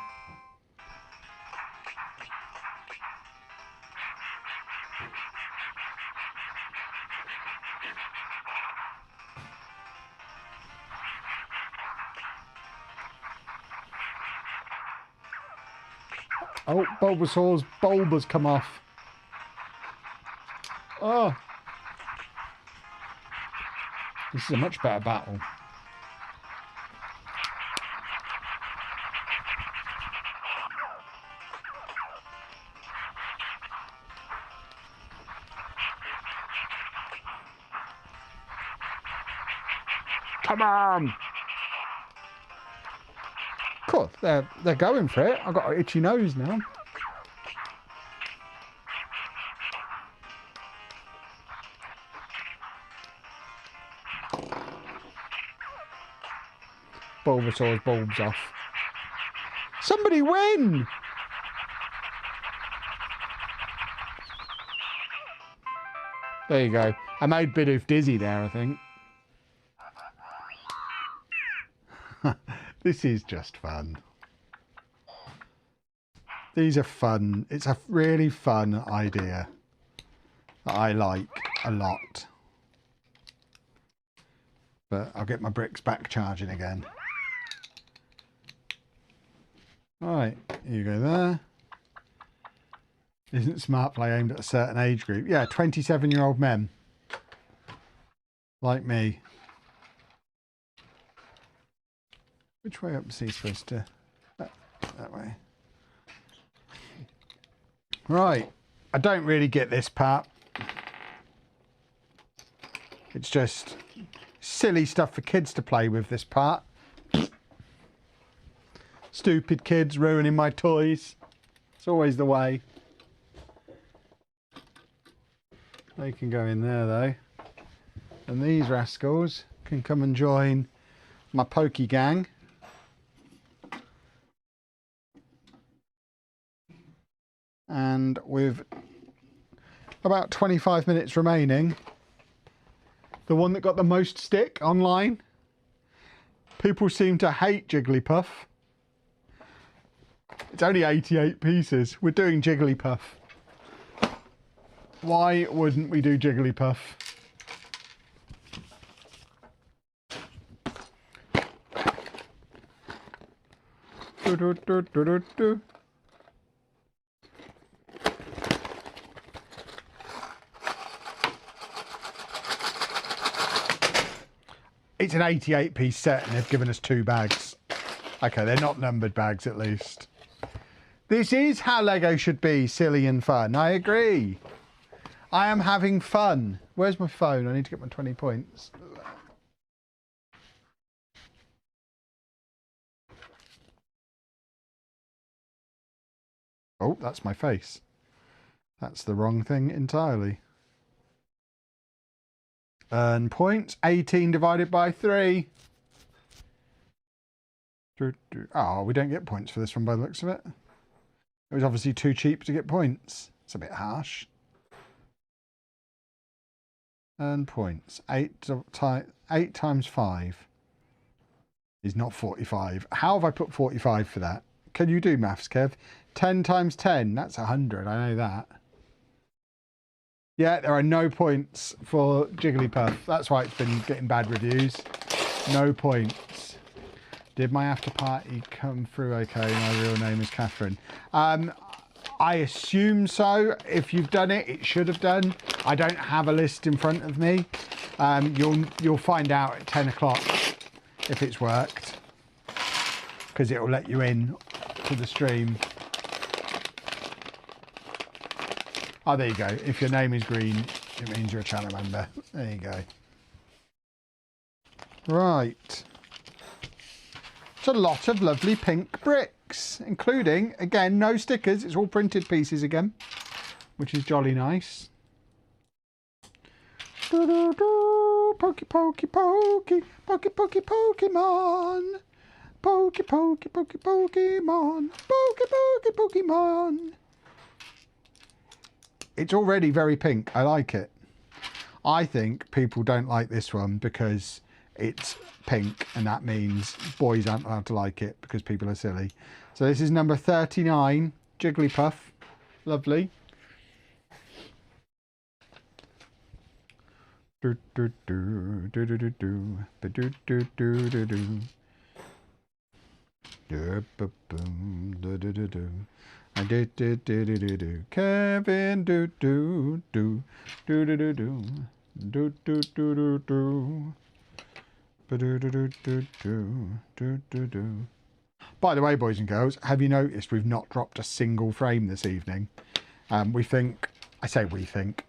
Oh, Bulbasaur's bulb has come off. Oh. This is a much better battle. Come on! Cool, they're going for it. I've got an itchy nose now. Bulbasaur's bulb's off. Somebody win! There you go. I made Bidoof dizzy there, I think. This is just fun. These are fun. It's a really fun idea that I like a lot. But I'll get my bricks back charging again. Right, you go there. Isn't smart play aimed at a certain age group? Yeah, 27-year-old men. Like me. Which way up is he supposed to? That way. Right. I don't really get this part. It's just silly stuff for kids to play with, this part. Stupid kids ruining my toys. It's always the way. They can go in there though. And these rascals can come and join my pokey gang. And with about 25 minutes remaining, the one that got the most stick online, people seem to hate Jigglypuff. It's only 88 pieces. We're doing Jigglypuff. Why wouldn't we do Jigglypuff? Do, do, do, do, do, do. It's an 88 piece set and they've given us 2 bags. Okay, they're not numbered bags at least. This is how Lego should be, silly and fun. I agree. I am having fun. Where's my phone? I need to get my 20 points. Oh, that's my face. That's the wrong thing entirely. Earn points. 18 divided by 3. Oh, we don't get points for this one by the looks of it. It was obviously too cheap to get points. It's a bit harsh. Earn points. 8 times 5 is not 45. How have I put 45 for that? Can you do maths, Kev? 10 times 10, that's 100. I know that. Yeah, there are no points for Jigglypuff. That's why it's been getting bad reviews. No points. Did my after party come through okay? My real name is Catherine. I assume so. If you've done it, it should have done. I don't have a list in front of me. You'll find out at 10 o'clock if it's worked, because it will let you in to the stream. Oh, there you go. If your name is green, it means you're a channel member. There you go. Right. It's a lot of lovely pink bricks, including, again, no stickers. It's all printed pieces again, which is jolly nice. Pokey, pokey, pokey, pokey, pokey, Pokemon. Pokey, pokey, pokey, Pokemon. Pokey, pokey, Pokemon. It's already very pink. I like it. I think people don't like this one because it's pink, and that means boys aren't allowed to like it because people are silly. So this is number 39, Jigglypuff. Lovely. Do do do do do do do do do do do do do. Do do do do do. I did do do do do do. Kevin do do do do do do do do do do do do. By the way, boys and girls, have you noticed we've not dropped a single frame this evening? We think, I say we think,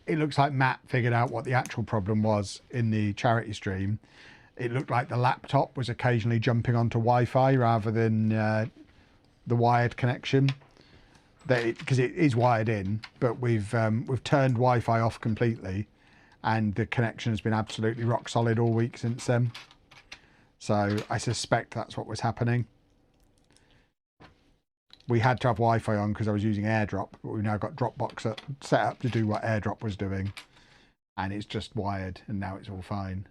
it looks like Matt figured out what the actual problem was in the charity stream. It looked like the laptop was occasionally jumping onto Wi-Fi rather than the wired connection. Because it is wired in, but we've turned Wi-Fi off completely, and the connection has been absolutely rock solid all week since then. So I suspect that's what was happening. We had to have Wi-Fi on because I was using AirDrop, but we've now got Dropbox set up to do what AirDrop was doing, and it's just wired, and now it's all fine.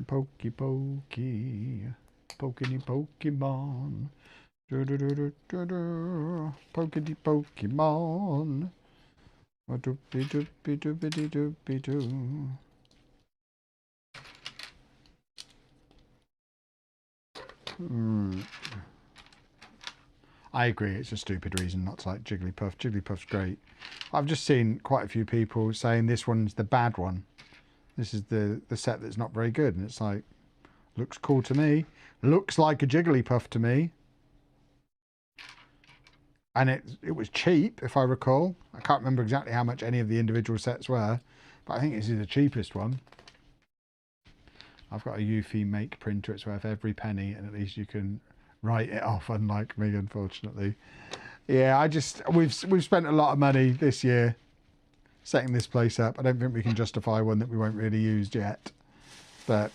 Pokey pokey, pokey Pokemon. Do do do do do do. Pokety Pokemon. Doopy doopy doopy doopy doo. I agree, it's a stupid reason not to like Jigglypuff. Jigglypuff's great. I've just seen quite a few people saying this one's the bad one. This is the set that's not very good. And it's like, looks cool to me. Looks like a Jigglypuff to me. And it was cheap, if I recall. I can't remember exactly how much any of the individual sets were. But I think this is the cheapest one. I've got a Eufy make printer. It's worth every penny. And at least you can write it off, unlike me, unfortunately. Yeah, we've spent a lot of money this year setting this place up. I don't think we can justify one that we won't really use yet. But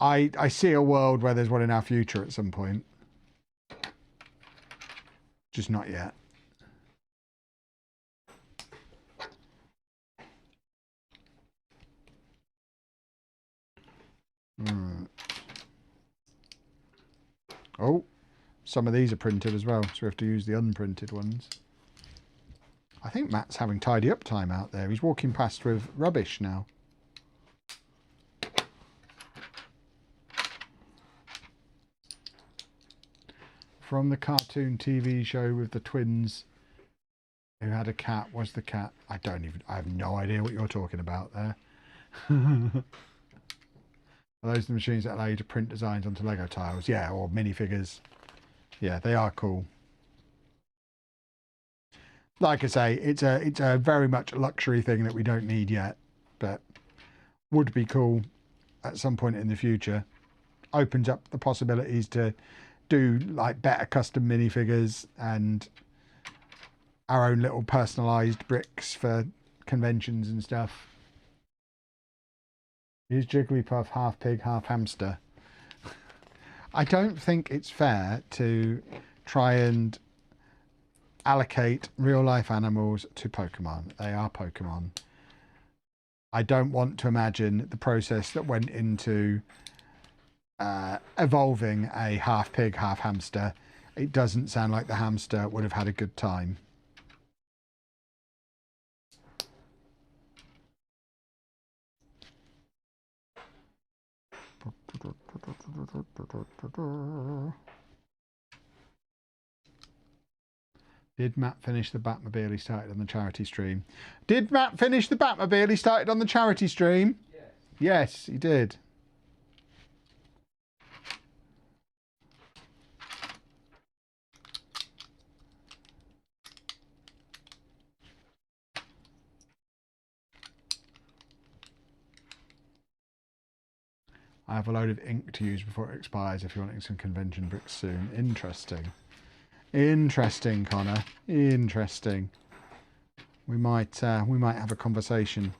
I see a world where there's one in our future at some point. Just not yet. Oh, some of these are printed as well, so we have to use the unprinted ones. I think Matt's having tidy up time out there. He's walking past with rubbish now. From the cartoon TV show with the twins who had a cat, was the cat? I have no idea what you're talking about there. Are those the machines that allow you to print designs onto Lego tiles? Yeah, or minifigures. Yeah, they are cool. Like I say, it's a very much luxury thing that we don't need yet, but would be cool at some point in the future. Opens up the possibilities to do like better custom minifigures and our own little personalised bricks for conventions and stuff. Is Jigglypuff half pig, half hamster? I don't think it's fair to try and allocate real life animals to Pokemon. They are Pokemon. I don't want to imagine the process that went into evolving a half pig, half hamster. It doesn't sound like the hamster would have had a good time. Did Matt finish the Batmobile he started on the charity stream? Did Matt finish the Batmobile he started on the charity stream? Yes. Yes, he did. I have a load of ink to use before it expires if you're wanting some convention bricks soon. Interesting. Interesting, Connor. Interesting. We might have a conversation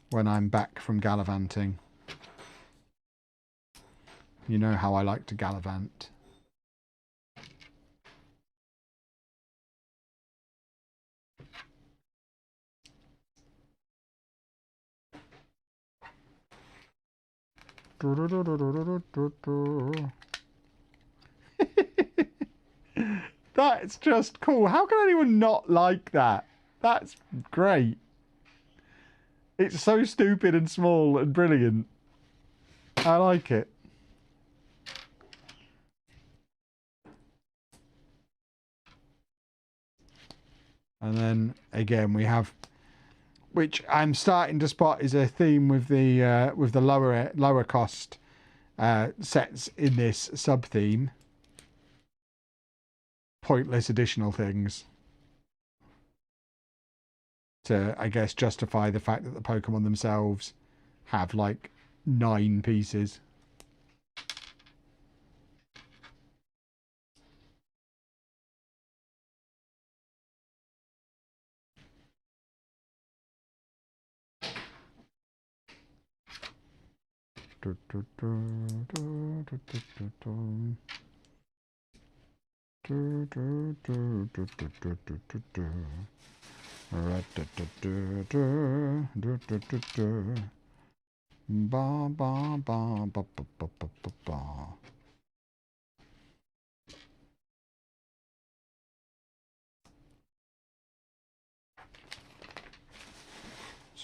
when I'm back from gallivanting. You know how I like to gallivant. That's just cool. How can anyone not like that? That's great. It's so stupid and small and brilliant. I like it. And then again we have, which I'm starting to spot is a theme with the lower cost sets in this sub theme. Pointless additional things to, I guess, justify the fact that the Pokemon themselves have like 9 pieces. Ba ba ba ba ba ba ba ba.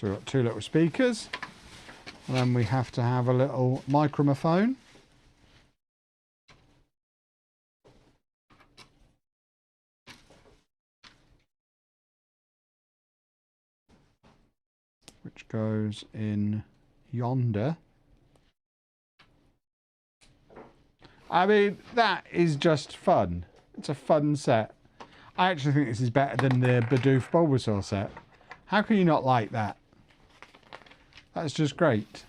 So we've got two little speakers. And then we have to have a little microphone. Which goes in yonder. I mean, that is just fun. It's a fun set. I actually think this is better than the Bidoof Bulbasaur set. How can you not like that? That's just great.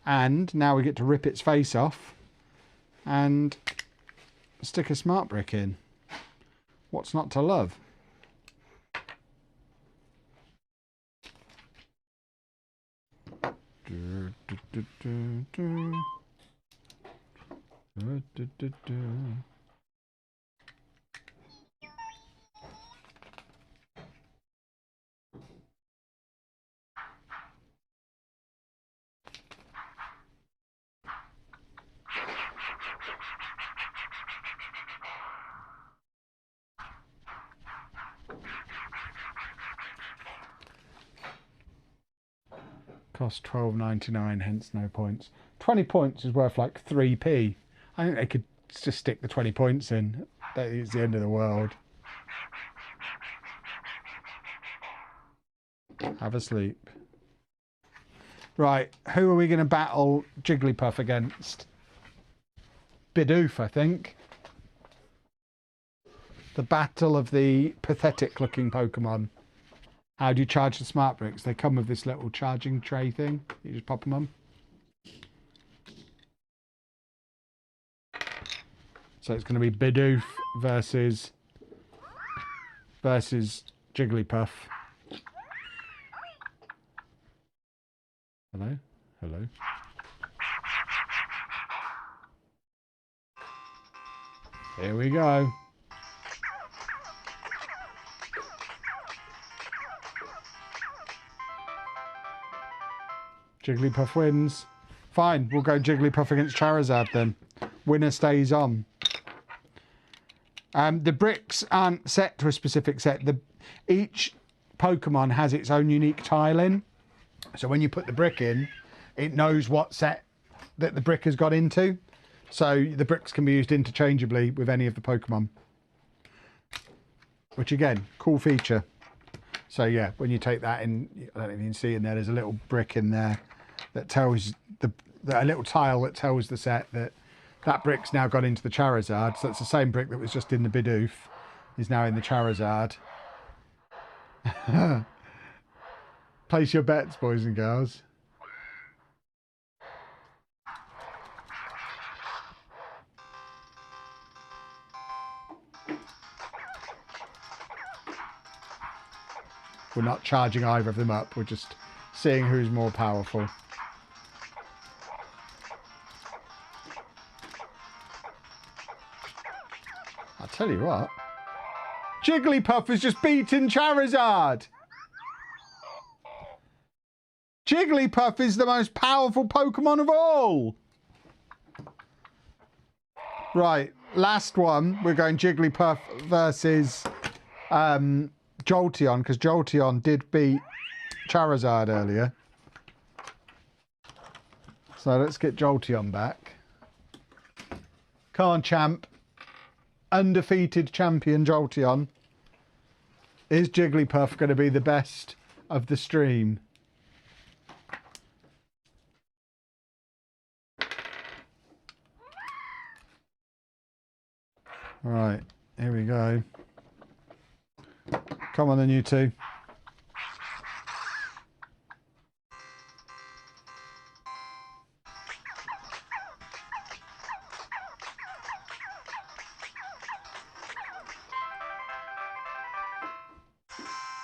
And now we get to rip its face off and stick a smart brick in. What's not to love? Cost $12.99, hence no points. 20 points is worth like 3p. I think they could just stick the 20 points in. That is the end of the world. Have a sleep. Right, who are we going to battle Jigglypuff against? Bidoof, I think. The battle of the pathetic looking Pokemon. How do you charge the smart bricks? They come with this little charging tray thing. You just pop them on. So it's going to be Bidoof versus Jigglypuff. Hello? Hello? Here we go. Jigglypuff wins. Fine, we'll go Jigglypuff against Charizard then. Winner stays on. The bricks aren't set to a specific set. Each Pokemon has its own unique tile in. So when you put the brick in, it knows what set that the brick has got into. So the bricks can be used interchangeably with any of the Pokemon. Which again, cool feature. So yeah, when you take that in, I don't know if you can see in there, there's a little brick in there that tells a little tile that tells the set that that brick's now gone into the Charizard. So it's the same brick that was just in the Bidoof is now in the Charizard. Place your bets, boys and girls. We're not charging either of them up. We're just seeing who's more powerful. I'll tell you what. Jigglypuff has just beaten Charizard. Jigglypuff is the most powerful Pokemon of all. Right, last one. We're going Jigglypuff versus Jolteon, because Jolteon did beat Charizard earlier. So let's get Jolteon back. Come on, champ. Undefeated champion Jolteon. Is Jigglypuff going to be the best of the stream? Right, here we go. Come on then, you two.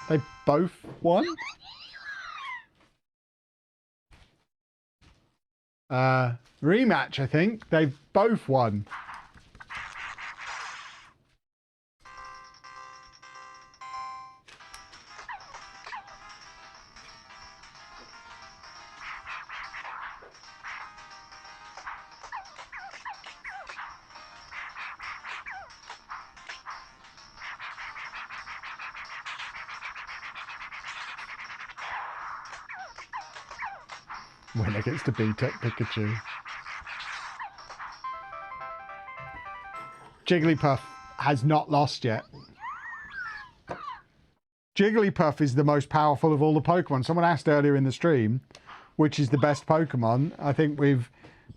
They both won? Rematch, I think. They've both won. Winner gets to beat up Pikachu. Jigglypuff has not lost yet. Jigglypuff is the most powerful of all the Pokemon. Someone asked earlier in the stream, which is the best Pokemon. I think we've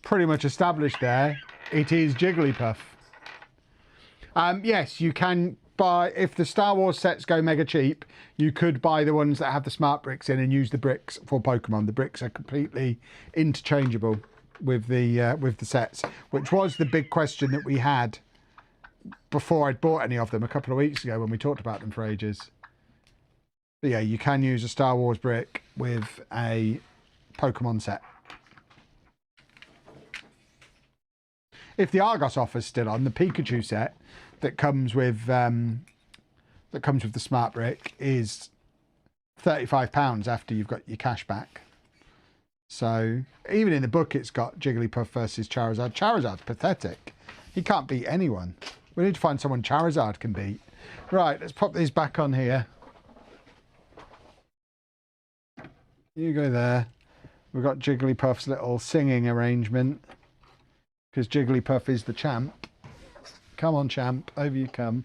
pretty much established there. It is Jigglypuff. Yes, you can buy, if the Star Wars sets go mega cheap, you could buy the ones that have the smart bricks in and use the bricks for Pokemon. The bricks are completely interchangeable with the sets, which was the big question that we had before I'd bought any of them a couple of weeks ago when we talked about them for ages. But yeah, you can use a Star Wars brick with a Pokemon set. If the Argos offer's still on, the Pikachu set that comes with the smart brick is £35 after you've got your cash back. So even in the book, it's got Jigglypuff versus Charizard. Charizard's pathetic. He can't beat anyone. We need to find someone Charizard can beat. Right, let's pop these back on here. You go there. We've got Jigglypuff's little singing arrangement because Jigglypuff is the champ. Come on, champ. Over you come.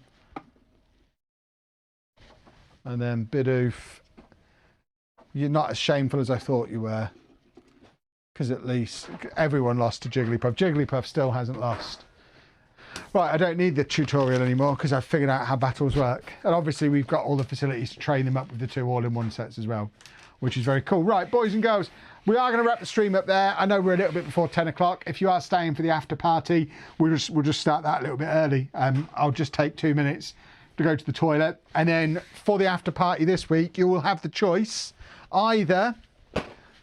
And then Bidoof. You're not as shameful as I thought you were. Because at least everyone lost to Jigglypuff. Jigglypuff still hasn't lost. Right, I don't need the tutorial anymore because I've figured out how battles work. And obviously we've got all the facilities to train them up with the 2 all-in-one sets as well, which is very cool. Right, boys and girls, we are going to wrap the stream up there. I know we're a little bit before 10 o'clock. If you are staying for the after party, we'll just start that a little bit early. I'll just take 2 minutes to go to the toilet. And then for the after party this week, you will have the choice. Either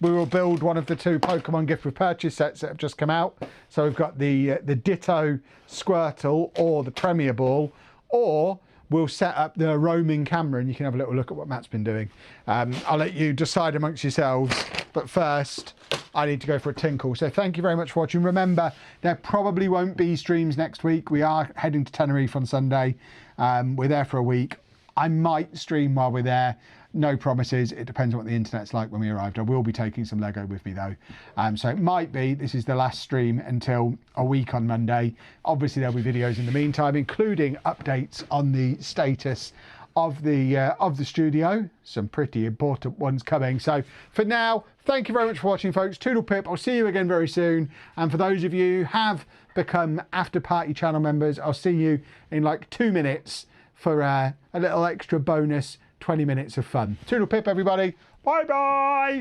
we will build one of the 2 Pokemon gift with purchase sets that have just come out. So we've got the Ditto Squirtle or the Premier Ball, or we'll set up the roaming camera and you can have a little look at what Matt's been doing. I'll let you decide amongst yourselves, but first I need to go for a tinkle. So thank you very much for watching. Remember, there probably won't be streams next week. We are heading to Tenerife on Sunday. We're there for a week. I might stream while we're there. No promises. It depends on what the internet's like when we arrived. I will be taking some Lego with me though. So it might be this is the last stream until a week on Monday. Obviously there'll be videos in the meantime, including updates on the status of the studio. Some pretty important ones coming. So for now, thank you very much for watching, folks. Toodle pip. I'll see you again very soon. And for those of you who have become after party channel members, I'll see you in like 2 minutes for a little extra bonus 20 minutes of fun. Toodle pip, everybody. Bye bye.